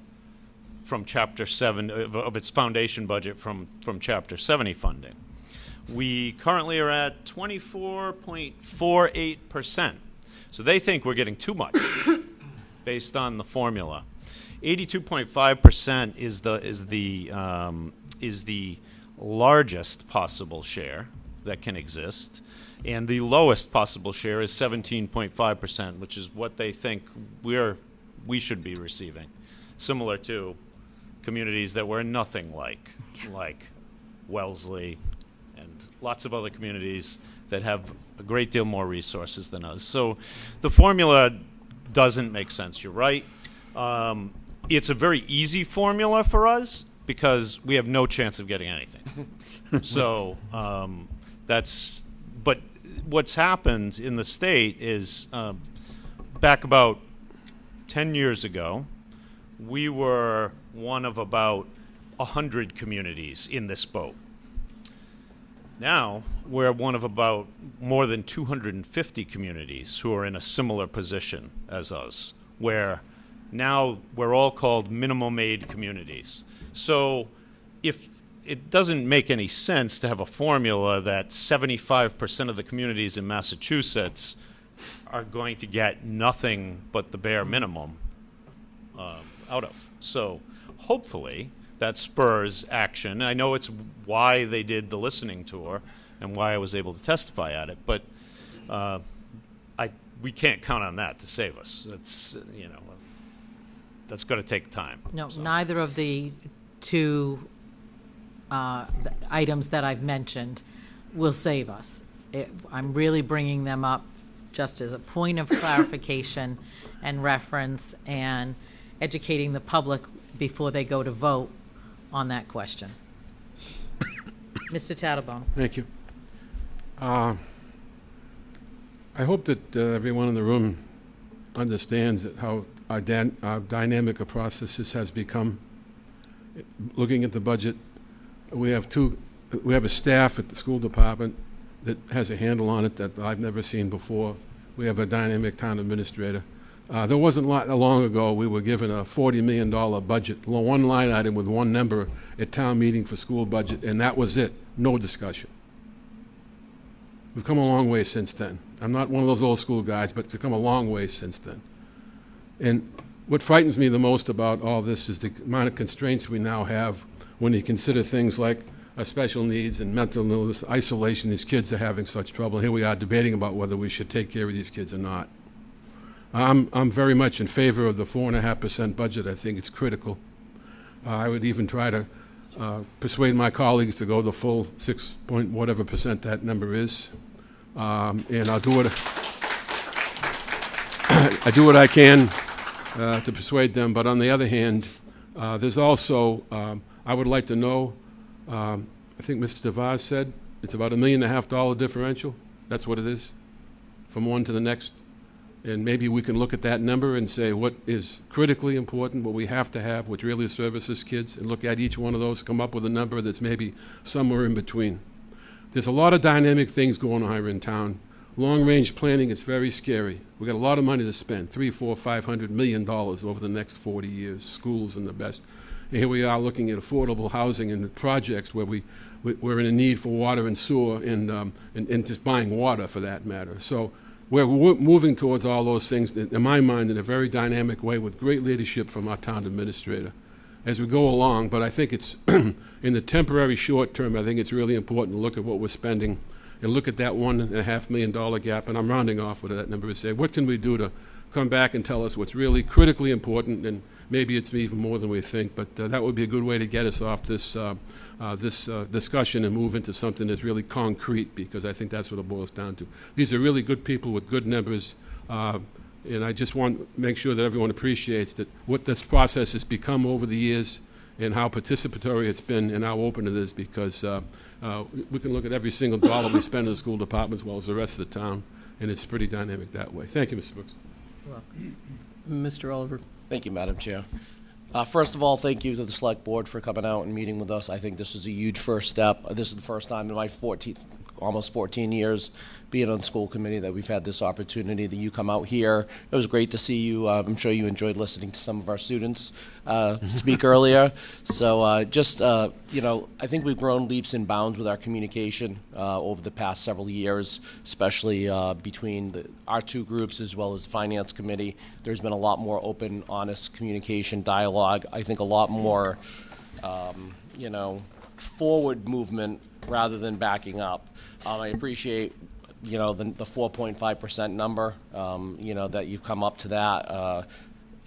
from Chapter 7 of its foundation budget from Chapter 70 funding. We currently are at 24.48%. So they think we're getting too much based on the formula. 82.5% is the largest possible share that can exist, and the lowest possible share is 17.5%, which is what they think we should be receiving, similar to communities that were nothing like Wellesley and lots of other communities that have a great deal more resources than us. So the formula doesn't make sense. You're right. It's a very easy formula for us because we have no chance of getting anything. So but what's happened in the state is back about 10 years ago, we were one of about 100 communities in this boat. Now, we're one of about more than 250 communities who are in a similar position as us, where now we're all called minimum aid communities. So if it doesn't make any sense to have a formula that 75% of the communities in Massachusetts are going to get nothing but the bare minimum out of. So hopefully that spurs action. I know it's why they did the listening tour and why I was able to testify at it, but we can't count on that to save us. That's, that's going to take time. No, neither of the two the items that I've mentioned will save us. I'm really bringing them up just as a point of clarification and reference and educating the public before they go to vote on that question. Mr. Tattelbaum. Thank you. I hope that everyone in the room understands that how dynamic a process this has become. Looking at the budget, we have a staff at the school department that has a handle on it that I've never seen before. We have a dynamic town administrator. There wasn't long ago we were given a $40 million budget, one line item with one number at town meeting for school budget, and that was it, no discussion. We've come a long way since then. I'm not one of those old school guys, but it's come a long way since then. And what frightens me the most about all this is the amount of constraints we now have when you consider things like special needs and mental illness, isolation. These kids are having such trouble. Here we are debating about whether we should take care of these kids or not. I'm very much in favor of the 4.5% budget. I think it's critical. I would even try to persuade my colleagues to go the full 6 point whatever percent that number is. And I'll do what I do what I can to persuade them. But on the other hand, there's also I would like to know. I think Mr. DeVos said it's about $1.5 million differential. That's what it is, from one to the next. And maybe we can look at that number and say what is critically important, what we have to have, which really services kids, and look at each one of those, come up with a number that's maybe somewhere in between. There's a lot of dynamic things going on here in town. Long-range planning is very scary. We've got a lot of money to spend, $500 million over the next 40 years, schools and the best. And here we are looking at affordable housing and projects where we're in a need for water and sewer and just buying water for that matter. So we're moving towards all those things, in my mind, in a very dynamic way with great leadership from our town administrator as we go along. But I think it's, in the temporary short term, I think it's really important to look at what we're spending and look at that $1.5 million gap, and I'm rounding off with that number, and say, what can we do to come back and tell us what's really critically important, and maybe it's even more than we think, but that would be a good way to get us off this discussion and move into something that's really concrete, because I think that's what it boils down to. These are really good people with good numbers, and I just want to make sure that everyone appreciates that what this process has become over the years and how participatory it's been and how open it is, because we can look at every single dollar we spend in the school department as well as the rest of the town, and it's pretty dynamic that way. Thank you, Mr. Brooks. You're welcome. Mr. Oliver. Thank you, Madam Chair. First of all, thank you to the Select Board for coming out and meeting with us. I think this is a huge first step. This is the first time in my almost 14 years being on the school committee that we've had this opportunity that you come out here. It was great to see you. I'm sure you enjoyed listening to some of our students speak earlier. So you know, I think we've grown leaps and bounds with our communication over the past several years, especially between our two groups as well as the Finance Committee. There's been a lot more open, honest communication, dialogue. I think a lot more, you know, forward movement rather than backing up. I appreciate, you know, the 4.5% number, you know, that you've come up to that.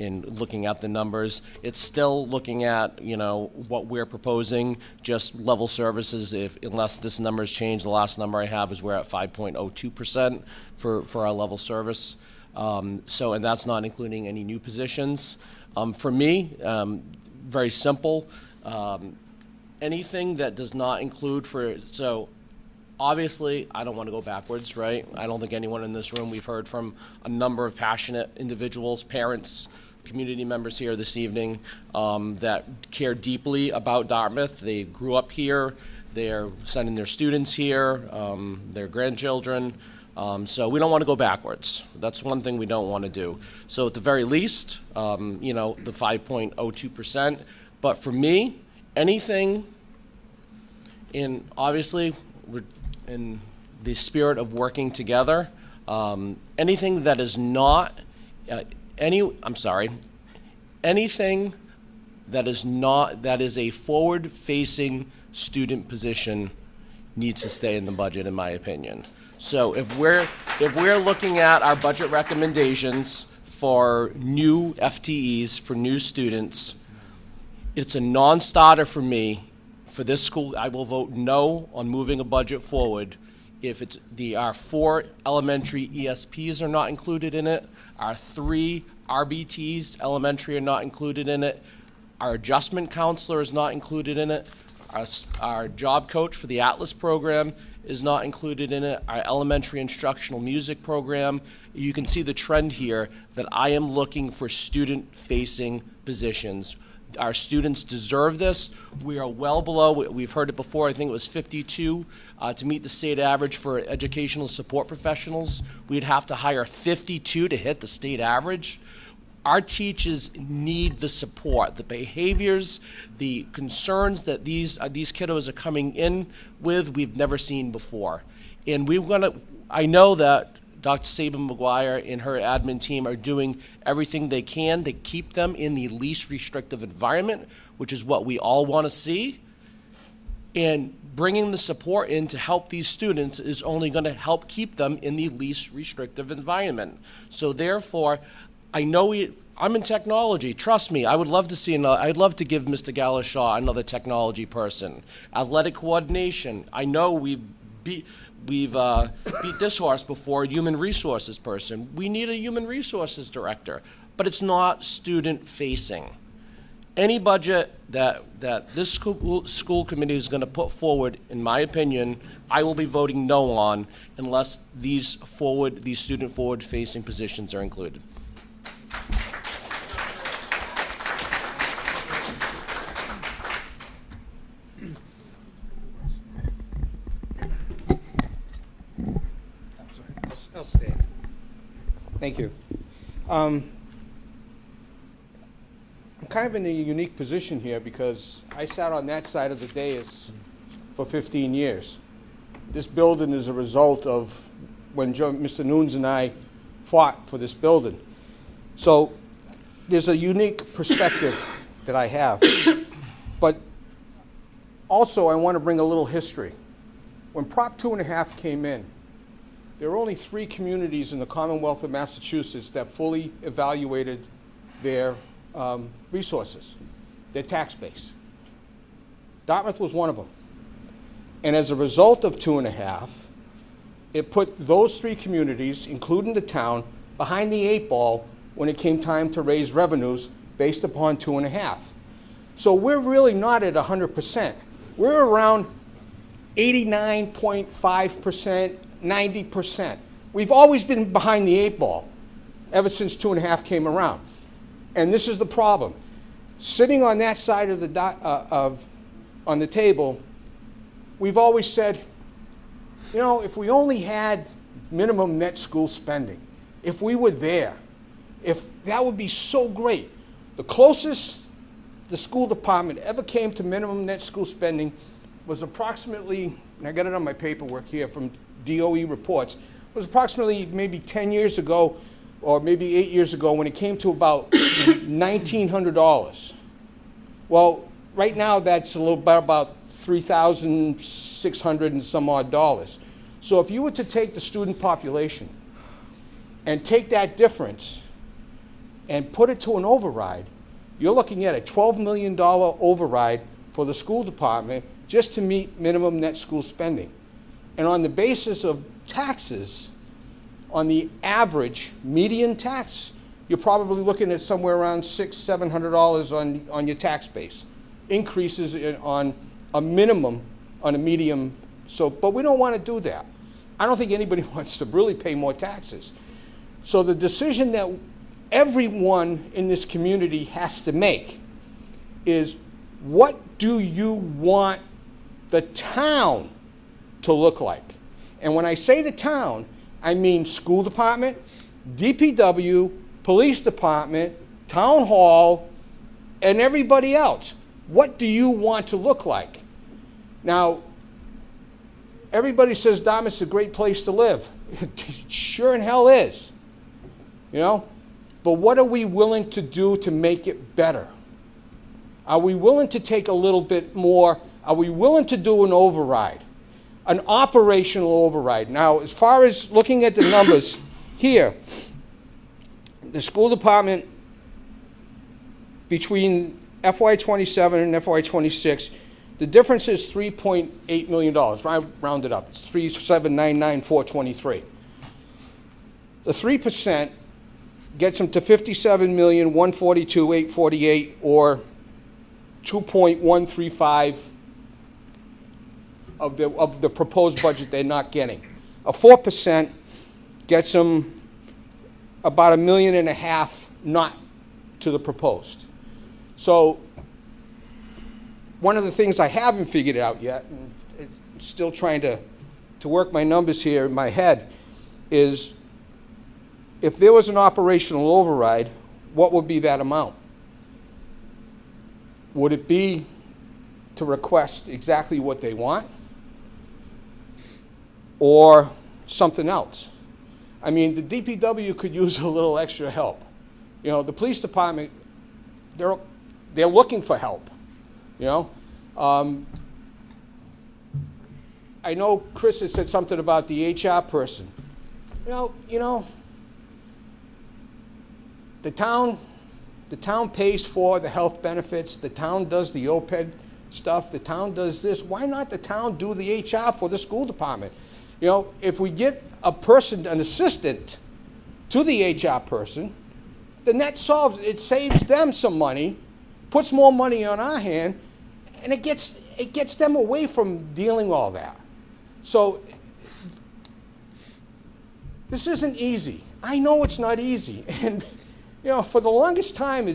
in looking at the numbers. It's still looking at, you know, what we're proposing, just level services, unless this number's changed. The last number I have is we're at 5.02% for our level service. And that's not including any new positions. For me, very simple. Anything that does not include obviously, I don't want to go backwards, right? I don't think anyone in this room, we've heard from a number of passionate individuals, parents, community members here this evening that care deeply about Dartmouth. They grew up here. They're sending their students here, their grandchildren. So we don't want to go backwards. That's one thing we don't want to do. So at the very least, you know, the 5.02%. But for me, anything obviously, we're in the spirit of working together, anything that is not, anything that is a forward-facing student position needs to stay in the budget, in my opinion. So if we're looking at our budget recommendations for new FTEs, for new students, it's a non-starter for me. For this school, I will vote no on moving a budget forward if our 4 elementary ESPs are not included in it, our 3 RBTs elementary are not included in it, our adjustment counselor is not included in it, our job coach for the Atlas program is not included in it, our elementary instructional music program. You can see the trend here that I am looking for student-facing positions. Our students deserve this. We are well below, we've heard it before, I think it was 52 to meet the state average for educational support professionals. We'd have to hire 52 to hit the state average. Our teachers need the support, the behaviors, the concerns that these kiddos are coming in with, we've never seen before. And I know that Dr. Sabin McGuire and her admin team are doing everything they can to keep them in the least restrictive environment, which is what we all want to see. And bringing the support in to help these students is only going to help keep them in the least restrictive environment. So therefore, I know I'm in technology. Trust me, I would love to see I'd love to give Mr. Galashaw another technology person. Athletic coordination. I know we've beat this horse before, human resources person. We need a human resources director, but it's not student-facing. Any budget that this school committee is going to put forward, in my opinion, I will be voting no on unless these student forward-facing positions are included. I'll stay. Thank you. I'm kind of in a unique position here because I sat on that side of the dais for 15 years. This building is a result of when Mr. Nunes and I fought for this building. So there's a unique perspective that I have. But also I want to bring a little history. When Prop 2.5 came in, there were only 3 communities in the Commonwealth of Massachusetts that fully evaluated their resources, their tax base. Dartmouth was one of them. And as a result of 2.5, it put those 3 communities, including the town, behind the 8 ball when it came time to raise revenues based upon 2.5. So we're really not at 100%. We're around 89.5%, 90%. We've always been behind the 8 ball ever since 2.5 came around. And this is the problem. Sitting on that side of the on the table, we've always said, you know, if we only had minimum net school spending, if we were there, that would be so great. The closest the school department ever came to minimum net school spending was approximately, and I got it on my paperwork here from DOE reports, was approximately maybe 10 years ago or maybe 8 years ago when it came to about $1,900. Well, right now that's about $3,600 and some odd dollars. So if you were to take the student population and take that difference and put it to an override, you're looking at a $12 million override for the school department just to meet minimum net school spending. And on the basis of taxes, on the average median tax, you're probably looking at somewhere around $600–700 on your tax base. Increases on a minimum, on a medium. So, but we don't want to do that. I don't think anybody wants to really pay more taxes. So the decision that everyone in this community has to make is, what do you want the town to look like? And when I say the town, I mean school department, DPW, police department, town hall, and everybody else. What do you want to look like? Now, everybody says Dartmouth's a great place to live. It sure in hell is, you know? But what are we willing to do to make it better? Are we willing to take a little bit more? Are we willing to do an override? An operational override. Now, as far as looking at the numbers here, the school department between FY27 and FY26, the difference is $3.8 million. Round it up. It's $3,799,423. The 3% gets them to $57,142,848, or 2.135 of the proposed budget they're not getting. A 4% gets them about $1.5 million not to the proposed. So one of the things I haven't figured out yet, and it's still trying to work my numbers here in my head, is if there was an operational override, what would be that amount? Would it be to request exactly what they want, or something else? I mean, the DPW could use a little extra help. You know, the police department, they're looking for help, you know? I know Chris has said something about the HR person. You know, the town pays for the health benefits, the town does the OPED stuff, the town does this. Why not the town do the HR for the school department? You know, if we get a person, an assistant to the HR person, then that solves, it saves them some money, puts more money on our hand, and it gets them away from dealing all that. So this isn't easy. I know it's not easy. And you know, for the longest time,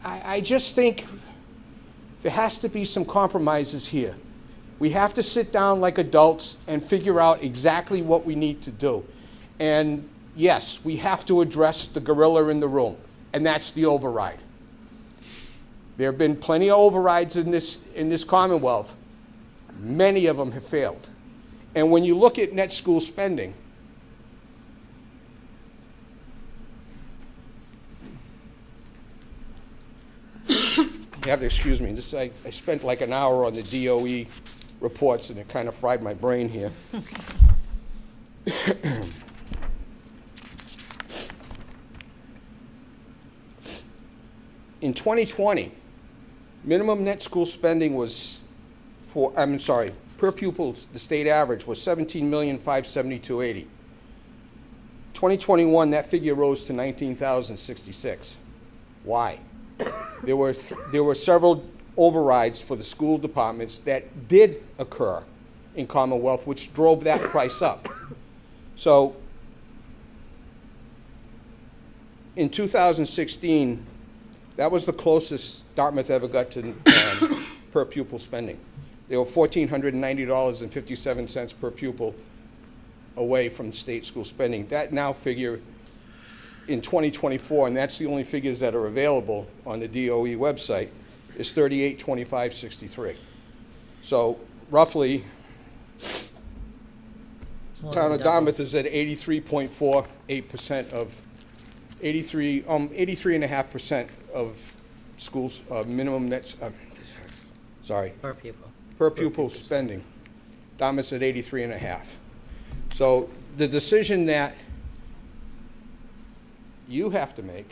I just think there has to be some compromises here. We have to sit down like adults and figure out exactly what we need to do. And yes, we have to address the gorilla in the room, and that's the override. There have been plenty of overrides in this Commonwealth. Many of them have failed. And when you look at net school spending, you have to excuse me. I spent like an hour on the DOE reports, and it kind of fried my brain here. In 2020, minimum net school spending was per pupil, the state average was $17,572,080. 2021, that figure rose to $19,066. Why? There were several overrides for the school departments that did occur in Commonwealth, which drove that price up. So in 2016, that was the closest Dartmouth ever got to per pupil spending. They were $1,490.57 per pupil away from state school spending. That now figure in 2024, and that's the only figures that are available on the DOE website, is $38,2563. So roughly, the town of Dartmouth is at 83.48% of 83.5% of schools minimum net. Per pupil spending. Dartmouth's at 83.5. So the decision that you have to make,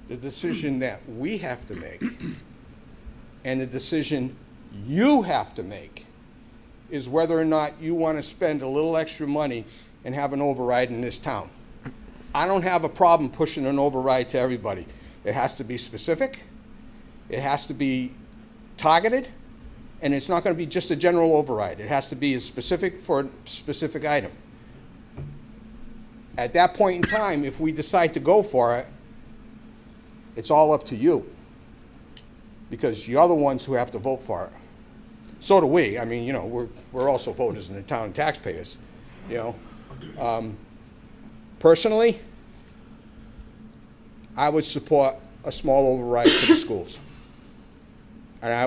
the decision that we have to make, and the decision you have to make is whether or not you want to spend a little extra money and have an override in this town. I don't have a problem pushing an override to everybody. It has to be specific, it has to be targeted, and it's not going to be just a general override. It has to be as specific for a specific item. At that point in time, if we decide to go for it, it's all up to you, because you're the ones who have to vote for it. So do we. I mean, you know, we're also voters in the town and taxpayers, you know. Personally, I would support a small override to the schools. And I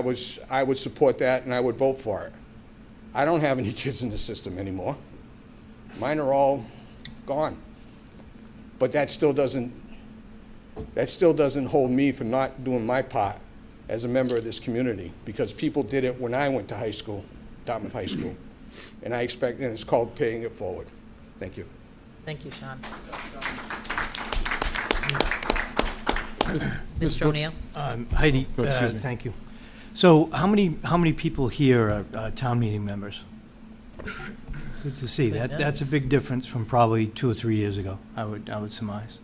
would support that, and I would vote for it. I don't have any kids in the system anymore. Mine are all gone. But that still doesn't hold me from not doing my part as a member of this community, because people did it when I went to high school, Dartmouth High School. And I expect, and it's called paying it forward. Thank you. Thank you, Sean. Mr. O'Neill? Heidi, excuse me. thank you. So how many people here are town meeting members? Good to see. That's a big difference from probably 2 or 3 years ago, I would surmise.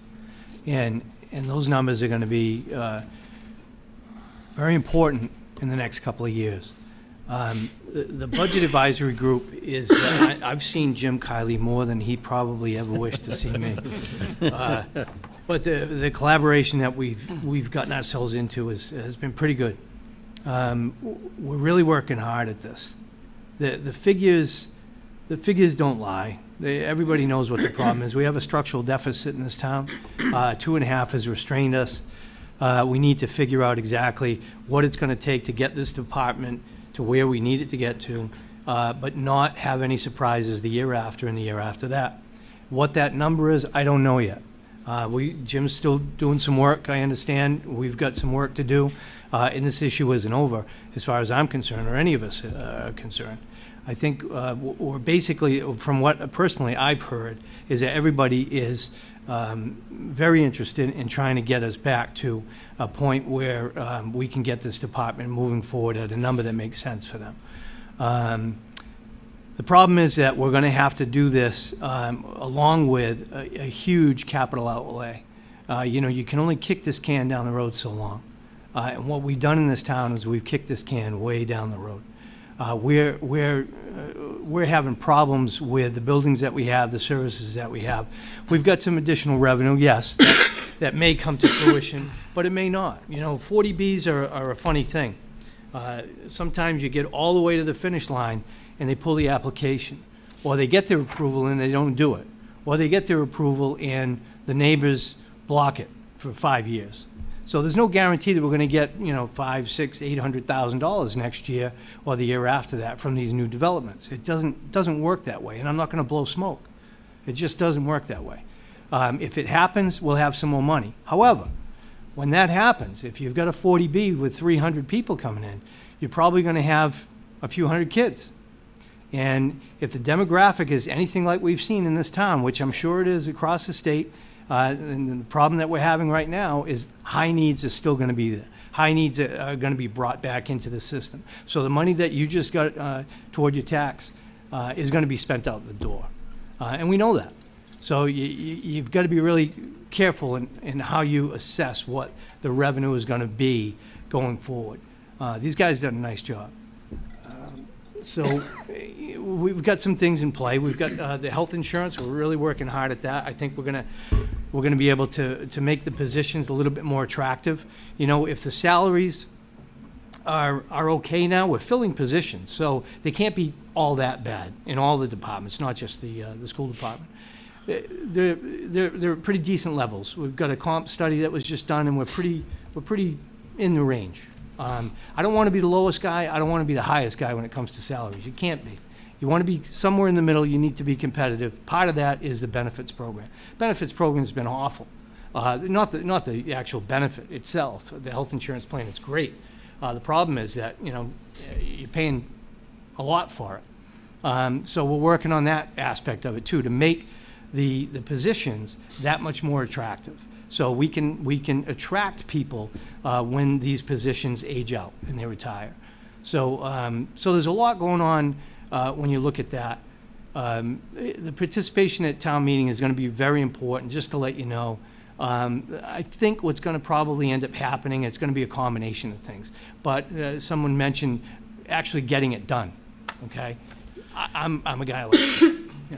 And those numbers are going to be very important in the next couple of years. The Budget Advisory Group is, I've seen Jim Kiley more than he probably ever wished to see me. But the collaboration that we've gotten ourselves into has been pretty good. We're really working hard at this. The figures don't lie. Everybody knows what the problem is. We have a structural deficit in this town. 2.5 has restrained us. We need to figure out exactly what it's going to take to get this department to where we need it to get to, but not have any surprises the year after and the year after that. What that number is, I don't know yet. Jim's still doing some work, I understand. We've got some work to do, and this issue isn't over as far as I'm concerned, or any of us are concerned. I think we're basically, from what personally I've heard, is that everybody is very interested in trying to get us back to a point where we can get this department moving forward at a number that makes sense for them. The problem is that we're going to have to do this along with a huge capital outlay. You know, you can only kick this can down the road so long. And what we've done in this town is we've kicked this can way down the road. We're having problems with the buildings that we have, the services that we have. We've got some additional revenue, yes, that may come to fruition, but it may not. You know, 40Bs are a funny thing. Sometimes you get all the way to the finish line and they pull the application, or they get their approval and they don't do it, or they get their approval and the neighbors block it for 5 years. So there's no guarantee that we're going to get, you know, $500,000, $600,000, $800,000 next year or the year after that from these new developments. It doesn't work that way, and I'm not going to blow smoke. It just doesn't work that way. If it happens, we'll have some more money. However, when that happens, if you've got a 40B with 300 people coming in, you're probably going to have a few hundred kids. And if the demographic is anything like we've seen in this town, which I'm sure it is across the state, and the problem that we're having right now is high needs is still going to be there. High needs are going to be brought back into the system. So the money that you just got toward your tax is going to be spent out the door. And we know that. So you've got to be really careful in how you assess what the revenue is going to be going forward. These guys done a nice job. So we've got some things in play. We've got the health insurance. We're really working hard at that. I think we're gonna be able to make the positions a little bit more attractive. You know, if the salaries are okay now, we're filling positions, so they can't be all that bad in all the departments, not just the school department. They're pretty decent levels. We've got a comp study that was just done, and we're pretty in the range. I don't want to be the lowest guy. I don't want to be the highest guy when it comes to salaries. You can't be. You want to be somewhere in the middle. You need to be competitive. Part of that is the benefits program. Benefits program has been awful. Not the actual benefit itself. The health insurance plan is great. The problem is that, you know, you're paying a lot for it. So we're working on that aspect of it too, to make the positions that much more attractive. So we can attract people when these positions age out and they retire. So so there's a lot going on when you look at that. The participation at town meeting is going to be very important, just to let you know. I think what's going to probably end up happening, it's going to be a combination of things. But someone mentioned actually getting it done, okay? I'm a guy like,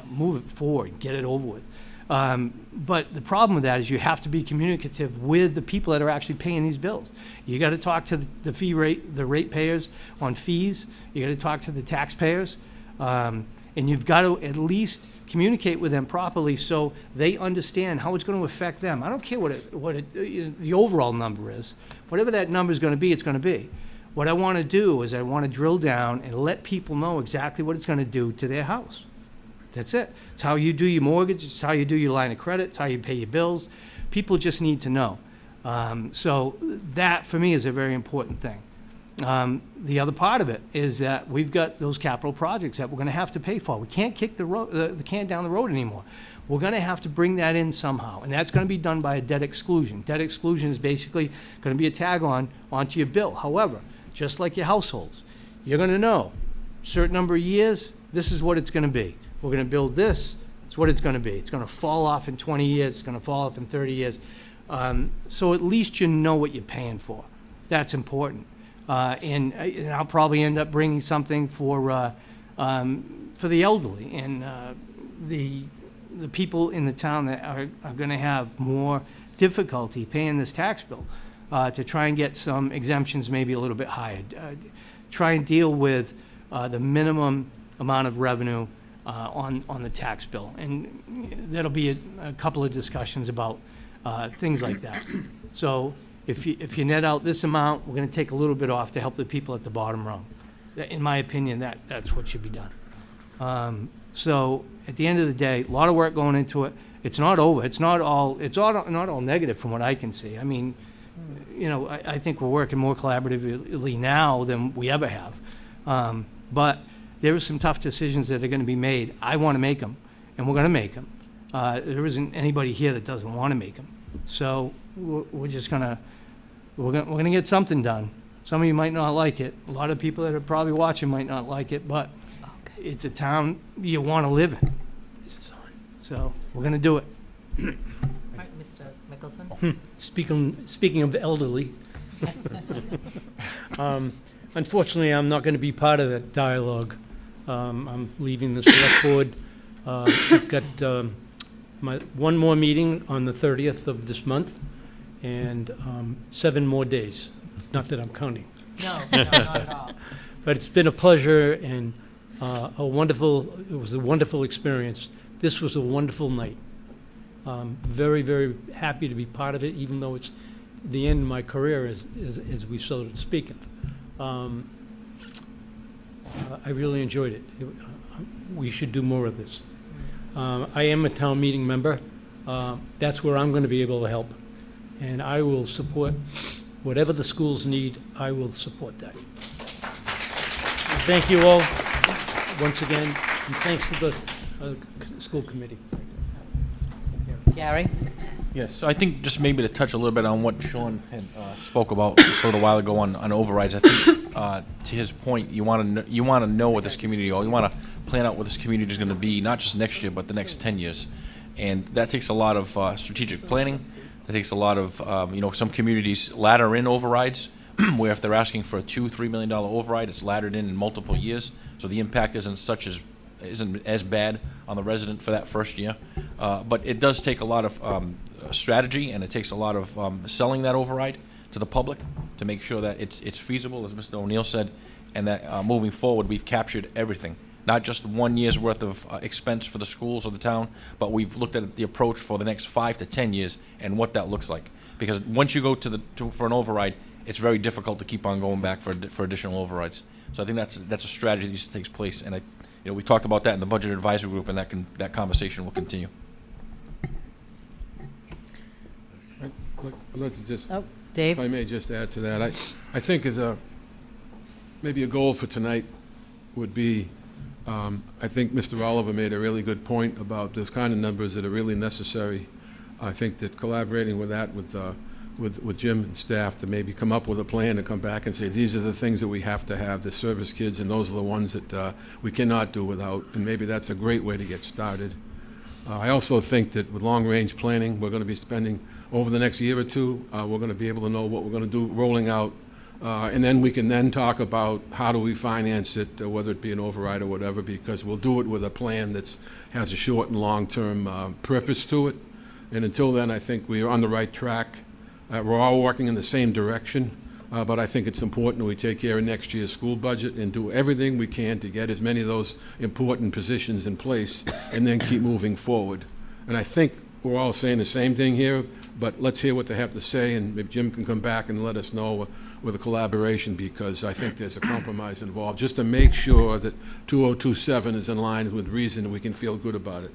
move it forward, get it over with. But the problem with that is you have to be communicative with the people that are actually paying these bills. You got to talk to the rate payers on fees. You got to talk to the taxpayers. And you've got to at least communicate with them properly so they understand how it's going to affect them. I don't care what the overall number is. Whatever that number is going to be, it's going to be. What I want to do is I want to drill down and let people know exactly what it's going to do to their house. That's it. It's how you do your mortgage. It's how you do your line of credit. It's how you pay your bills. People just need to know. So that, for me, is a very important thing. The other part of it is that we've got those capital projects that we're going to have to pay for. We can't kick the can down the road anymore. We're going to have to bring that in somehow, and that's going to be done by a debt exclusion. Debt exclusion is basically going to be a tag onto your bill. However, just like your households, you're going to know certain number of years, this is what it's going to be. We're going to build this, it's what it's going to be. It's going to fall off in 20 years, it's going to fall off in 30 years. So at least you know what you're paying for. That's important. And I'll probably end up bringing something for the elderly and the people in the town that are going to have more difficulty paying this tax bill, to try and get some exemptions maybe a little bit higher. Try and deal with the minimum amount of revenue on the tax bill. And that'll be a couple of discussions about things like that. So if you net out this amount, we're going to take a little bit off to help the people at the bottom rung. In my opinion, that's what should be done. So at the end of the day, a lot of work going into it. It's not over. It's not all negative from what I can see. I mean, I think we're working more collaboratively now than we ever have. But there are some tough decisions that are going to be made. I want to make them, and we're going to make them. There isn't anybody here that doesn't want to make them. So we're just gonna get something done. Some of you might not like it. A lot of people that are probably watching might not like it, but it's a town you want to live in. So we're going to do it. All right, Mr. Mickelson. Speaking of elderly, unfortunately, I'm not going to be part of that dialogue. I'm leaving the select board. I've got one more meeting on the 30th of this month, and 7 more days. Not that I'm counting. No, not at all. But it's been a pleasure and it was a wonderful experience. This was a wonderful night. Very, very happy to be part of it, even though it's the end of my career, as we so to speak. I really enjoyed it. We should do more of this. I am a town meeting member. That's where I'm going to be able to help. And I will support whatever the schools need. I will support that. Thank you all once again, and thanks to the school committee. Gary? Yes, so I think just maybe to touch a little bit on what Sean had spoke about just a little while ago on overrides. I think to his point, you want to know what this community, or you want to plan out what this community is going to be, not just next year, but the next 10 years, and that takes a lot of strategic planning. That takes a lot of some communities ladder in overrides, where if they're asking for a $2-3 million override, it's laddered in multiple years, so the impact isn't as bad on the resident for that first year. But it does take a lot of strategy, and it takes a lot of selling that override to the public to make sure that it's feasible, as Mr. O'Neill said, and that moving forward we've captured everything. Not just 1 year's worth of expense for the schools or the town, but we've looked at the approach for the next 5 to 10 years and what that looks like. Because once you go for an override, it's very difficult to keep on going back for additional overrides. So I think that's a strategy that takes place, and we talked about that in the budget advisory group, and that conversation will continue. I'd like to just, Dave? if I may just add to that, I think maybe a goal for tonight would be I think Mr. Oliver made a really good point about those kind of numbers that are really necessary. I think that collaborating with that, with Jim and staff to maybe come up with a plan to come back and say, these are the things that we have to service kids, and those are the ones that we cannot do without, and maybe that's a great way to get started. I also think that with long-range planning, we're going to be spending, over the next year or two, we're going to be able to know what we're going to do rolling out, and then we can then talk about how do we finance it, whether it be an override or whatever, because we'll do it with a plan that has a short and long-term purpose to it. And until then, I think we are on the right track. We're all working in the same direction, but I think it's important that we take care of next year's school budget and do everything we can to get as many of those important positions in place and then keep moving forward. And I think we're all saying the same thing here, but let's hear what they have to say, and if Jim can come back and let us know with a collaboration, because I think there's a compromise involved, just to make sure that 2027 is in line with reason and we can feel good about it.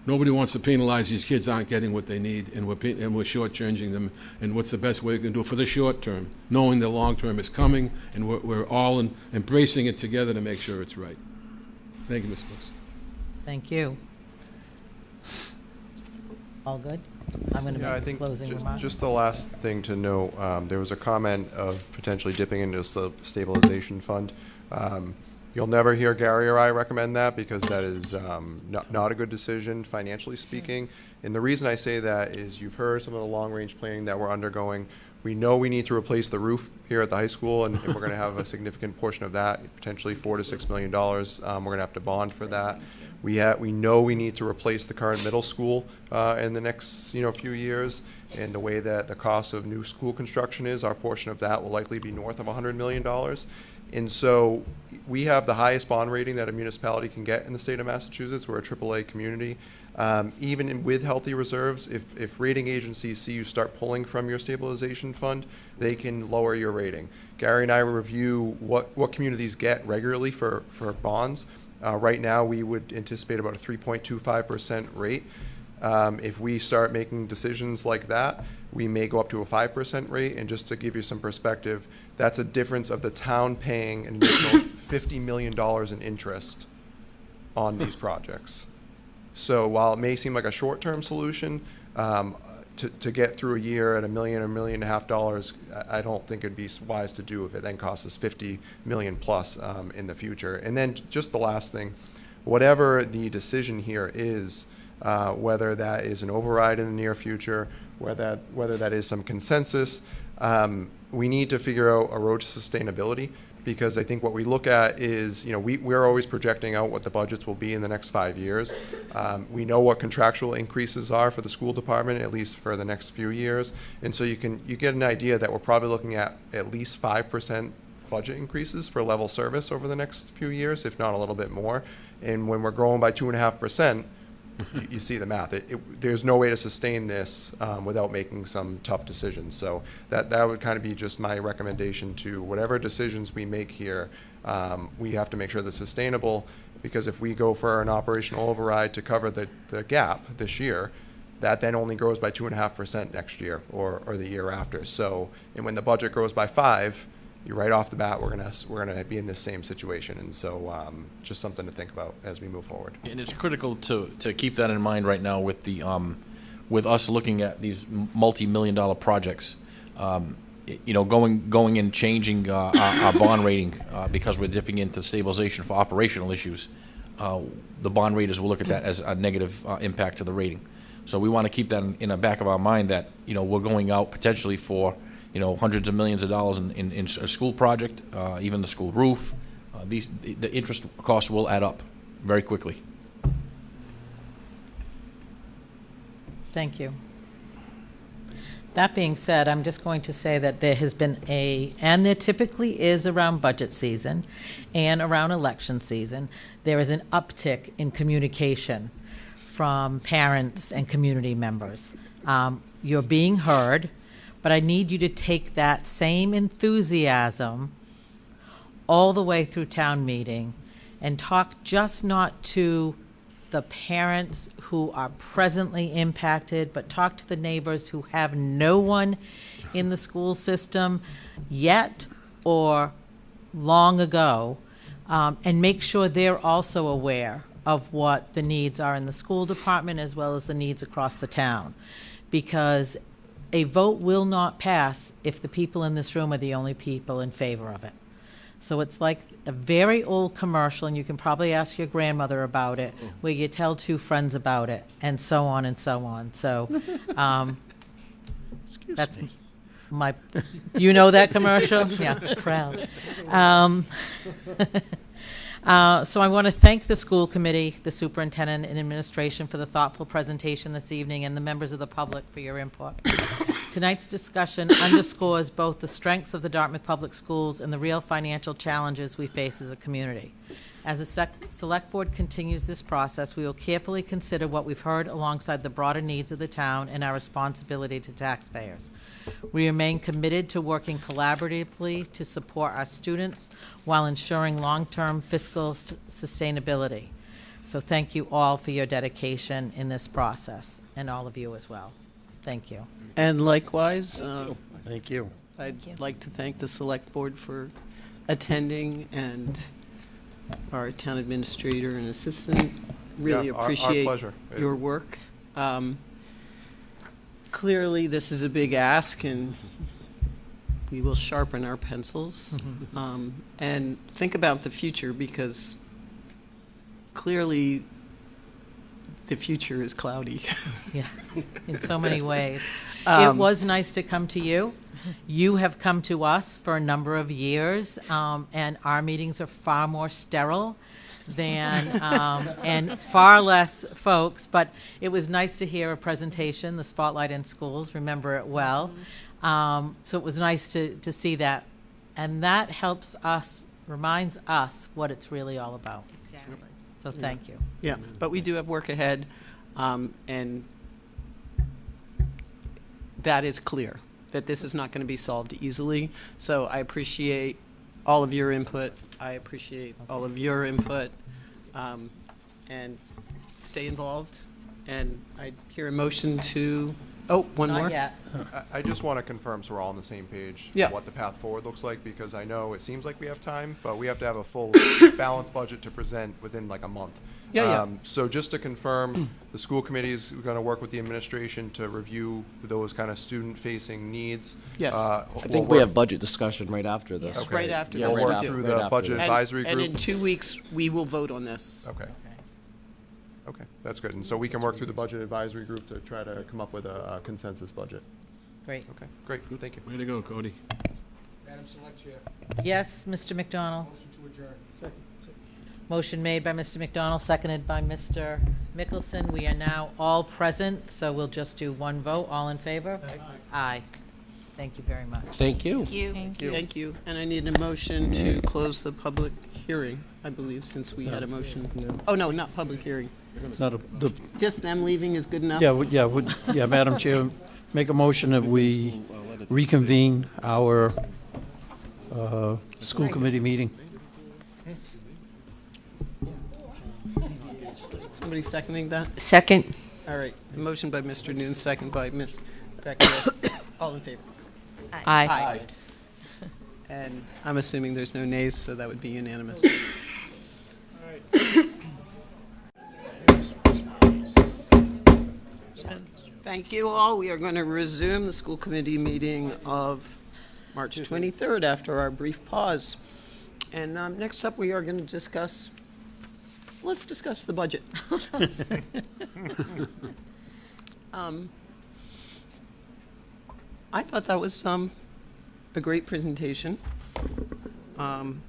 Nobody wants to penalize these kids aren't getting what they need, and we're shortchanging them. And what's the best way we can do it for the short term, knowing the long term is coming, and we're all embracing it together to make sure it's right. Thank you, Ms. Wilson. Thank you. All good? I'm going to make closing remarks. Just the last thing to note, there was a comment of potentially dipping into the stabilization fund. You'll never hear Gary or I recommend that, because that is not a good decision, financially speaking. And the reason I say that is you've heard some of the long-range planning that we're undergoing. We know we need to replace the roof here at the high school, and we're going to have a significant portion of that, potentially $4 to $6 million. We're going to have to bond for that. We know we need to replace the current middle school in the next few years. And the way that the cost of new school construction is, our portion of that will likely be north of $100 million. And so we have the highest bond rating that a municipality can get in the state of Massachusetts. We're a AAA community. Even with healthy reserves, if rating agencies see you start pulling from your stabilization fund, they can lower your rating. Gary and I review what communities get regularly for bonds. Right now, we would anticipate about a 3.25% rate. If we start making decisions like that, we may go up to a 5% rate. And just to give you some perspective, that's a difference of the town paying an additional $50 million in interest on these projects. So while it may seem like a short-term solution, to get through a year at $1 million or $1.5 million, I don't think it'd be wise to do if it then costs us $50 million plus in the future. And then just the last thing, whatever the decision here is, whether that is an override in the near future, whether that is some consensus, we need to figure out a road to sustainability, because I think what we look at is, we're always projecting out what the budgets will be in the next 5 years. We know what contractual increases are for the school department, at least for the next few years. And so you get an idea that we're probably looking at least 5% budget increases for level service over the next few years, if not a little bit more. And when we're growing by 2.5%, you see the math. There's no way to sustain this without making some tough decisions. So that would kind of be just my recommendation to whatever decisions we make here. We have to make sure they're sustainable, because if we go for an operational override to cover the gap this year, that then only grows by 2.5% next year or the year after. So, and when the budget grows by 5%, right off the bat, we're gonna be in this same situation. And so just something to think about as we move forward. And it's critical to keep that in mind right now with the with us looking at these multi-million-dollar projects. Going and changing our bond rating because we're dipping into stabilization for operational issues. The bond raters will look at that as a negative impact to the rating. So we want to keep that in the back of our mind that we're going out potentially for hundreds of millions of dollars in a school project, even the school roof. The interest costs will add up very quickly. Thank you. That being said, I'm just going to say that there has been and there typically is around budget season and around election season, there is an uptick in communication from parents and community members. You're being heard. But I need you to take that same enthusiasm all the way through town meeting and talk just not to the parents who are presently impacted, but talk to the neighbors who have no one in the school system yet or long ago, and make sure they're also aware of what the needs are in the school department as well as the needs across the town. Because a vote will not pass if the people in this room are the only people in favor of it. So it's like a very old commercial, and you can probably ask your grandmother about it, where you tell two friends about it, and so on and so on. So that's my, you know that commercial? Yeah, proud. So I want to thank the school committee, the superintendent, and administration for the thoughtful presentation this evening, and the members of the public for your input. Tonight's discussion underscores both the strengths of the Dartmouth Public Schools and the real financial challenges we face as a community. As the Select Board continues this process, we will carefully consider what we've heard alongside the broader needs of the town and our responsibility to taxpayers. We remain committed to working collaboratively to support our students while ensuring long-term fiscal sustainability. So thank you all for your dedication in this process, and all of you as well. Thank you. And likewise, Thank you. I'd like to thank the Select Board for attending, and our town administrator and assistant. Really Yeah, our appreciate pleasure. your work. Clearly, this is a big ask, and we will sharpen our pencils and think about the future, because clearly the future is cloudy. Yeah, in so many ways. It was nice to come to you. You have come to us for a number of years, and our meetings are far more sterile than, and far less folks, but it was nice to hear a presentation, the Spotlight in Schools, remember it well. So it was nice to see that, and that helps us, reminds us what it's really all about. Exactly. So thank you. Yeah, but we do have work ahead, and that is clear, that this is not going to be solved easily. So I appreciate all of your input. I appreciate all of your input, and stay involved. And I hear a motion to, oh, one more? Not yet. I just want to confirm so we're all on the same page Yeah. on what the path forward looks like, because I know it seems like we have time, but we have to have a full balanced budget to present within like a month. Yeah. So just to confirm, the school committee is going to work with the administration to review those kind of student-facing needs. Yes. I think we have budget discussion right after this. Okay. Right after We'll this. work we do. through Right the after budget this. advisory And group. in 2 weeks, we will vote on this. Okay. Okay, that's good. And so we can work through the budget advisory group to try to come up with a consensus budget. Great. Okay, great. Thank you. Way to go, Cody. Madam Select Chair, Yes, Mr. McDonald. motion to adjourn. Second. Motion made by Mr. McDonald, seconded by Mr. Mickelson. We are now all present, so we'll just do one vote. All in favor? Aye. Thank you very much. Thank you. Thank you. And I need a motion to close the public hearing, I believe, since we had a motion. Oh, no, not public hearing. Not the, Just them leaving is good enough? yeah, Madam Chair, make a motion that we reconvene our school committee meeting. Somebody seconding that? Second. All right. A motion by Mr. Noon, second by Ms. Becker. All in favor? Aye. And I'm assuming there's no nays, so that would be unanimous. Thank you all. We are going to resume the school committee meeting of March 23rd after our brief pause. And next up, we are going to discuss, let's discuss the budget. I thought that was a great presentation. I'm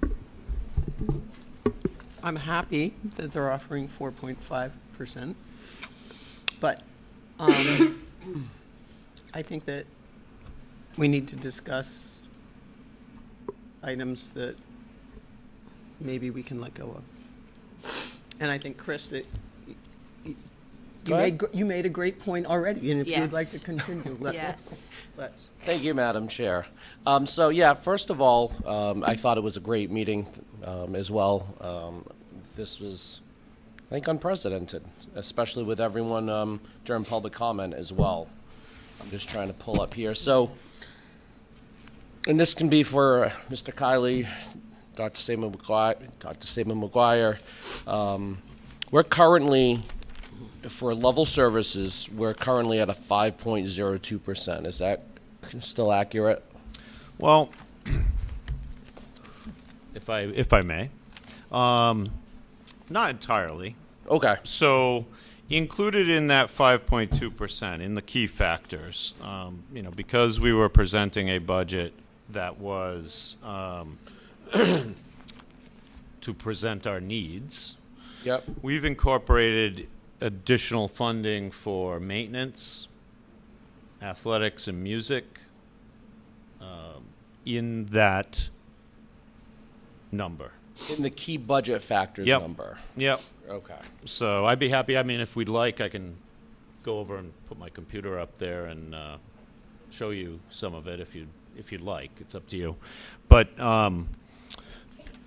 happy that they're offering 4.5%, but I think that we need to discuss items that maybe we can let go of. And I think, Chris, that you made a great point already, and if you would like to continue, let's. Thank you, Madam Chair. So, yeah, first of all, I thought it was a great meeting as well. This was, I think, unprecedented, especially with everyone during public comment as well. I'm just trying to pull up here. So, and this can be for Mr. Kiley, Dr. Saban McGuire. We're currently, for level services, we're currently at a 5.02%. Is that still accurate? Well, if I may, not entirely. Okay. So, included in that 5.2%, in the key factors, because we were presenting a budget that was to present our needs. Yep. We've incorporated additional funding for maintenance, athletics, and music in that number. In the key budget factors Yep. number. Yep. Okay. So I'd be happy. I mean, if we'd like, I can go over and put my computer up there and show you some of it if you'd like. It's up to you.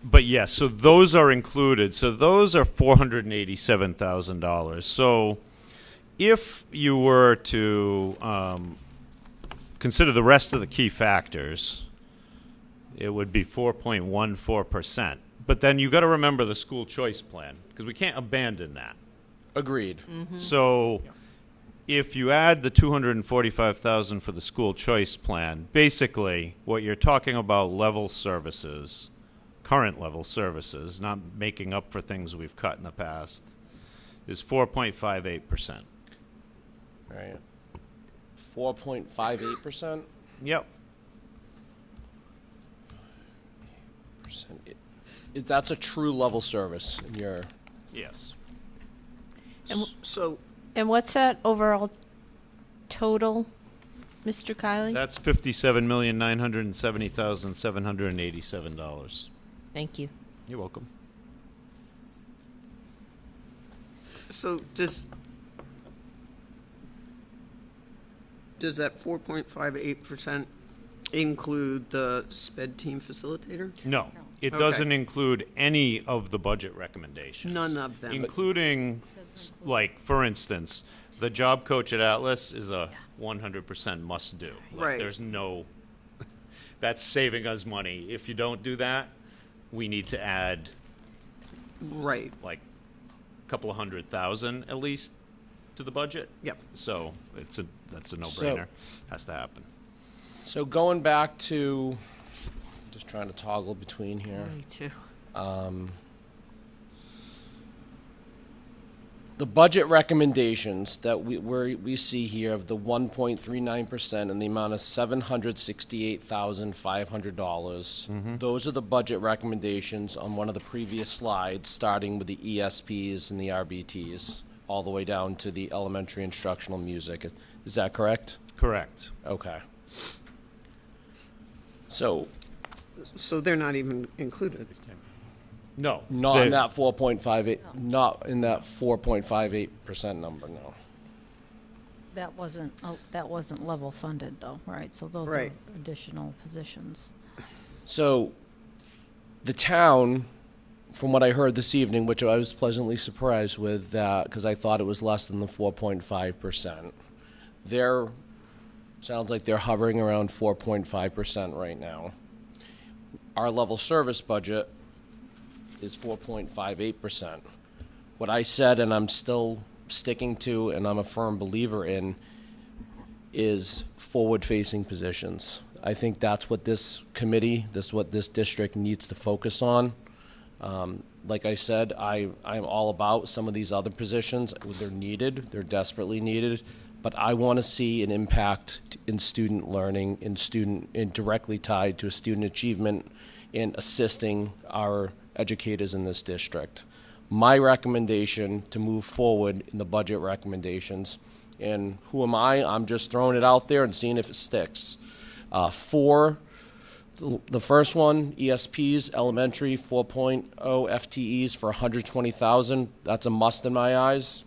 But yes, so those are included. So those are $487,000. So if you were to consider the rest of the key factors, it would be 4.14%. But then you got to remember the school choice plan, because we can't abandon that. Agreed. So if you add the $245,000 for the school choice plan, basically what you're talking about level services, current level services, not making up for things we've cut in the past, is 4.58%. Right. 4.58%? Yep. That's a true level service in your... Yes. And what's that overall total, Mr. Kiley? That's $57,970,787. Thank you. You're welcome. So does that 4.58% include the SPED team facilitator? No, it doesn't include any of the budget recommendations. None of them. Including, like, for instance, the job coach at Atlas is a 100% must do. Like, Right. There's no, that's saving us money. If you don't do that, we need to add, Right. like, a couple of $100,000 at least to the budget. Yep. So that's a no-brainer. Has to happen. So going back to, just trying to toggle between here. Me too. The budget recommendations that we see here of the 1.39% and the amount of $768,500. Those are the budget recommendations on one of the previous slides, starting with the ESPs and the RBTs, all the way down to the elementary instructional music. Is that correct? Correct. Okay. So they're not even included. No. Not in that 4.58. Not in that 4.58% number. No. That wasn't level funded though, right? So those Right. are additional positions. So the town, from what I heard this evening, which I was pleasantly surprised with, because I thought it was less than the 4.5%. Sounds like they're hovering around 4.5% right now. Our level service budget is 4.58%. What I said, and I'm still sticking to, and I'm a firm believer in, is forward-facing positions. I think that's what this committee, what this district needs to focus on. Like I said, I'm all about some of these other positions. They're needed, they're desperately needed, but I want to see an impact in student learning, and directly tied to student achievement in assisting our educators in this district. My recommendation to move forward in the budget recommendations, and who am I? I'm just throwing it out there and seeing if it sticks. The first one, ESPs, elementary, 4.0 FTEs for $120,000. That's a must in my eyes.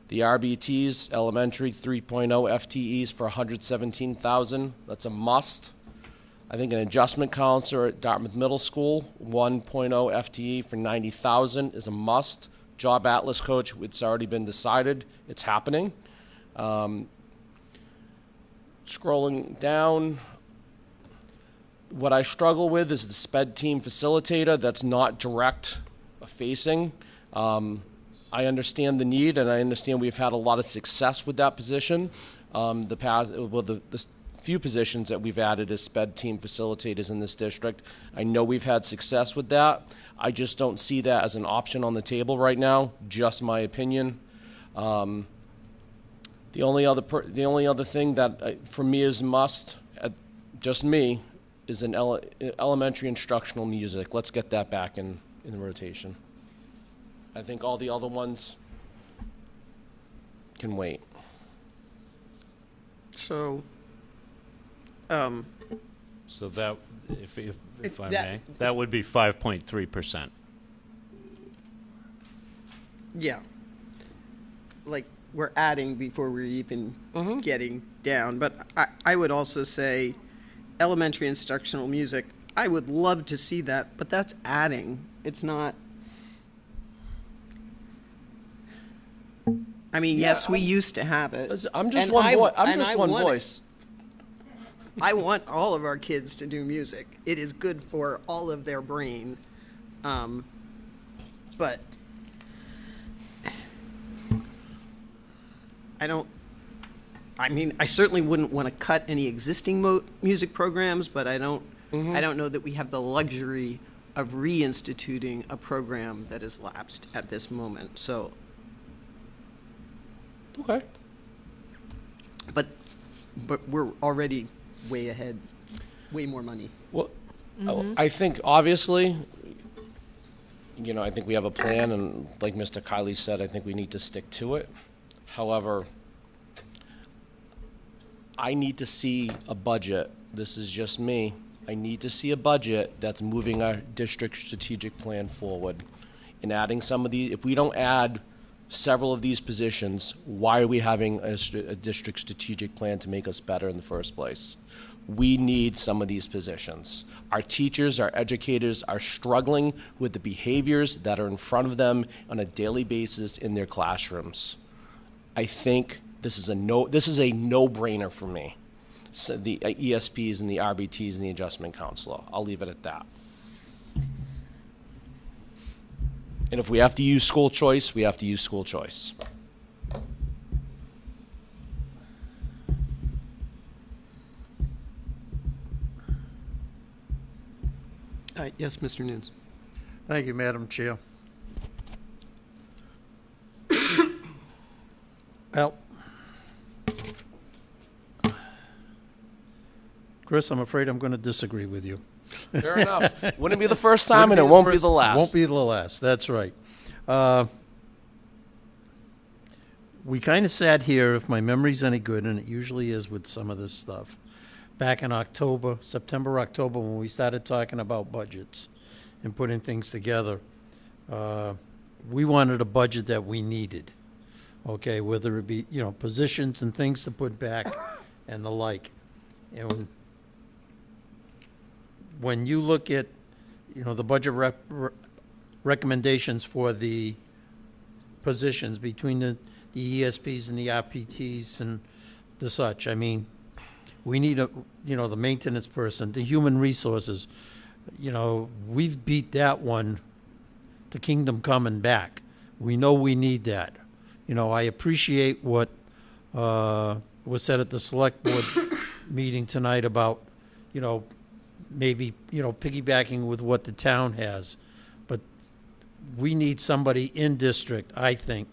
The RBTs, elementary, 3.0 FTEs for $117,000. That's a must. I think an adjustment counselor at Dartmouth Middle School, 1.0 FTE for $90,000 is a must. Job Atlas coach, it's already been decided. It's happening. Scrolling down, What I struggle with is the sped team facilitator that's not direct facing. I understand the need, and I understand we've had a lot of success with that position. The few positions that we've added as sped team facilitators in this district, I know we've had success with that. I just don't see that as an option on the table right now. Just my opinion. The only other thing that for me is must, just me, is an elementary instructional music. Let's get that back in rotation. I think all the other ones can wait. So, So that, if I may, that would be 5.3%. yeah. Like, we're adding before we're even getting down. But I would also say elementary instructional music, I would love to see that, but that's adding. It's not. I mean, yes, we used to have it. I'm just And one I- voice. I'm and just I one want it. voice. I want all of our kids to do music. It is good for all of their brain. But I mean, I certainly wouldn't want to cut any existing music programs, but I don't know that we have the luxury of reinstituting a program that has lapsed at this moment. So, Okay. but we're already way ahead, way more money. Well, I think obviously, I think we have a plan, and like Mr. Kiley said, I think we need to stick to it. However, I need to see a budget. This is just me. I need to see a budget that's moving our district strategic plan forward and adding some of these. If we don't add several of these positions, why are we having a district strategic plan to make us better in the first place? We need some of these positions. Our teachers, our educators are struggling with the behaviors that are in front of them on a daily basis in their classrooms. I think this is a no-brainer for me. So the ESPs and the RBTs and the adjustment counselor. I'll leave it at that. And if we have to use school choice, we have to use school choice. Yes, Mr. Nunes. Thank you, Madam Chair. Well, Chris, I'm afraid I'm going to disagree with you. Fair enough. Wouldn't be the first time, and it won't be the last. Won't be the last, that's right. We kind of sat here, if my memory's any good, and it usually is with some of this stuff, back in September, October, when we started talking about budgets and putting things together. We wanted a budget that we needed, okay, whether it be, positions and things to put back and the like. And when you look at, the budget recommendations for the positions between the ESPs and the RPTs and the such, I mean, we need the maintenance person, the human resources. We've beat that one, the kingdom coming back. We know we need that. I appreciate what was said at the select board meeting tonight about, maybe, piggybacking with what the town has. But we need somebody in district, I think,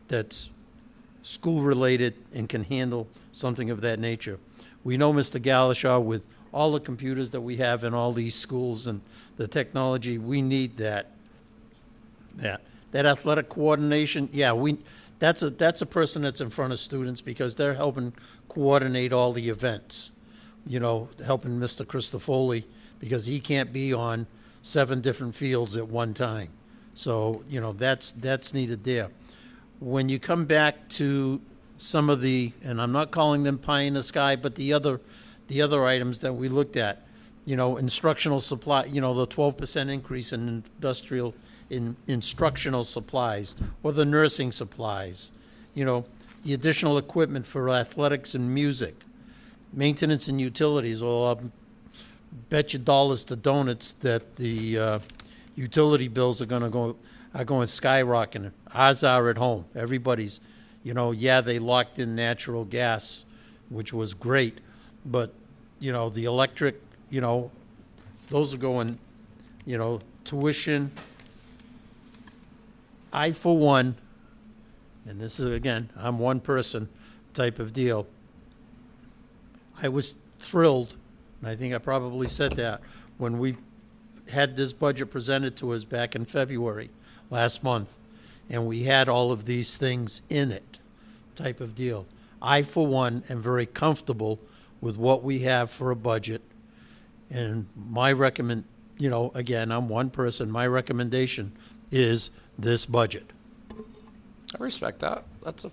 that's school-related and can handle something of that nature. We know Mr. Galashaw, with all the computers that we have in all these schools and the technology, we need that. That athletic coordination, that's a person that's in front of students because they're helping coordinate all the events. Helping Mr. Christofoli because he can't be on 7 different fields at one time. So, that's needed there. When you come back to some of the, and I'm not calling them pie in the sky, but the other items that we looked at, instructional supply, the 12% increase in instructional supplies, or the nursing supplies, the additional equipment for athletics and music, maintenance and utilities. Well, bet you dollars to donuts that the utility bills are going skyrocketing. Ours are at home. Everybody's, yeah, they locked in natural gas, which was great, but the electric, those are going, tuition. I, for one, and this is, again, I'm one person type of deal, I was thrilled, and I think I probably said that, when we had this budget presented to us back in February last month, and we had all of these things in it type of deal. I, for one, am very comfortable with what we have for a budget, and my again, I'm one person, my recommendation is this budget. I respect that. That's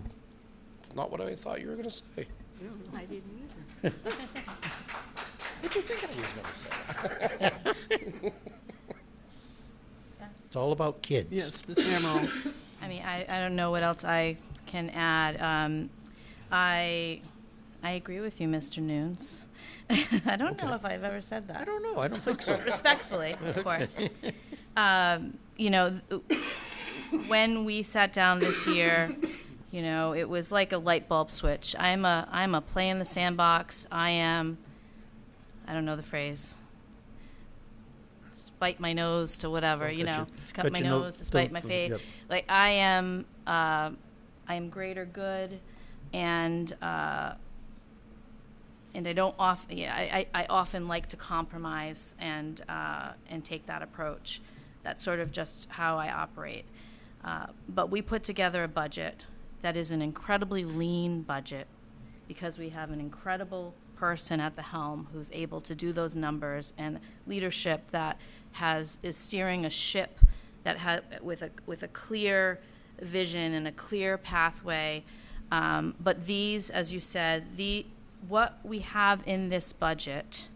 not what I thought you were going to say. I didn't either. What do you think I was going to say? It's all about kids. Yes, Ms. Amaral. I mean, I don't know what else I can add. I agree with you, Mr. Nunes. I don't know if I've ever said that. I don't know. I don't think so. Respectfully, of course. When we sat down this year, it was like a light bulb switch. I'm a play in the sandbox. I don't know the phrase. Spite my nose to whatever, to cut my nose, to spite my face. Yep. Like I am greater good, and I don't often. Yeah, I often like to compromise and take that approach. That's sort of just how I operate. But we put together a budget that is an incredibly lean budget because we have an incredible person at the helm who's able to do those numbers, and leadership that is steering a ship that with a clear vision and a clear pathway. But these, as you said, what we have in this budget,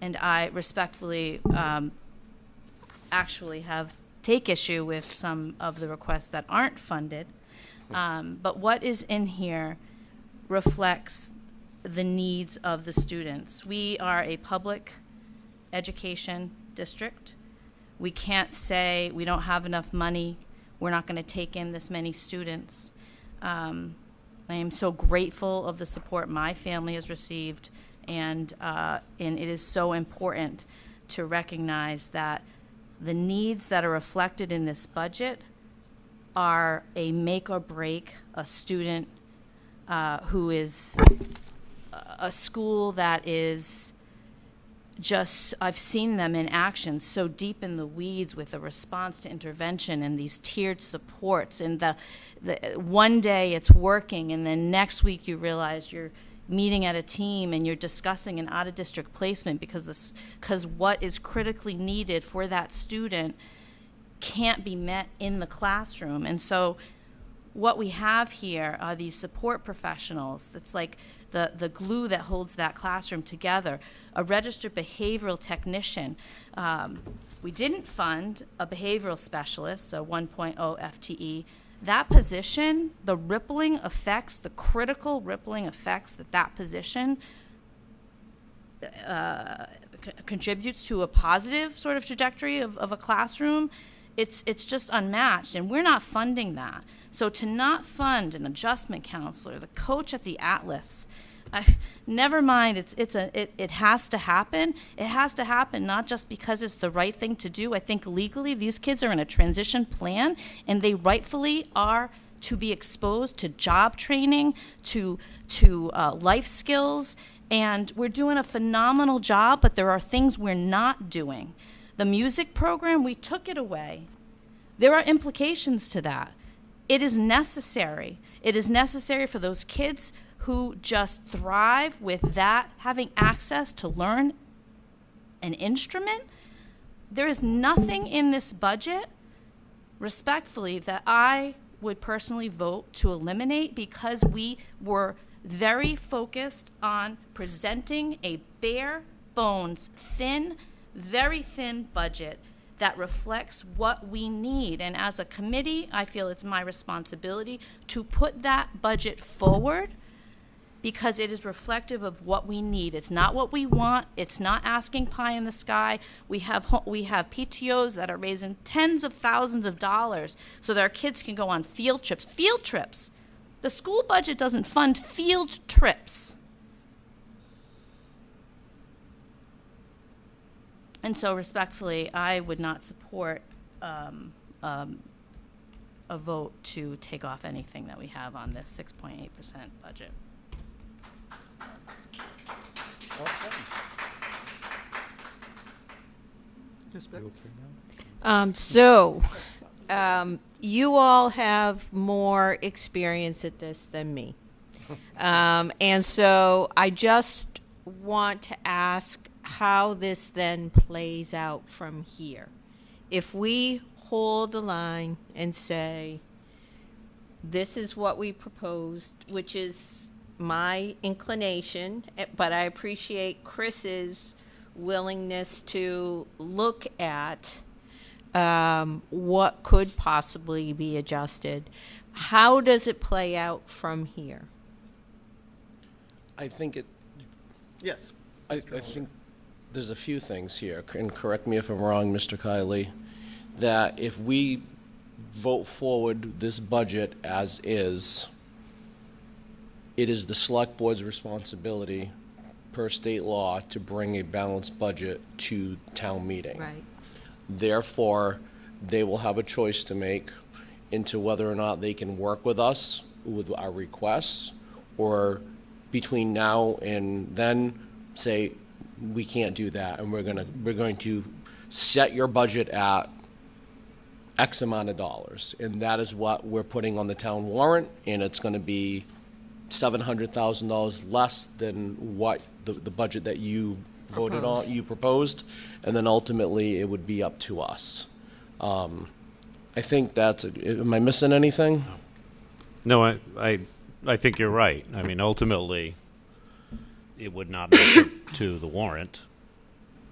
and I respectfully actually take issue with some of the requests that aren't funded, but what is in here reflects the needs of the students. We are a public education district. We can't say we don't have enough money, we're not going to take in this many students. I am so grateful of the support my family has received, and it is so important to recognize that the needs that are reflected in this budget are a make or break a student who is a school that is just, I've seen them in action so deep in the weeds with the response to intervention and these tiered supports, and the one day it's working and then next week you realize you're meeting at a team and you're discussing an out-of-district placement because what is critically needed for that student can't be met in the classroom. And so what we have here are these support professionals. That's like the glue that holds that classroom together. A registered behavioral technician. We didn't fund a behavioral specialist, so 1.0 FTE. That position, the rippling effects, the critical rippling effects that position contributes to a positive sort of trajectory of a classroom, it's just unmatched, and we're not funding that. So to not fund an adjustment counselor, the coach at the Atlas, never mind, it has to happen. It has to happen not just because it's the right thing to do. I think legally these kids are in a transition plan, and they rightfully are to be exposed to job training, to life skills, and we're doing a phenomenal job, but there are things we're not doing. The music program, we took it away. There are implications to that. It is necessary. It is necessary for those kids who just thrive with that, having access to learn an instrument. There is nothing in this budget, respectfully, that I would personally vote to eliminate, because we were very focused on presenting a bare bones, thin, very thin budget that reflects what we need. And as a committee, I feel it's my responsibility to put that budget forward, because it is reflective of what we need. It's not what we want. It's not asking pie in the sky. We have PTOs that are raising tens of thousands of dollars so that our kids can go on field trips. Field trips. The school budget doesn't fund field trips. And so respectfully, I would not support a vote to take off anything that we have on this 6.8% budget. You all have more experience at this than me. And so I just want to ask how this then plays out from here. If we hold the line and say, this is what we proposed, which is my inclination, but I appreciate Chris's willingness to look at what could possibly be adjusted. How does it play out from here? I think it. Yes. I think there's a few things here, and correct me if I'm wrong, Mr. Kiley, that if we vote forward this budget as is, it is the select board's responsibility per state law to bring a balanced budget to town meeting. Right. Therefore, they will have a choice to make into whether or not they can work with us with our requests, or between now and then say, we can't do that, and we're going to set your budget at X amount of dollars, and that is what we're putting on the town warrant, and it's going to be $700,000 less than what the budget that you voted on, you proposed, and then ultimately it would be up to us. I think that's. Am I missing anything? No, I think you're right. I mean, ultimately, it would not make it to the warrant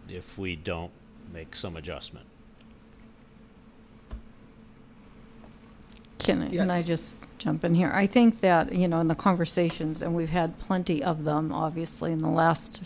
if we don't make some adjustment. Can I just jump in here? I think that, in the conversations, and we've had plenty of them, obviously, in the last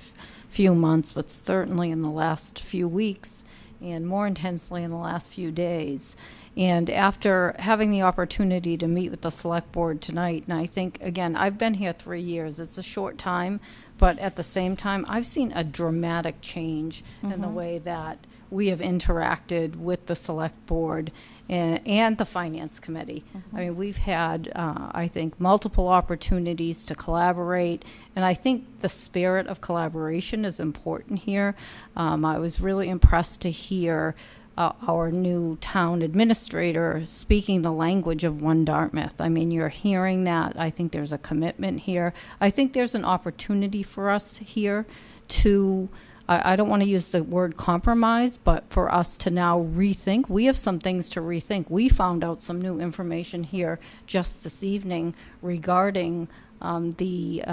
few months, but certainly in the last few weeks, and more intensely in the last few days. And after having the opportunity to meet with the select board tonight, and I think, again, I've been here 3 years. It's a short time, but at the same time, I've seen a dramatic change in the way that we have interacted with the select board and the finance committee. I mean, we've had, I think, multiple opportunities to collaborate, and I think the spirit of collaboration is important here. I was really impressed to hear our new town administrator speaking the language of One Dartmouth. I mean, you're hearing that. I think there's a commitment here. I think there's an opportunity for us here to, I don't want to use the word compromise, but for us to now rethink. We have some things to rethink. We found out some new information here just this evening regarding the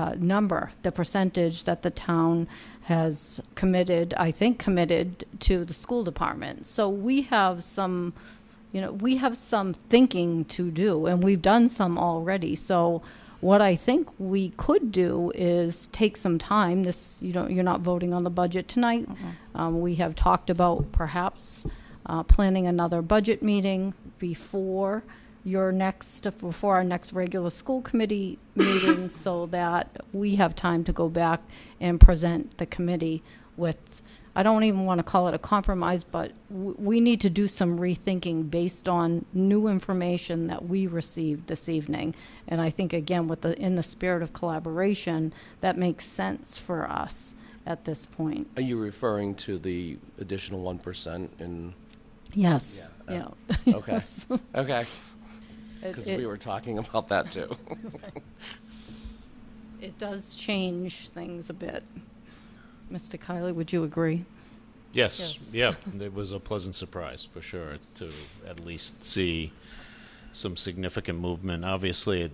percentage that the town has committed to the school department. So we have some, thinking to do, and we've done some already. So what I think we could do is take some time. You're not voting on the budget tonight. We have talked about perhaps planning another budget meeting before our next regular school committee meeting, so that we have time to go back and present the committee with, I don't even want to call it a compromise, but we need to do some rethinking based on new information that we received this evening. And I think, again, in the spirit of collaboration, that makes sense for us at this point. Are you referring to the additional 1% in? Yes. Yeah. Okay. Yes. Okay. Because we were talking about that too. It does change things a bit. Mr. Kiley, would you agree? Yes. Yeah. It was a pleasant surprise for sure to at least see some significant movement. Obviously,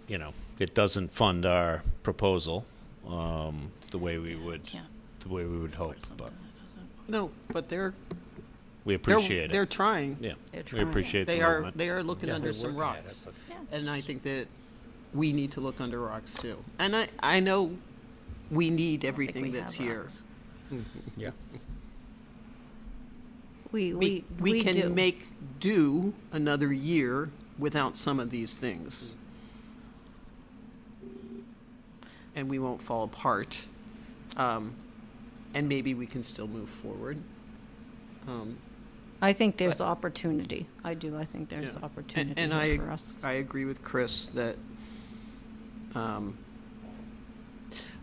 it doesn't fund our proposal the way we would hope. But no, but we appreciate it. They're trying. Yeah, They're we appreciate they the are movement. They are looking under some rocks, and I think that we need to look under rocks too. And I know we need everything that's here. Yeah. We can do. make do another year without some of these things. And we won't fall apart. And maybe we can still move forward. I think there's opportunity. I do. I think there's Yeah. opportunity And here for us. I agree with Chris that,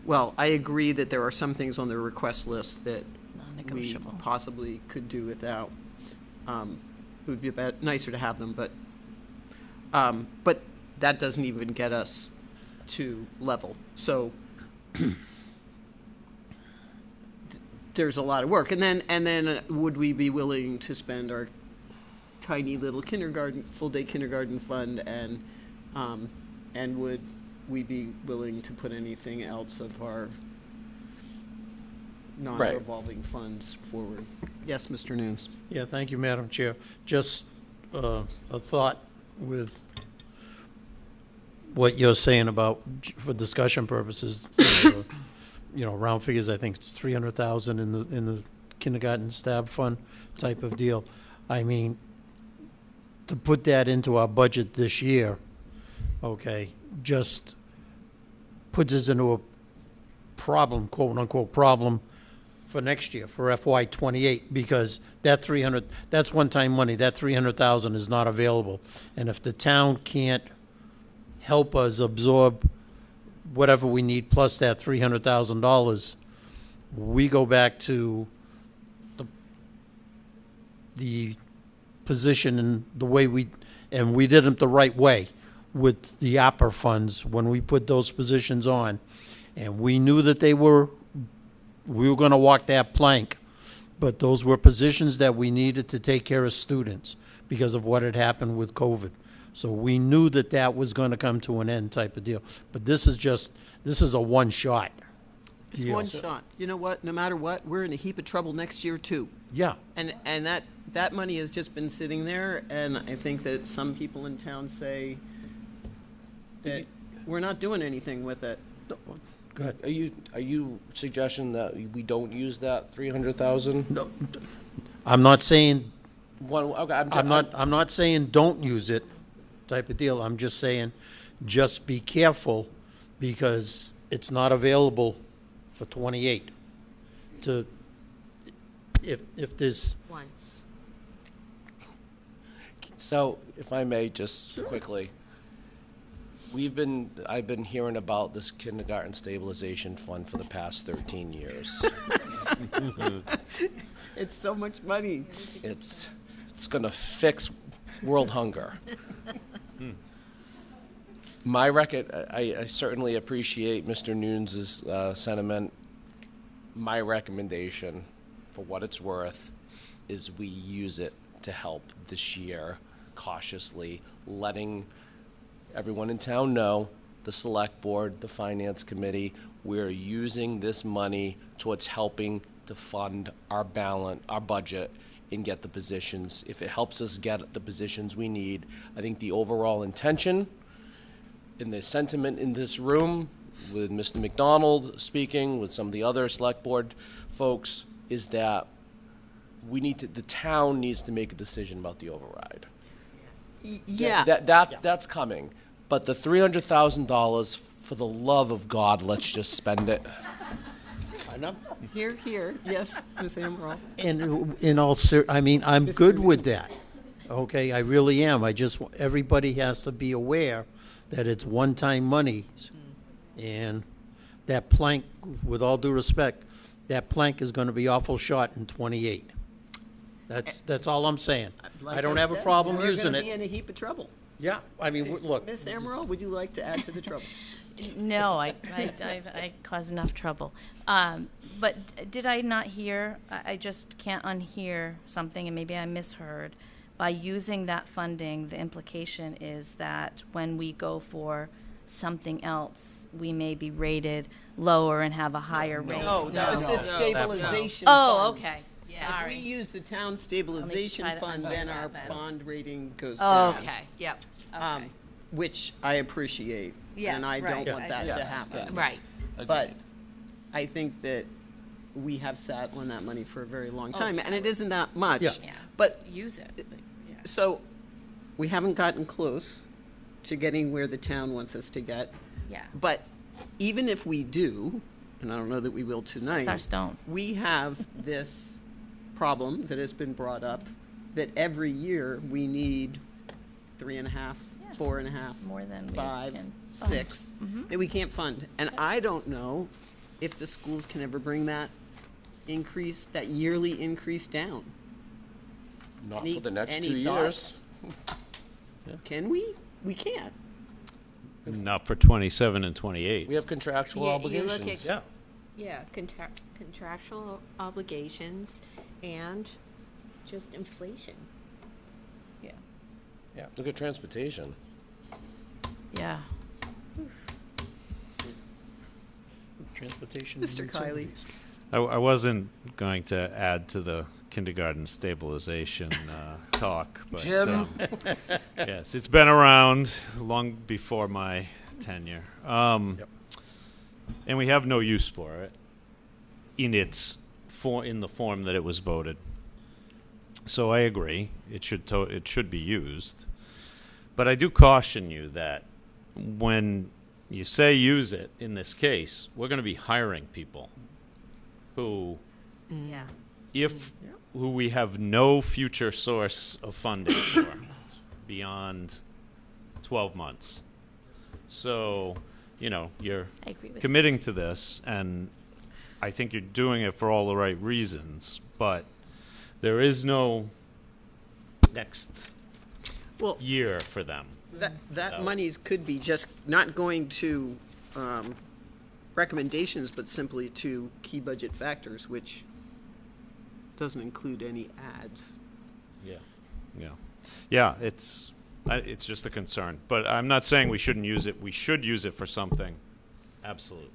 well, I agree that there are some things on the request list that we possibly could do without. It would be nicer to have them, but that doesn't even get us to level. So there's a lot of work. And then would we be willing to spend our tiny little full-day kindergarten fund, and would we be willing to put anything else of our non-revolving funds forward? Yes, Mr. Nunes. Yeah, thank you, Madam Chair. Just a thought with what you're saying about, for discussion purposes, round figures, I think it's 300,000 in the kindergarten stab fund type of deal. I mean, to put that into our budget this year, okay, just puts us into a problem, quote unquote problem, for next year, for FY '28, because that's one-time money. That 300,000 is not available, and if the town can't help us absorb whatever we need plus that $300,000, we go back to the position and the way we did it the right way with the APR funds when we put those positions on, and we knew that we were going to walk that plank, but those were positions that we needed to take care of students because of what had happened with COVID. So we knew that was going to come to an end type of deal. But this is a one-shot It's deal. one shot. You know what? No matter what, we're in a heap of trouble next year too. Yeah. And that money has just been sitting there, and I think that some people in town say that we're not doing anything with it. Go ahead. Are you suggesting that we don't use that 300,000? No, I'm not saying. Okay, I'm not saying don't use it, type of deal. I'm just saying, just be careful, because it's not available for '28. If there's. Once. So, if I may, just quickly, I've been hearing about this kindergarten stabilization fund for the past 13 years. It's so much money. It's gonna fix world hunger. I certainly appreciate Mr. Nunes' sentiment. My recommendation, for what it's worth, is we use it to help this year cautiously, letting everyone in town know, the select board, the finance committee, we're using this money towards helping to fund our budget and get the positions. If it helps us get the positions we need, I think the overall intention and the sentiment in this room, with Mr. McDonald speaking, with some of the other select board folks, is that the town needs to make a decision about the override. Yeah. That's coming. But the $300,000, for the love of God, let's just spend it. I know. Here. Yes, Ms. Amaral. And in all I'm good with that. Okay, I really am. Everybody has to be aware that it's one-time money. And that plank, with all due respect, that plank is going to be awful short in '28. That's all I'm saying. Like I don't have a said, problem using We're going it. to be in a heap of trouble. Yeah, I mean, look. Ms. Amaral, would you like to add to the trouble? No, I caused enough trouble. But did I not hear, I just can't unhear something, and maybe I misheard. By using that funding, the implication is that when we go for something else, we may be rated lower and have a higher rate. No, that was the stabilization Oh, fund. okay. If we use the town stabilization try to fund, then our understand that. bond rating goes Oh, down. okay. Yep. Okay. Which I appreciate. Yes, and I right. don't want that to Yes, happen. yes. Right. But I think that we have sat on that money for a very long Oh, time, and it isn't that much. Yeah. But, Use it. Yeah. so, we haven't gotten close to getting where the town wants us to get. Yeah. But even if we do, and I don't know that we will tonight. It's our stone. We have this problem that has been brought up, that every year we need 3.5, 4.5, More than we 5, can fund. 6, Mhm. that we can't fund. And I don't know if the schools can ever bring that increase, that yearly increase down. Not Any- for the next any 2 years. thoughts? Can we? We can't. Not for 27 and 28. We have contractual Yeah, you look obligations. at- Yeah, contractual obligations and just inflation. Yeah. Look at transportation. Yeah. Transportation. Mr. and Kiley. utilities. I wasn't going to add to the kindergarten stabilization talk, but Jim. yes, it's been around long before my tenure, and we have no use for it in the form that it was voted. So I agree, it should be used, but I do caution you that when you say use it in this case, we're going to be hiring people who, Yeah. who we have no future source of funding for beyond 12 months. So, you're I agree with committing to this, and I think you're doing it for all the right reasons, but there is no next year for them. That monies could be just not going to recommendations, but simply to key budget factors, which doesn't include any ads. Yeah, it's just a concern, but I'm not saying we shouldn't use it. We should use it for something, absolutely.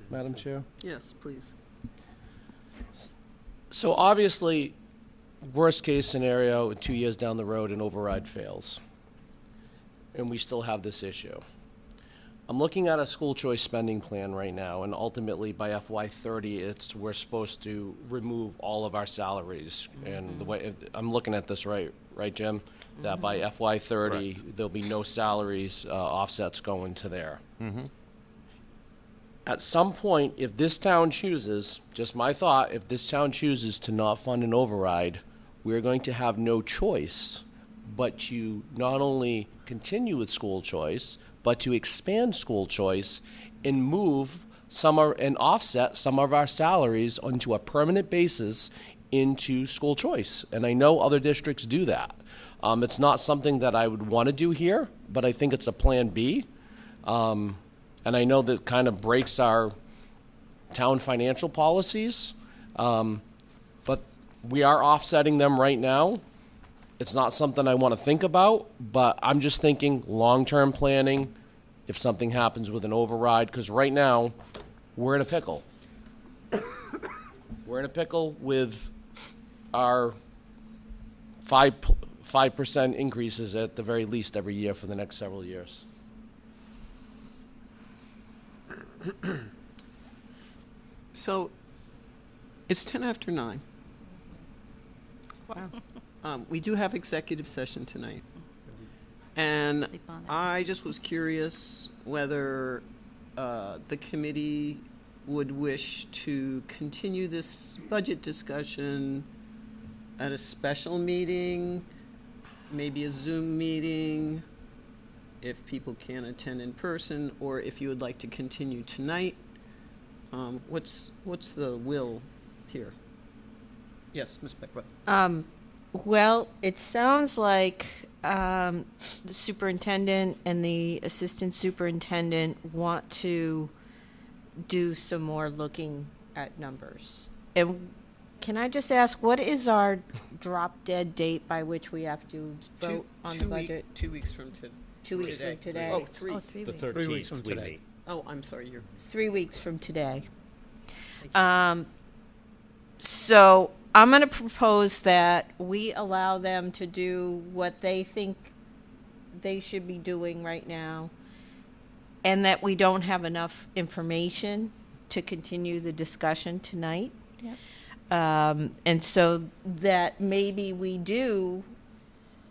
Madam Chair? Yes, please. So obviously, worst case scenario, 2 years down the road, an override fails. And we still have this issue. I'm looking at a school choice spending plan right now, and ultimately by FY30, we're supposed to remove all of our salaries. And the way, I'm looking at this right, Jim? That by FY30, there'll be no salaries, offsets going to there. At some point, if this town chooses, just my thought, if this town chooses to not fund an override, we're going to have no choice but to not only continue with school choice, but to expand school choice and move and offset some of our salaries onto a permanent basis into school choice. And I know other districts do that. It's not something that I would want to do here, but I think it's a plan B. And I know that kind of breaks our town financial policies, but we are offsetting them right now. It's not something I want to think about, but I'm just thinking long-term planning if something happens with an override, because right now, we're in a pickle. We're in a pickle with our 5% increases at the very least every year for the next several years. So, it's 10 after 9. Wow. We do have executive session tonight. And Sleep on it. I just was curious whether the committee would wish to continue this budget discussion at a special meeting, maybe a Zoom meeting, if people can't attend in person, or if you would like to continue tonight. What's the will here? Yes, Ms. Beckwith. Well, it sounds like the superintendent and the assistant superintendent want to do some more looking at numbers. And can I just ask, what is our drop-dead date by which we have to vote on the budget? 2 weeks from today. 2 weeks from today. Oh, 3. Oh, 3 The weeks. 13th, 3 weeks from we today. meet. Oh, I'm sorry, you're. 3 weeks from today. So I'm going to propose that we allow them to do what they think they should be doing right now, and that we don't have enough information to continue the discussion tonight. Yep. And so that maybe we do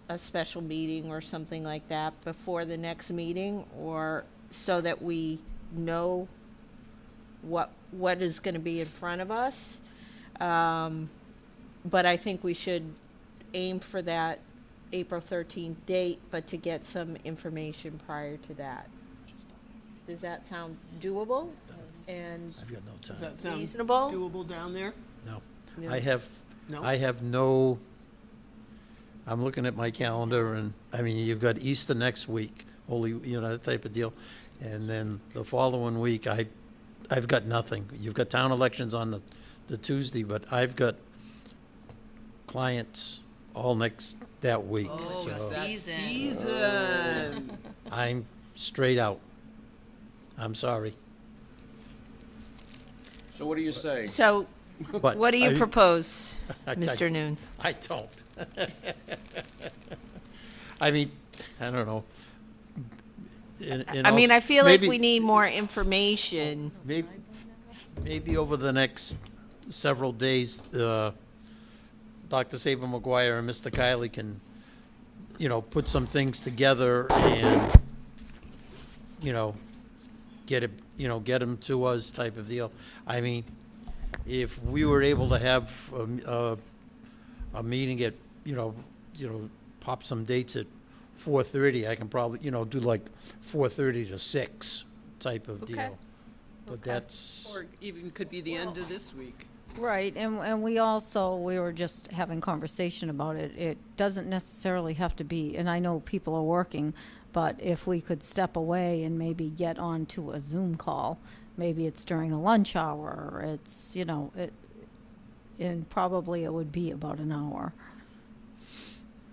a special meeting or something like that before the next meeting, or so that we know what is going to be in front of us. But I think we should aim for that April 13th date, but to get some information prior to that. Does that sound doable? And I've got no time. Does that sound reasonable? doable down there? No. No. I have, No? I have no, I'm looking at my calendar, and, I mean, you've got Easter next week, holy, you know, that type of deal. And then the following week, I've got nothing. You've got town elections on the Tuesday, but I've got clients all that week. Oh, so it's that season. I'm straight out. I'm sorry. So what do you say? So, But what do you I- propose, I- Mr. Nunes? I don't. I mean, I don't know. I mean, I feel like maybe- we need more information. Maybe over the next several days, Dr. Saban McGuire and Mr. Kiley can, you know, put some things together and, you know, get them to us type of deal. I mean, if we were able to have a meeting at, pop some dates at 4:30, I can probably, do like 4:30 to 6 type of Okay. deal. But that's, Or even could be the end of this week. Right, and we were just having conversation about it. It doesn't necessarily have to be, and I know people are working, but if we could step away and maybe get onto a Zoom call, maybe it's during a lunch hour, or it's, and probably it would be about an hour.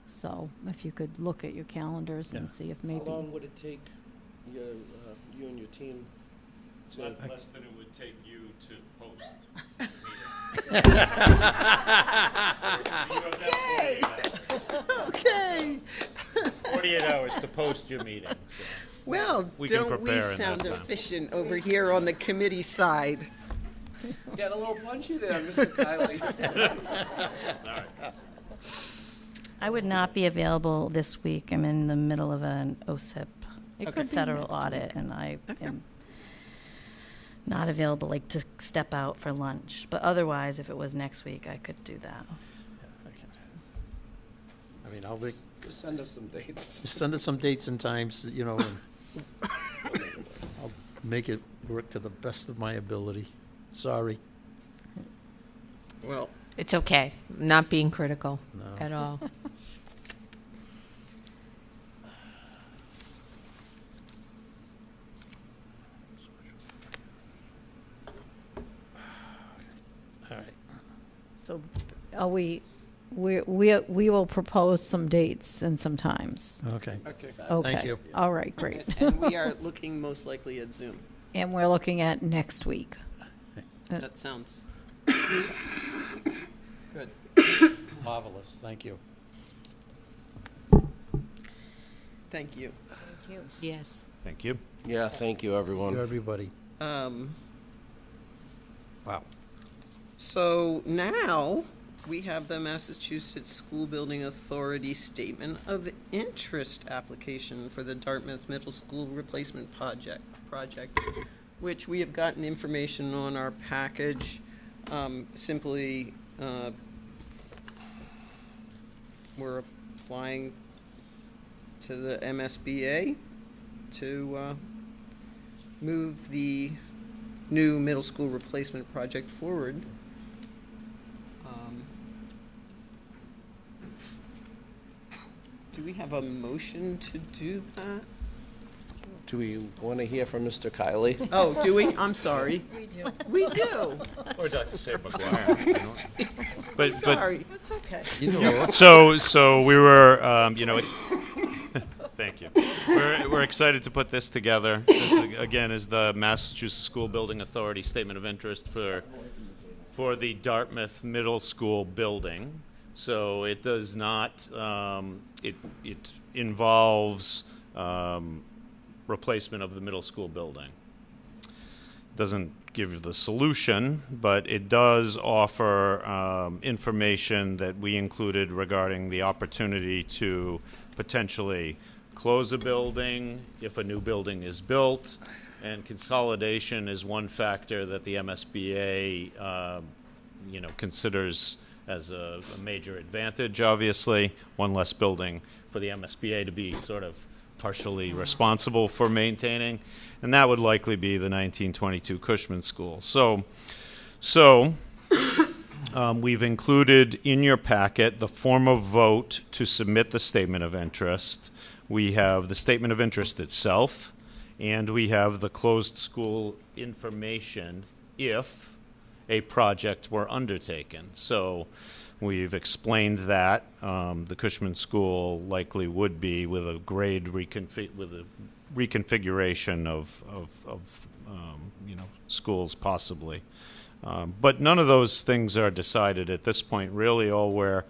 So if you could look at your calendars and see if maybe. How long would it take you and your team to? Less than it would take you to post. Okay. 48 hours to post your meeting. So Well, we can don't we prepare in sound that time. efficient over here on the committee side? Getting a little punchy there, Mr. Kiley. I would not be available this week. I'm in the middle of an OSIP It could be federal next audit, and I am not available, like, to step out for lunch. But otherwise, if it was next week, I could do that. I mean, I'll make, Just send us some dates. send us some dates and times, and I'll make it work to the best of my ability. Sorry. Well, It's okay. I'm not being critical No. at all. All right. So are we will propose some dates and some times. Okay. okay. Okay. Thank you. All right, great. And we are looking most likely at Zoom. And we're looking at next week. That sounds good. Marvelous. Thank you. Thank you. Yes. Thank you. Yeah, thank you, everyone. Thank you, everybody. Wow. So now we have the Massachusetts School Building Authority Statement of Interest application for the Dartmouth Middle School Replacement Project, which we have gotten information on our package. Simply, we're applying to the MSBA to move the new middle school replacement project forward. Do we have a motion to do that? Do we want to hear from Mr. Kiley? Oh, do we? I'm sorry. We do. We do. Or Dr. Saban McGuire. But Sorry. That's okay. So we were, thank you. We're excited to put this together. This, again, is the Massachusetts School Building Authority Statement of Interest for the Dartmouth Middle School building. So it does not, it involves replacement of the middle school building. Doesn't give you the solution, but it does offer information that we included regarding the opportunity to potentially close a building if a new building is built, and consolidation is one factor that the MSBA considers as a major advantage. Obviously, one less building for the MSBA to be sort of partially responsible for maintaining, and that would likely be the 1922 Cushman School. So we've included in your packet the form of vote to submit the statement of interest. We have the statement of interest itself, and we have the closed school information if a project were undertaken. So we've explained that the Cushman School likely would be with a grade reconfiguration of schools possibly. But none of those things are decided at this point. Really, all we're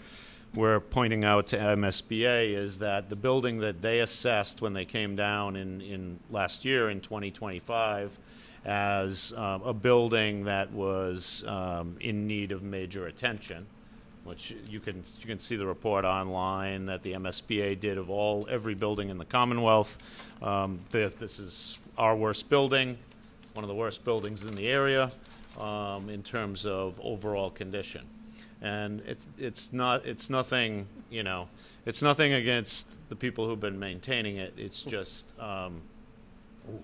pointing out to MSBA is that the building that they assessed when they came down in last year in 2025 as a building that was in need of major attention, which you can see the report online that the MSBA did of every building in the Commonwealth. This is our worst building, one of the worst buildings in the area in terms of overall condition. And it's nothing, it's nothing against the people who've been maintaining it. It's just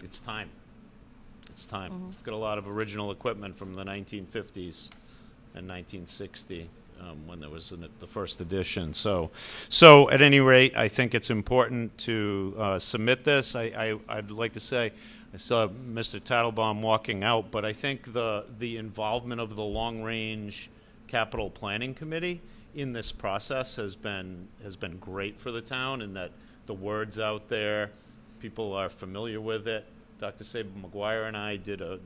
it's time. It's time. Mm-hmm. It's got a lot of original equipment from the 1950s and 1960 when there was the first edition. So at any rate, I think it's important to submit this. I'd like to say, I saw Mr. Tattlebaum walking out, but I think the involvement of the long-range capital planning committee in this process has been great for the town, in that the word's out there, people are familiar with it. Dr. Saber McGuire and I did a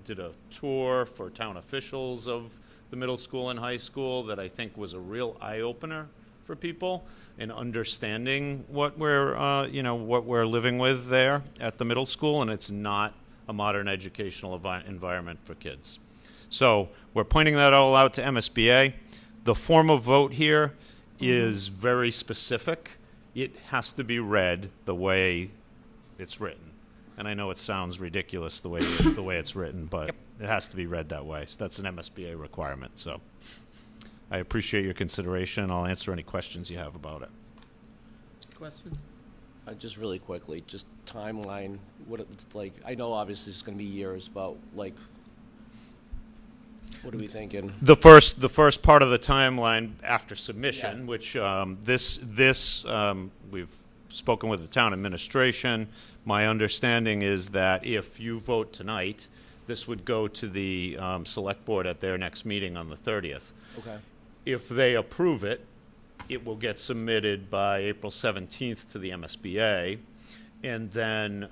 tour for town officials of the middle school and high school that I think was a real eye-opener for people in understanding what we're living with there at the middle school, and it's not a modern educational environment for kids. So we're pointing that all out to MSBA. The form of vote here is very specific. It has to be read the way it's written. And I know it sounds ridiculous the way it's written, but it has to be read that way. So that's an MSBA requirement. So I appreciate your consideration. I'll answer any questions you have about it. Questions? Just really quickly, just timeline, what it's like. I know obviously it's going to be years, but like, what are we thinking? The first part of the timeline after submission, which we've spoken with the town administration. My understanding is that if you vote tonight, this would go to the select board at their next meeting on the 30th. Okay. If they approve it, it will get submitted by April 17th to the MSBA, and then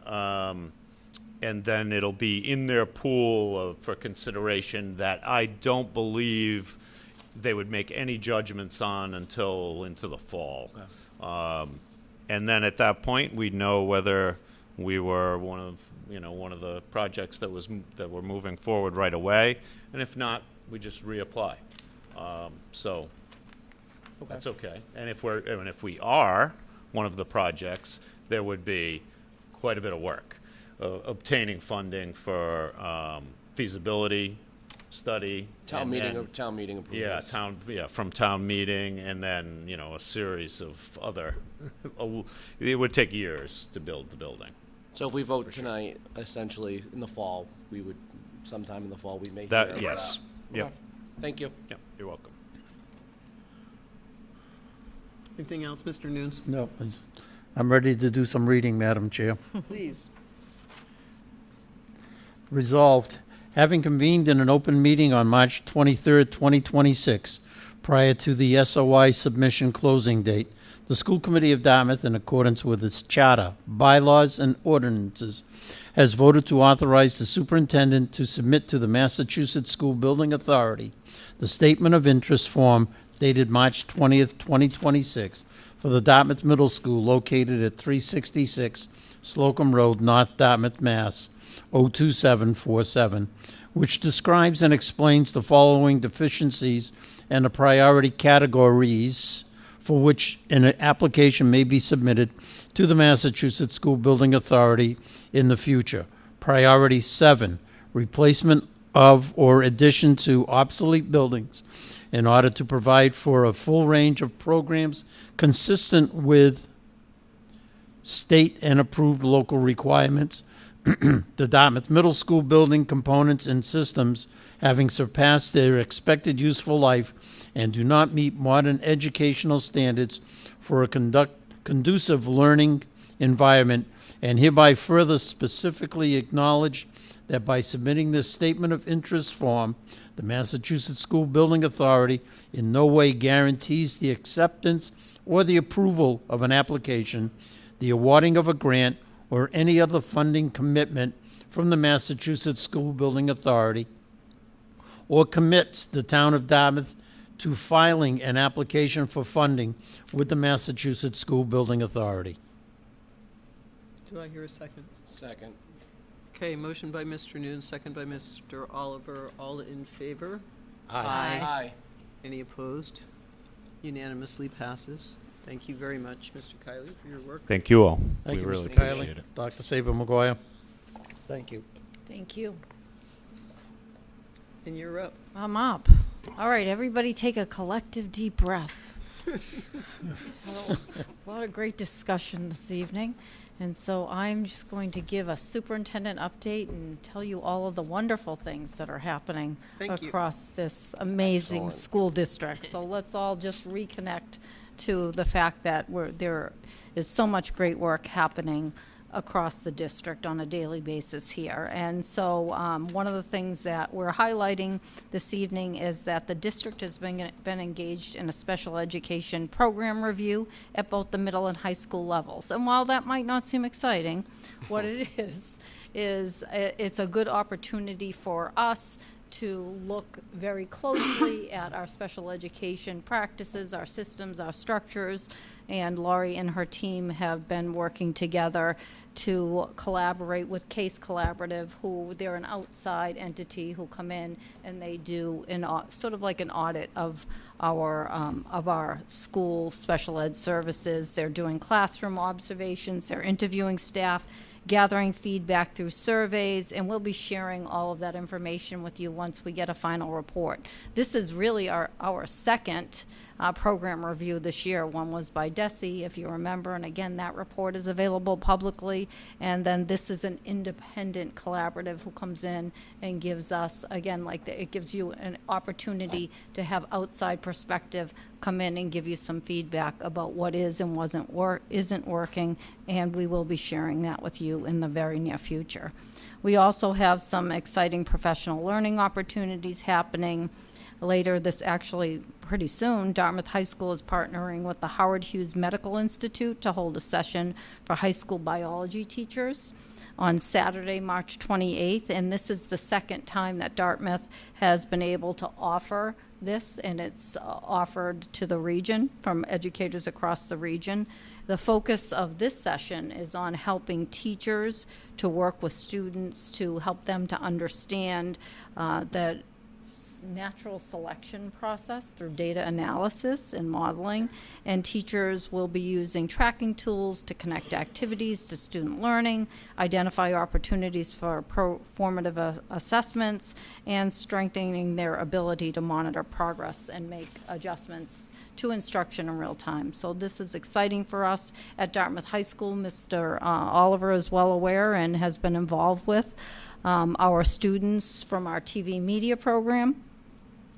it'll be in their pool for consideration that I don't believe they would make any judgments on until into the fall. Okay. And then at that point, we'd know whether we were one of the projects that were moving forward right away, and if not, we just reapply. So that's okay. And if we are one of the projects, there would be quite a bit of work obtaining funding for feasibility study, town meeting approvals. From town meeting, and then a series of other. It would take years to build the building. So if we vote tonight, essentially in the fall, sometime in the fall, we may. Yes. Okay. Thank you. Yep. You're welcome. Anything else, Mr. Nunes? No, I'm ready to do some reading, Madam Chair. Please. Resolved, having convened in an open meeting on March 23rd, 2026, prior to the SOI submission closing date, the School Committee of Dartmouth, in accordance with its charter, bylaws, and ordinances, has voted to authorize the superintendent to submit to the Massachusetts School Building Authority the statement of interest form dated March 20th, 2026, for the Dartmouth Middle School located at 366 Slocum Road, North Dartmouth, Mass. 02747, which describes and explains the following deficiencies and the priority categories for which an application may be submitted to the Massachusetts School Building Authority in the future. Priority 7, replacement of or addition to obsolete buildings in order to provide for a full range of programs consistent with state and approved local requirements. The Dartmouth Middle School building components and systems having surpassed their expected useful life and do not meet modern educational standards for a conducive learning environment, and hereby further specifically acknowledge that by submitting this statement of interest form, the Massachusetts School Building Authority in no way guarantees the acceptance or the approval of an application, the awarding of a grant, or any other funding commitment from the Massachusetts School Building Authority, or commits the town of Dartmouth to filing an application for funding with the Massachusetts School Building Authority. Do I hear a second? Second. Okay, motion by Mr. Noon, second by Mr. Oliver. All in favor? Aye. Aye. Any opposed? Unanimously passes. Thank you very much, Mr. Kiley, for your work. Thank you all. Thank We you, really Mr. appreciate Kiley. it. Dr. Saber-Maguire. Thank you. Thank you. And you're up. I'm up. All right, everybody take a collective deep breath. A lot of great discussion this evening. And so I'm just going to give a superintendent update and tell you all of the wonderful things that are happening across this amazing school district. So let's all just reconnect to the fact that there is so much great work happening across the district on a daily basis here. And so one of the things that we're highlighting this evening is that the district has been engaged in a special education program review at both the middle and high school levels. And while that might not seem exciting, what it is it's a good opportunity for us to look very closely at our special education practices, our systems, our structures, and Laurie and her team have been working together to collaborate with Case Collaborative, who they're an outside entity who come in and they do sort of like an audit of our school special ed services. They're doing classroom observations, they're interviewing staff, gathering feedback through surveys, and we'll be sharing all of that information with you once we get a final report. This is really our second program review this year. One was by DESE, if you remember, and again, that report is available publicly. And then this is an independent collaborative who comes in and gives us, again, it gives you an opportunity to have outside perspective come in and give you some feedback about what is and isn't working, and we will be sharing that with you in the very near future. We also have some exciting professional learning opportunities happening later actually pretty soon. Dartmouth High School is partnering with the Howard Hughes Medical Institute to hold a session for high school biology teachers on Saturday, March 28th, and this is the second time that Dartmouth has been able to offer this, and it's offered to the region from educators across the region. The focus of this session is on helping teachers to work with students to help them to understand that natural selection process through data analysis and modeling, and teachers will be using tracking tools to connect activities to student learning, identify opportunities for formative assessments, and strengthening their ability to monitor progress and make adjustments to instruction in real time. So this is exciting for us at Dartmouth High School. Mr. Oliver is well aware and has been involved with our students from our TV media program,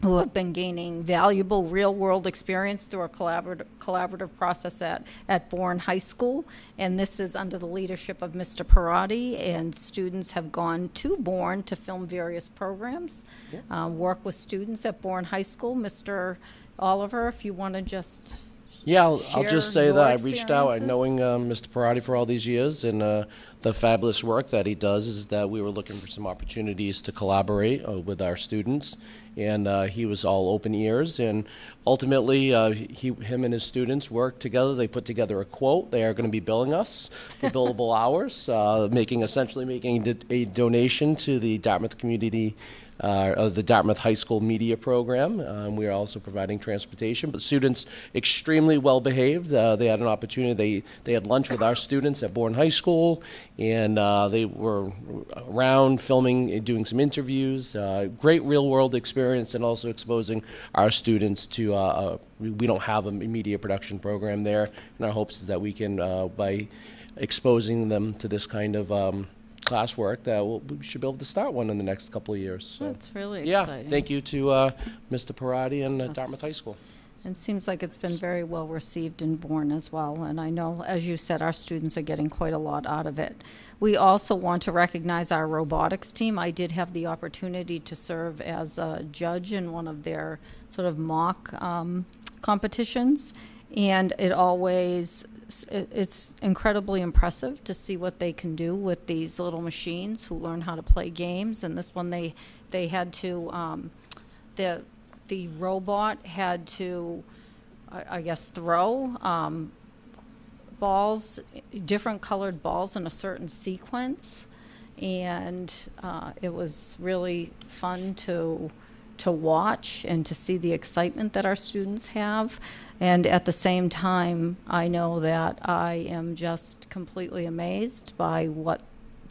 who have been gaining valuable real-world experience through a collaborative process at Bourne High School. And this is under the leadership of Mr. Parati, and students have gone to Bourne to film various programs, work with students at Bourne High School. Mr. Oliver, if you want to just Yeah, I'll just say that I reached out, experiences. knowing Mr. Parati for all these years, and the the fabulous work that he does is that we were looking for some opportunities to collaborate with our students, and he was all open ears. And ultimately, him and his students worked together. They put together a quote. They are going to be billing us for billable hours, essentially making a donation to the Dartmouth community. The Dartmouth High School Media Program. We are also providing transportation, but students extremely well behaved. They had an opportunity. They had lunch with our students at Bourne High School, and they were around filming, doing some interviews. Great real world experience, and also exposing our students to. We don't have a media production program there, and our hopes is that we can, by exposing them to this kind of classwork, that we should be able to start one in the next couple of years. So, that's really yeah, exciting. thank you to Mr. Parati and Dartmouth High School. It seems like it's been very well received in Bourne as well, and I know, as you said, our students are getting quite a lot out of it. We also want to recognize our robotics team. I did have the opportunity to serve as a judge in one of their sort of mock competitions, and it's incredibly impressive to see what they can do with these little machines who learn how to play games. And this one, they had to, the robot had to, I guess, throw balls, different colored balls in a certain sequence. And it was really fun to watch and to see the excitement that our students have. And at the same time, I know that I am just completely amazed by what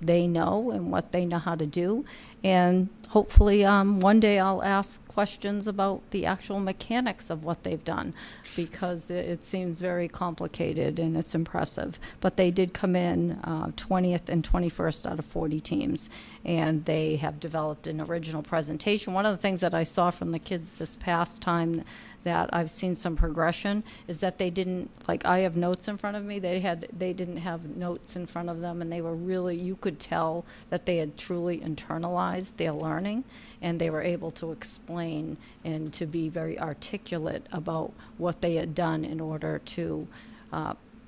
they know and what they know how to do. And hopefully one day I'll ask questions about the actual mechanics of what they've done, because it seems very complicated and it's impressive. But they did come in 20th and 21st out of 40 teams, and they have developed an original presentation. One of the things that I saw from the kids this past time that I've seen some progression is that they didn't, like, I have notes in front of me, they didn't have notes in front of them, and they were really, you could tell that they had truly internalized their learning, and they were able to explain and to be very articulate about what they had done in order to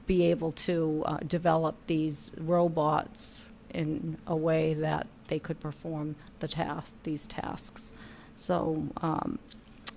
be able to develop these robots in a way that they could perform these tasks. So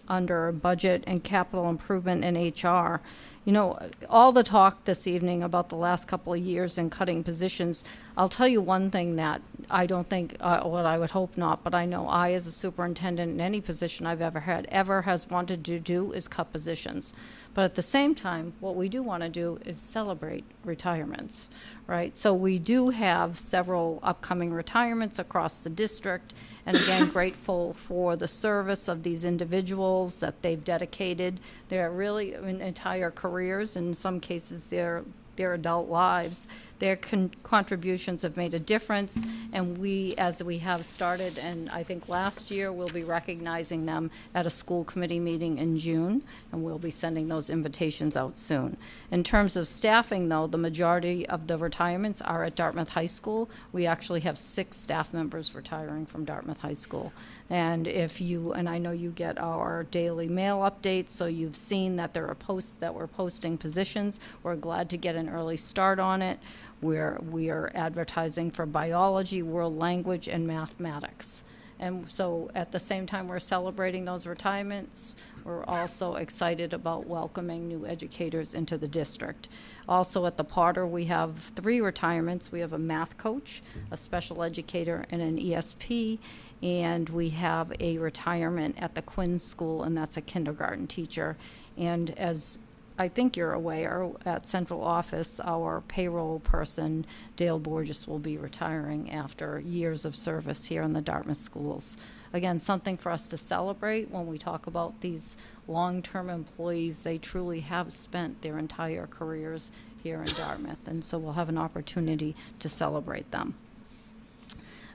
under budget and capital improvement and HR, you know, all the talk this evening about the last couple of years and cutting positions, I'll tell you one thing that I don't think, what I would hope not, but I know I, as a superintendent in any position I've ever had, ever has wanted to do is cut positions. But at the same time, what we do want to do is celebrate retirements, right? So we do have several upcoming retirements across the district, and again, grateful for the service of these individuals that they've dedicated their really entire careers, in some cases their adult lives. Their contributions have made a difference, and we, as we have started, and I think last year, we'll be recognizing them at a school committee meeting in June, and we'll be sending those invitations out soon. In terms of staffing, though, the majority of the retirements are at Dartmouth High School. We actually have 6 staff members retiring from Dartmouth High School. And if you, and I know you get our daily mail updates, so you've seen that there are posts that we're posting positions. We're glad to get an early start on it. We are advertising for biology, world language, and mathematics. And so at the same time we're celebrating those retirements, we're also excited about welcoming new educators into the district. Also at the Potter, we have 3 retirements. We have a math coach, a special educator, and an ESP. And we have a retirement at the Quinn school, and that's a kindergarten teacher. And as I think you're aware, at central office, our payroll person, Dale Borges, will be retiring after years of service here in the Dartmouth schools. Again, something for us to celebrate when we talk about these long-term employees. They truly have spent their entire careers here in Dartmouth, and so we'll have an opportunity to celebrate them.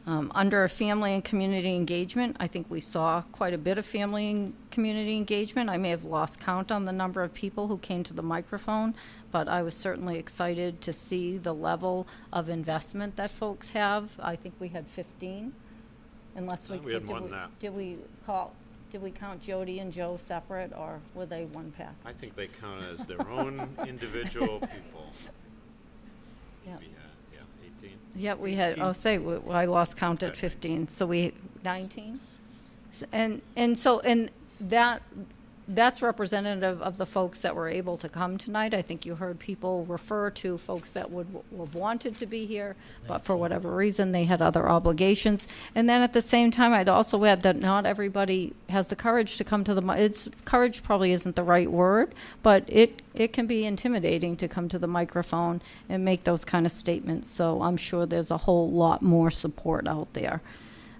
Under family and community engagement, I think we saw quite a bit of family and community engagement. I may have lost count on the number of people who came to the microphone, but I was certainly excited to see the level of investment that folks have. I think we had 15, unless we had more than that. Did we count Jody and Joe separate, or were they one pack? I think they count as their own individual people. Yeah. Maybe, 18. Yeah, we had, I'll say, I lost count at 15, so 19? And that's representative of the folks that were able to come tonight. I think you heard people refer to folks that would have wanted to be here, but for whatever reason, they had other obligations. And then at the same time, I'd also add that not everybody has the courage to come to courage probably isn't the right word, but it can be intimidating to come to the microphone and make those kind of statements. So I'm sure there's a whole lot more support out there.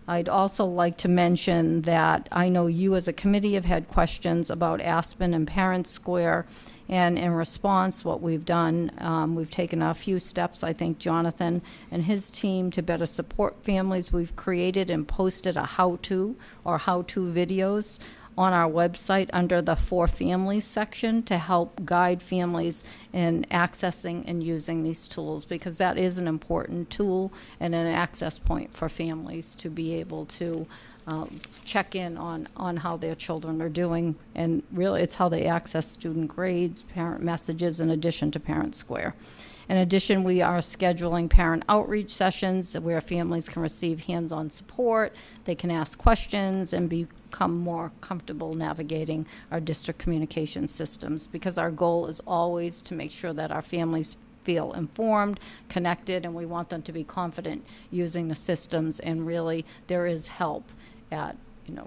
I'd also like to mention that I know you as a committee have had questions about Aspen and Parent Square, and in response, what we've done, we've taken a few steps, I think Jonathan and his team, to better support families. We've created and posted a how-to or how-to videos on our website under the For Families section to help guide families in accessing and using these tools, because that is an important tool and an access point for families to be able to check in on how their children are doing. And really, it's how they access student grades, parent messages, in addition to Parent Square. In addition, we are scheduling parent outreach sessions where families can receive hands-on support, they can ask questions, and become more comfortable navigating our district communication systems, because our goal is always to make sure that our families feel informed, connected, and we want them to be confident using the systems. And really, there is help at,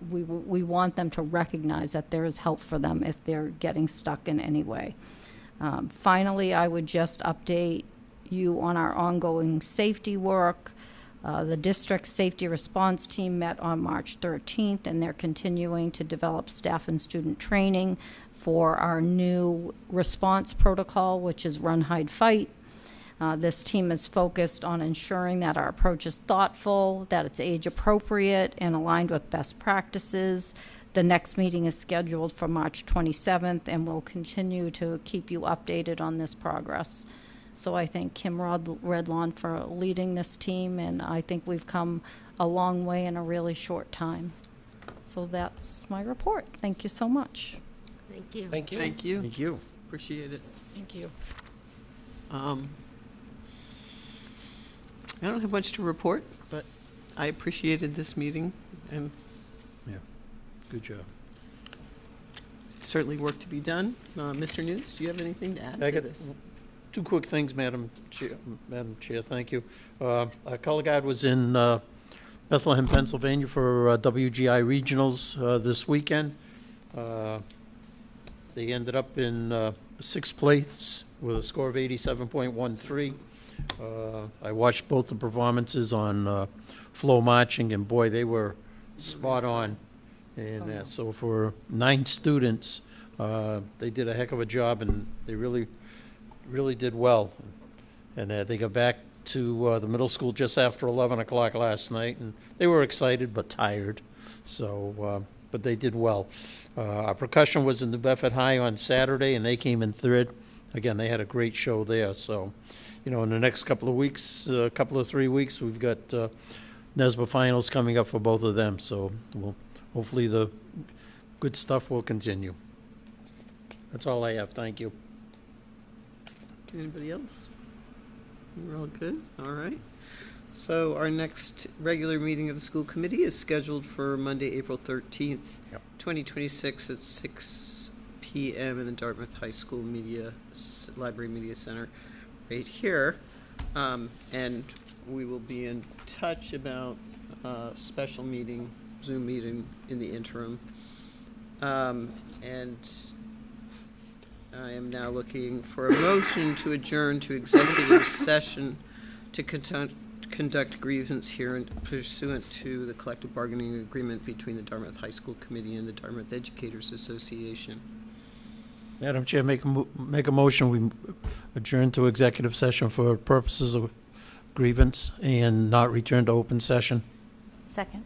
we want them to recognize that there is help for them if they're getting stuck in any way. Finally, I would just update you on our ongoing safety work. The district safety response team met on March 13th, and they're continuing to develop staff and student training for our new response protocol, which is Run, Hide, Fight. This team is focused on ensuring that our approach is thoughtful, that it's age appropriate and aligned with best practices. The next meeting is scheduled for March 27th, and we'll continue to keep you updated on this progress. So I thank Kim Redlawn for leading this team, and I think we've come a long way in a really short time. So that's my report. Thank you so much. Thank you. Thank you. Thank you. Thank you. Appreciate it. Thank you. I don't have much to report, but I appreciated this meeting, and Good job. certainly work to be done. Mr. Nunes, do you have anything to add to this? Two quick things, Madam Chair, thank you. Our color guard was in Bethlehem, Pennsylvania for WGI Regionals this weekend. They ended up in sixth place with a score of 87.13. I watched both the performances on flow marching, and boy, they were spot on. And so for 9 students, they did a heck of a job, and they really did well. And they got back to the middle school just after 11 o'clock last night, and they were excited but tired. So, but they did well. Our percussion was in New Bedford High on Saturday, and they came in 3rd. Again, they had a great show there. So, in the next couple of weeks, 3 weeks, we've got NSBA finals coming up for both of them. So hopefully the good stuff will continue. That's all I have. Thank you. Anybody else? We're all good? All right. So our next regular meeting of the school committee is scheduled for Monday, April 13th, 2026 at 6 p.m. in the Dartmouth High School Library Media Center right here. And we will be in touch about a special meeting, Zoom meeting in the interim. And I am now looking for a motion to adjourn to executive session to conduct grievance hearing pursuant to the collective bargaining agreement between the Dartmouth High School Committee and the Dartmouth Educators Association. Madam Chair, make a motion, we adjourn to executive session for purposes of grievance and not return to open session. Second.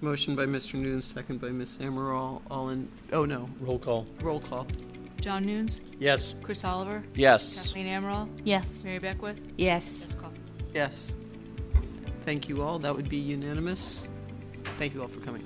Motion by Mr. Nunes, second by Ms. Amaral. Roll call. Roll call. John Nunes? Yes. Chris Oliver? Yes. Kathleen Amaral? Yes. Mary Beckwith? Yes. Jess Coughlin? Yes. Thank you all. That would be unanimous. Thank you all for coming.